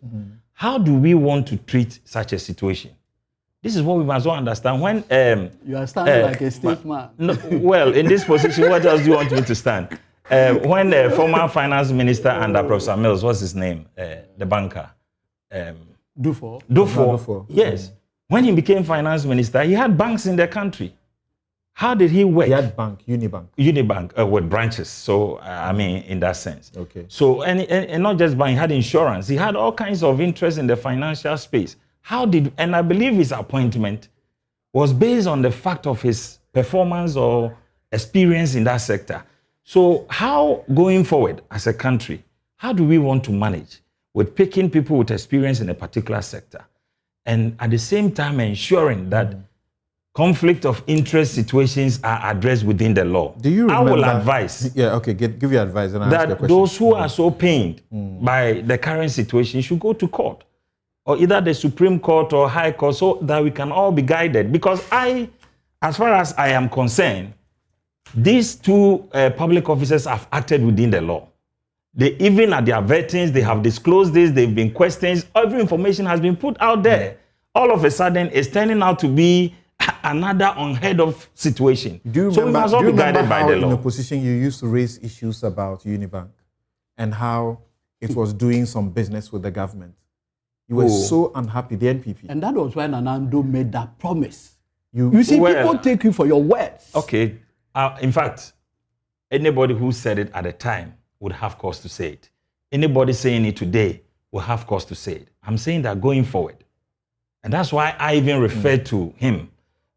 How do we want to treat such a situation? This is what we must all understand. When you are standing like a statesman. No, well, in this position, what else do you want me to stand? When the former finance minister under Professor Mills, what's his name? The banker. Dufour. Yes. When he became finance minister, he had banks in the country. How did he work? He had Unibank. Unibank with branches. So, I mean, in that sense. Okay. So, and not just bank, he had insurance. He had all kinds of interest in the financial space. And I believe his appointment was based on the fact of his performance or experience in that sector. So how, going forward as a country, how do we want to manage with picking people with experience in a particular sector and at the same time ensuring that conflict of interest situations are addressed within the law? Do you remember? I will advise. Yeah, okay, give your advice and I'll ask you a That question. those who are so pained by the current situation should go to court, or either the Supreme Court or High Court, so that we can all be guided. Because as far as I am concerned, these two public officers have acted within the law. They, even at their vetings, they have disclosed this, they've been questioned, every information has been put out there. All of a sudden, it's turning out to be another unheard of situation. So we must all be guided by the law. In opposition, you used to raise issues about Unibank and how it was doing some business with the government? You were so unhappy, the NPP. And that was when Anando made that promise. You see, people take you for your words. Okay. In fact, anybody who said it at the time would have cause to say it. Anybody saying it today will have cause to say it. I'm saying that going forward. And that's why I even referred to him,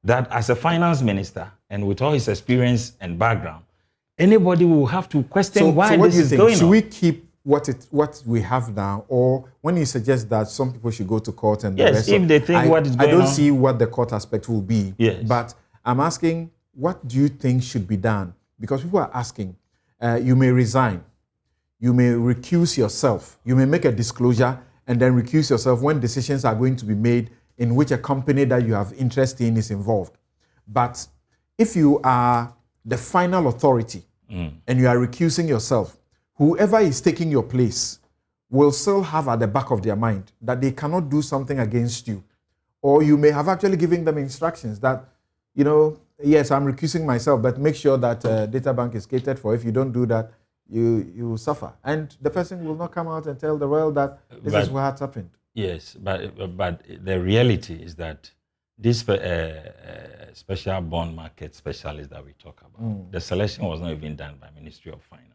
that as a finance minister and with all his experience and background, anybody will have to question why this is going on. Should we keep what we have now, or when you suggest that some people should go to court and the rest if they think what is going on. I don't see what the court aspect will be. Yes. But I'm asking, what do you think should be done? Because people are asking, you may resign, you may recuse yourself, you may make a disclosure and then recuse yourself when decisions are going to be made in which a company that you have interest in is involved. But if you are the final authority and you are recusing yourself, whoever is taking your place will still have at the back of their mind that they cannot do something against you. Or you may have actually given them instructions that, you know, yes, I'm recusing myself, but make sure that data bank is catered for. If you don't do that, you will suffer. And the person will not come out and tell the world that this is what happened. Yes, but the reality is that this special bond market specialist that we talk about, the selection was not even done by Ministry of Finance.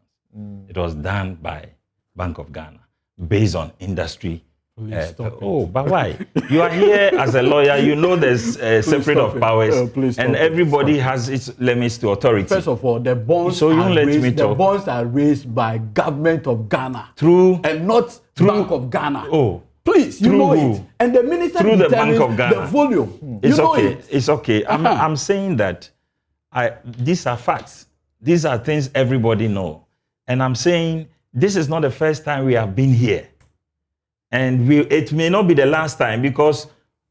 It was done by Bank of Ghana based on industry. But why? You are here as a lawyer, you know there's separate of powers, and everybody has its limits to authority. First of all, the bonds, bonds are raised by government of Ghana and not Bank of Ghana. Please, you know it. And the minister through the Bank of Ghana. The volume. It's okay. It's okay. I'm saying that these are facts. These are things everybody knows. And I'm saying this is not the first time we have been here. And it may not be the last time, because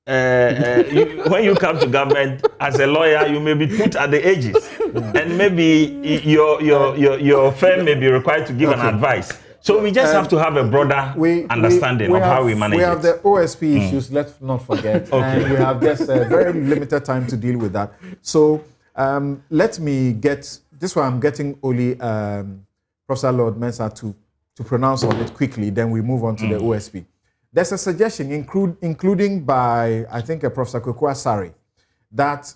when you come to government as a lawyer, you may be put at the edges. And maybe your firm may be required to give an advice. So we just have to have a broader understanding of how we manage it. We have the OSP issues, let's not forget. And we have just a very limited time to deal with that. So let me get, this one I'm getting only Professor Lord Mensah to pronounce on it quickly, then we move on to the OSP. There's a suggestion, including by, I think, Professor Kweku Asare, that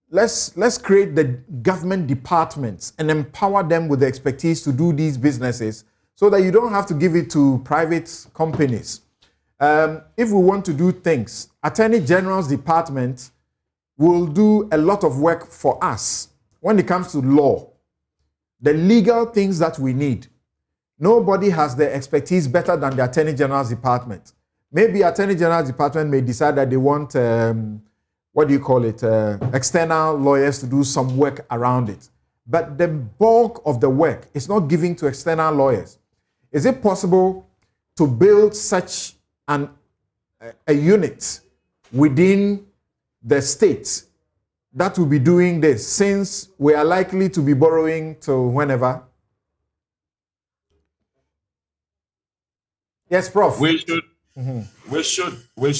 let's create the government departments and empower them with the expertise to do these businesses so that you don't have to give it to private companies. If we want to do things, Attorney General's department will do a lot of work for us when it comes to law, the legal things that we need. Nobody has the expertise better than the Attorney General's department. Maybe Attorney General's department may decide that they want, external lawyers to do some work around it. But the bulk of the work is not given to external lawyers. Is it possible to build such a unit within the state that will be doing this, since we are likely to be borrowing till whenever? Yes, Prof. We should.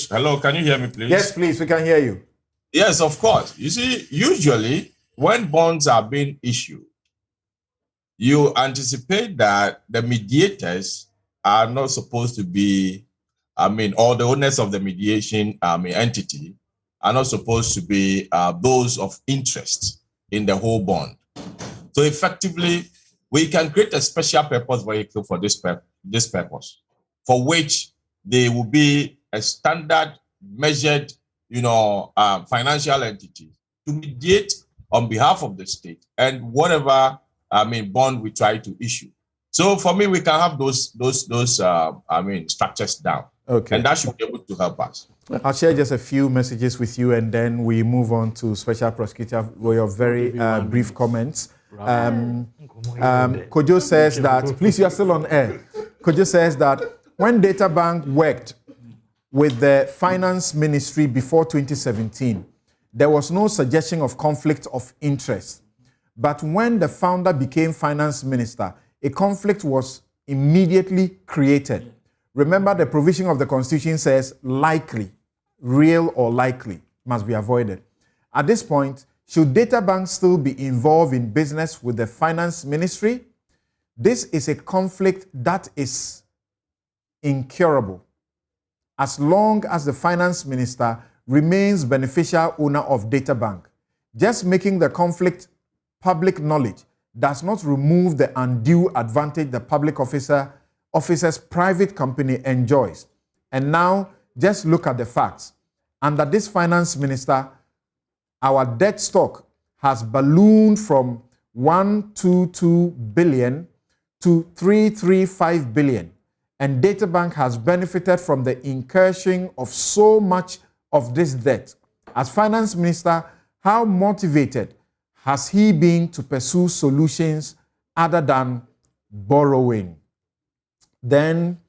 Hello, can you hear me, please? Yes, please, we can hear you. Yes, of course. You see, usually when bonds are being issued, you anticipate that the mediators are not supposed to be, or the owners of the mediation entity are not supposed to be those of interest in the whole bond. So effectively, we can create a special purpose vehicle for this purpose, for which they will be a standard measured, financial entity to mediate on behalf of the state and whatever bond we try to issue. So for me, we can have those structures down. Okay. And that should be able to help us. I'll share just a few messages with you, and then we move on to Special Prosecutor with your very brief comments. Kojo says that, please, you are still on air. Kojo says that when Databank worked with the Finance Ministry before 2017, there was no suggestion of conflict of interest. But when the founder became Finance Minister, a conflict was immediately created. Remember, the provision of the Constitution says likely, real or likely, must be avoided. At this point, should Databank still be involved in business with the Finance Ministry? This is a conflict that is incurable, as long as the Finance Minister remains beneficial owner of Databank. Just making the conflict public knowledge does not remove the undue advantage the public officer's private company enjoys. And now, just look at the facts. Under this Finance Minister, our debt stock has ballooned from 122 billion to 335 billion. And Databank has benefited from the incursion of so much of this debt. As Finance Minister, how motivated has he been to pursue solutions other than borrowing? Then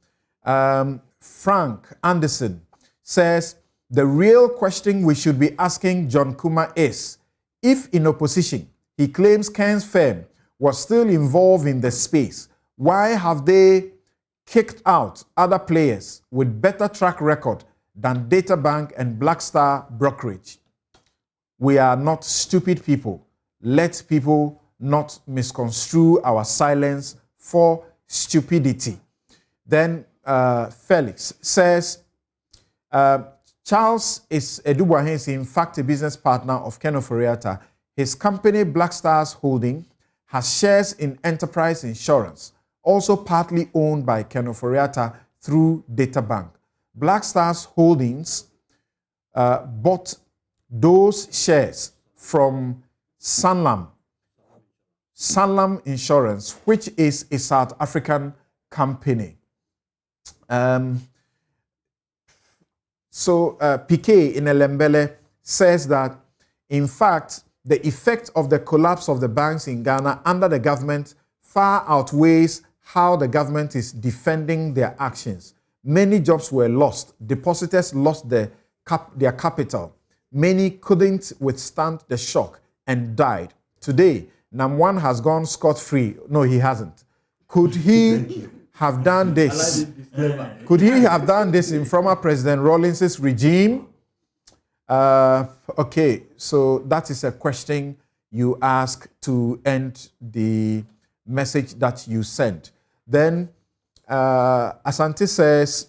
Frank Anderson says, the real question we should be asking John Kuma is, if in opposition he claims Ken's firm was still involved in the space, why have they kicked out other players with better track record than Databank and Blackstar Brokerage? We are not stupid people. Let people not misconstrue our silence for stupidity. Then Felix says, Charles is in fact a business partner of Ken Ofori-Atta. His company, Blackstars Holding, has shares in Enterprise Insurance, also partly owned by Ken Ofori-Atta through Databank. Blackstars Holdings bought those shares from Sanlam Insurance, which is a South African company. PK in Elembele says that, in fact, the effect of the collapse of the banks in Ghana under the government far outweighs how the government is defending their actions. Many jobs were lost. Depositors lost their capital. Many couldn't withstand the shock and died. Today, Nam1 has gone scot-free. No, he hasn't. Could he have done this? Could he have done this in former President Rawlings' regime? Okay, so that is a question you ask to end the message that you sent. Then Asante says,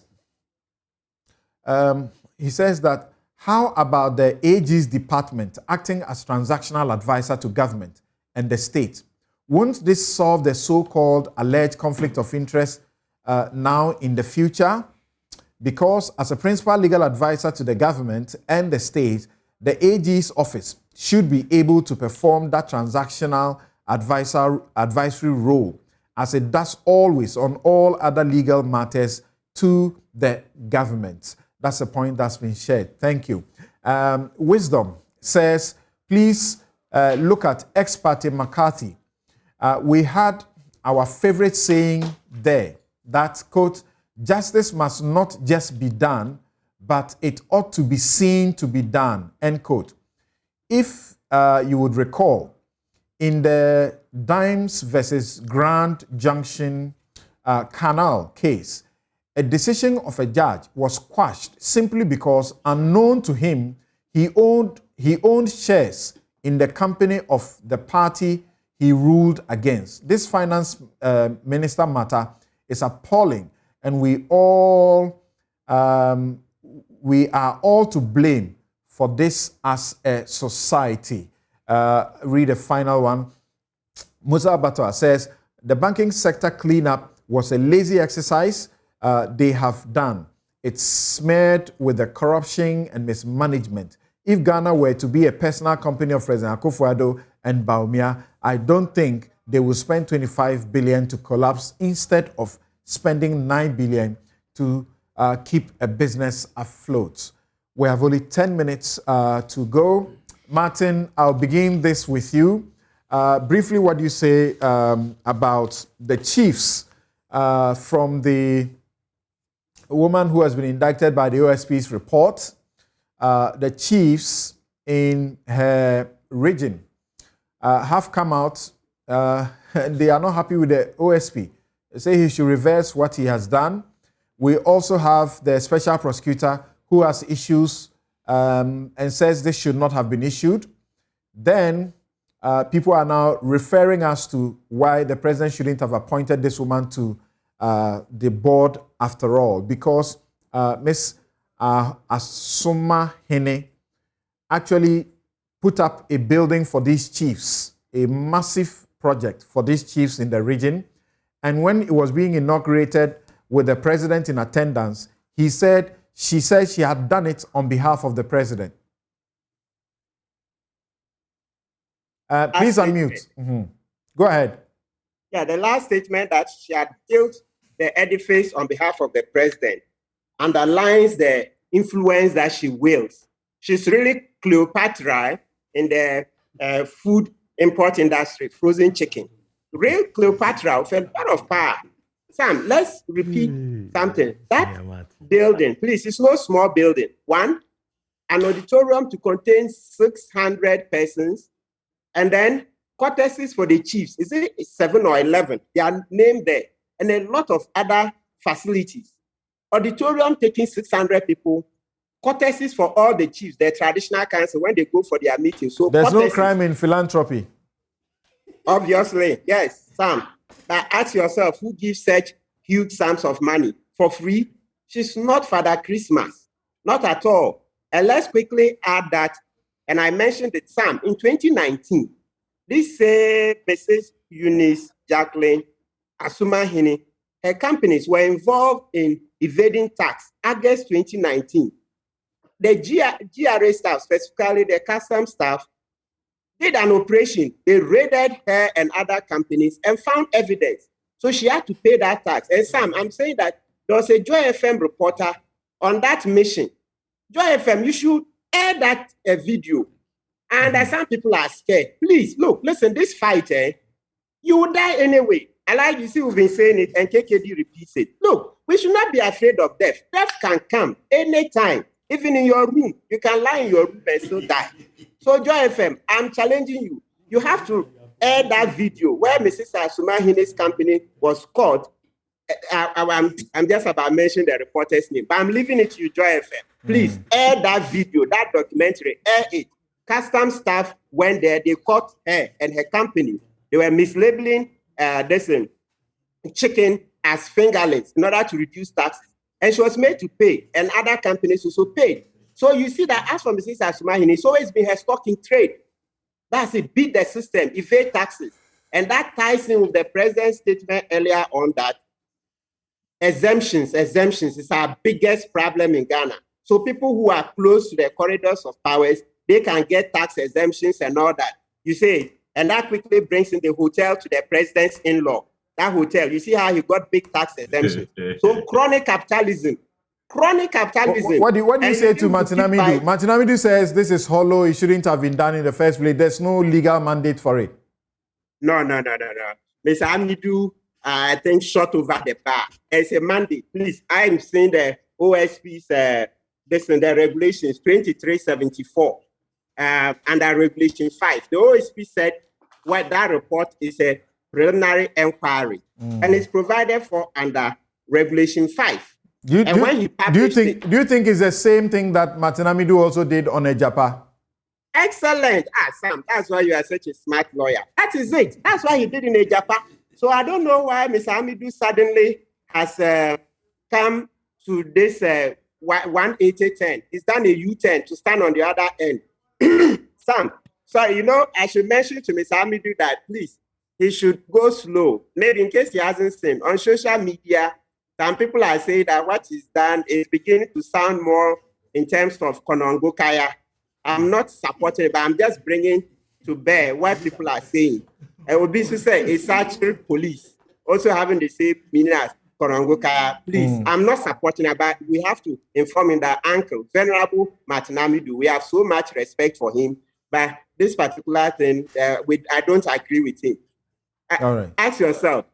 he says that, how about the AG's department acting as transactional advisor to government and the state? Won't this solve the so-called alleged conflict of interest now in the future? Because as a principal legal advisor to the government and the state, the AG's office should be able to perform that transactional advisory role as it does always on all other legal matters to the government. That's a point that's been shared. Thank you. Wisdom says, please look at ex parte McCarthy. We had our favorite saying there that, quote, justice must not just be done, but it ought to be seen to be done, end quote. If you would recall, in the Dimes versus Grand Junction Canal case, a decision of a judge was quashed simply because, unknown to him, he owned shares in the company of the party he ruled against. This finance minister matter is appalling, and we are all to blame for this as a society. Read a final one. Musa Batoa says, the banking sector cleanup was a lazy exercise they have done. It's smeared with the corruption and mismanagement. If Ghana were to be a personal company of President Akufo-Addo and Bawumia, I don't think they will spend 25 billion to collapse instead of spending 9 billion to keep a business afloat. We have only 10 minutes to go. Martin, I'll begin this with you. Briefly, what do you say about the chiefs from the woman who has been indicted by the OSP's report? The chiefs in her region have come out and they are not happy with the OSP. They say he should reverse what he has done. We also have the special prosecutor who has issues and says this should not have been issued. Then people are now referring us to why the president shouldn't have appointed this woman to the board after all, because Ms. Asuma Hene actually put up a building for these chiefs, a massive project for these chiefs in the region. And when it was being inaugurated with the president in attendance, she said she had done it on behalf of the president. Please unmute. Mm-hmm. Go ahead. Yeah, the last statement that she had built the edifice on behalf of the president underlines the influence that she wields. She's really Cleopatra in the food import industry, frozen chicken. Real Cleopatra with a lot of power. Sam, let's repeat something. That building, please, it's no small building. One, an auditorium to contain 600 persons, and then courtesies for the chiefs. Is it 7 or 11? They are named there. And a lot of other facilities. Auditorium taking 600 people, courtesies for all the chiefs, their traditional council, when they go for their meetings. So there's no crime in philanthropy. Obviously, yes, Sam. But ask yourself, who gives such huge sums of money for free? She's not Father Christmas. Not at all. And let's quickly add that, and I mentioned it, Sam, in 2019, this Mrs. Eunice Jacqueline Asuma Hene, her companies were involved in evading tax. August 2019. The GRA staff, specifically the custom staff, did an operation. They raided her and other companies and found evidence. So she had to pay that tax. And Sam, I'm saying that there was a Joy FM reporter on that mission. Joy FM, you should air that video. And some people are scared. Please, look, listen, this fight, you will die anyway. I like you see, we've been saying it, and KKD repeats it. Look, we should not be afraid of death. Death can come anytime. Even in your room, you can lie in your room and still die. So, Joy FM, I'm challenging you. You have to air that video where Mrs. Asuma Hene's company was caught. I'm just about mentioning the reporter's name, but I'm leaving it to you, Joy FM. Please air that video, that documentary, air it. Custom staff went there, they caught her and her company. They were mislabeling chicken as fingerlings in order to reduce taxes. And she was made to pay, and other companies also paid. So you see that as for Mrs. Asumahini, it's always been her stock in trade. That's it, beat the system, evade taxes. And that ties in with the president's statement earlier on that exemptions is our biggest problem in Ghana. So people who are close to the corridors of powers, they can get tax exemptions and all that. You say, and that quickly brings in the hotel to the president's in-law. That hotel, you see how he got big tax exemptions. So chronic capitalism. What do you say to Martinamidu? Martinamidu says this is hollow, it shouldn't have been done in the first place. There's no legal mandate for it. No. Mr. Amidu, I think, shot over the bar. It's a mandate. Please, I'm seeing the OSP's, the regulations 2374 under Regulation 5. The OSP said that report is a preliminary inquiry, and it's provided for under Regulation 5. Do you think it's the same thing that Martinamidu also did on Ejapa? Excellent. Sam, that's why you are such a smart lawyer. That is it. That's why he did in Ejapa. So I don't know why Mr. Amidu suddenly has come to this 180-10. He's done a U-turn to stand on the other end. Sam, so I should mention to Mr. Amidu that please, he should go slow. Maybe in case he hasn't seen, on social media, some people are saying that what he's done is beginning to sound more in terms of Konongo Kaya. I'm not supporting it, but I'm just bringing to bear what people are saying. And would be to say a satire police also having the same meaning as Konongo Kaya. Please, I'm not supporting it, but we have to inform him that Uncle, Venerable Martinamidu, we have so much respect for him, but this particular thing, I don't agree with him. All right. Ask yourself,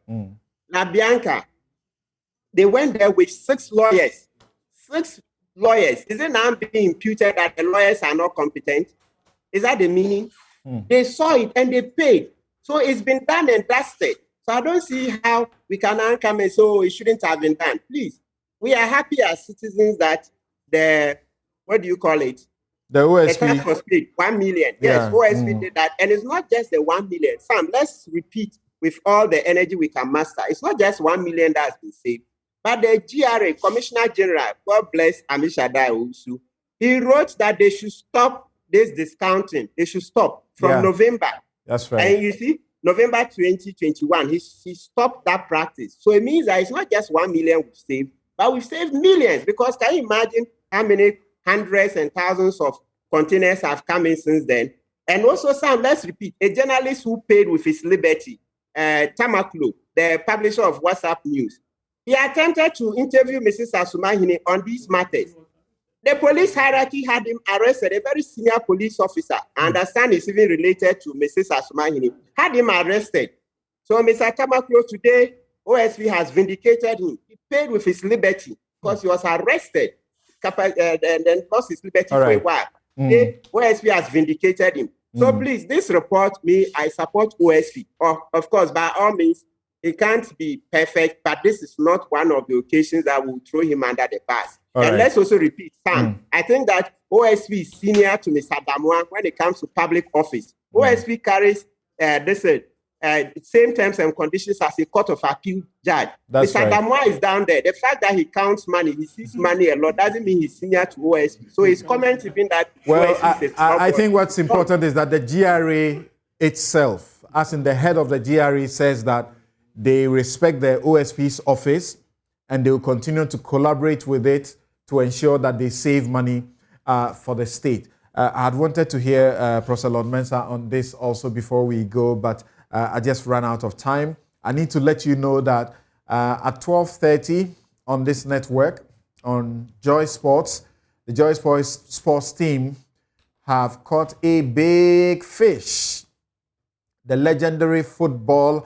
La Bianca, they went there with 6 lawyers. 6 lawyers. Is it now being imputed that the lawyers are not competent? Is that the meaning? They saw it and they paid. So it's been done and dusted. So I don't see how we can now come and say, oh, it shouldn't have been done. Please, we are happy as citizens that the, what do you call it? The OSP. The tax was paid, 1 million. Yes, OSP did that. And it's not just the 1 million. Sam, let's repeat with all the energy we can master. It's not just 1 million that's been saved. But the GRA, Commissioner General, God bless Amishadai Owusu, he wrote that they should stop this discounting. They should stop from November. That's right. And you see, November 2021, he stopped that practice. So it means that it's not just 1 million we've saved, but we've saved millions. Because can you imagine how many hundreds and thousands of containers have come in since then? And also, Sam, let's repeat, a journalist who paid with his liberty, Tamaklo, the publisher of WhatsApp News, he attempted to interview Mrs. Asumahini on these matters. The police hierarchy had him arrested, a very senior police officer, I understand it's even related to Mrs. Asumahini, had him arrested. So Mr. Tamaklo today, OSP has vindicated him. He paid with his liberty because he was arrested and then lost his liberty for a while. Today, OSP has vindicated him. So please, this report, I support OSP. Of course, by all means, it can't be perfect, but this is not one of the occasions that will throw him under the bus. Let's also repeat, Sam, I think that OSP is senior to Mr. Damwa when it comes to public office. OSP carries same terms and conditions as a court of appeal judge. Mr. Damwa is down there. The fact that he counts money, he sees money a lot, doesn't mean he's senior to OSP. So his comment even that I think what's important is that the GRA itself, as in the head of the GRA, says that they respect the OSP's office and they will continue to collaborate with it to ensure that they save money for the state. I had wanted to hear Professor Lord Mensah on this also before we go, but I just ran out of time. I need to let you know that at 12:30 on this network, on Joy Sports, the Joy Sports team have caught a big fish. The legendary footballer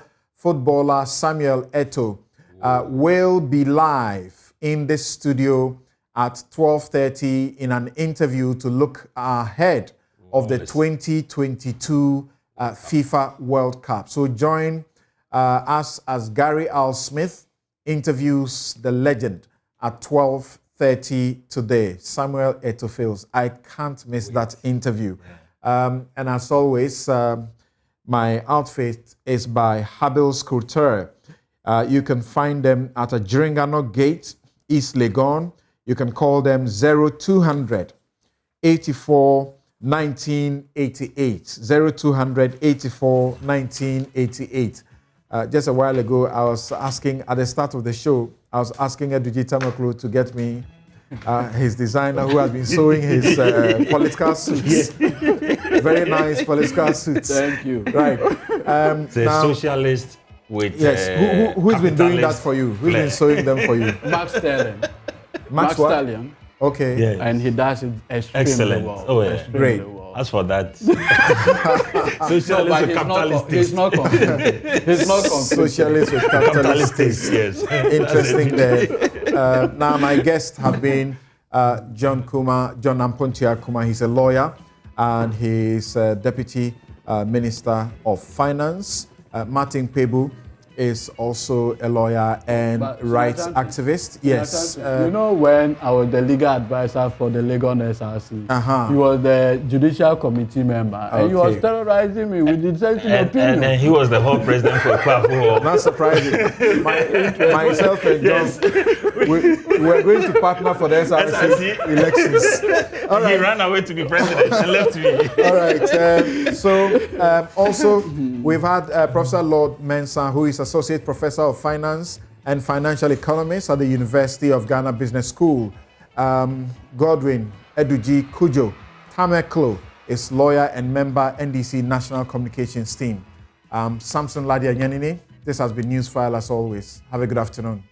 Samuel Eto'o will be live in this studio at 12:30 in an interview to look ahead of the 2022 FIFA World Cup. So join us as Gary Al Smith interviews the legend at 12:30 today. Samuel Eto'o. I can't miss that interview. And as always, My outfit is by Habil's Couture. You can find them at a Jeringano Gate, East Legon. You can call them 0200 84 1988. 0200 84 1988. Just a while ago, I was asking, at the start of the show, I was asking Eduji Tamaklu to get me his designer who has been sewing his political suits. Very nice political suits. Thank you. Right. Now, socialist with yes. Who's been doing that for you? Who's been sewing them for you? Max Sterling. Max Stallion. Okay. Yes. And he does it extremely excellent. well. Oh, yeah. Extremely Great. well. As for that, socialist with capitalist. He's not confused. He's not confused. Socialist with capitalist. Yes. Interesting there. Now, my guests have been John Ampontia Kuma. He's a lawyer and he's Deputy Minister of Finance. Martin Pebu is also a lawyer and rights activist. Yes. You know, when I was the legal advisor for the Legon SRC, he was the judicial committee member, and he was terrorizing me with dissenting opinion. And he was the whole president for Kwafu. Not surprising. Myself and John, we're going to partner for the SRC elections. All right. He ran away to be president and left me. All right. Also, we've had Professor Lord Mensah, who is Associate Professor of Finance and Financial Economics at the University of Ghana Business School. Godwin Eduji Kujo Tameklo is lawyer and member NDC National Communications Team. Samson Lardy Anyenini, this has been Newsfile as always. Have a good afternoon.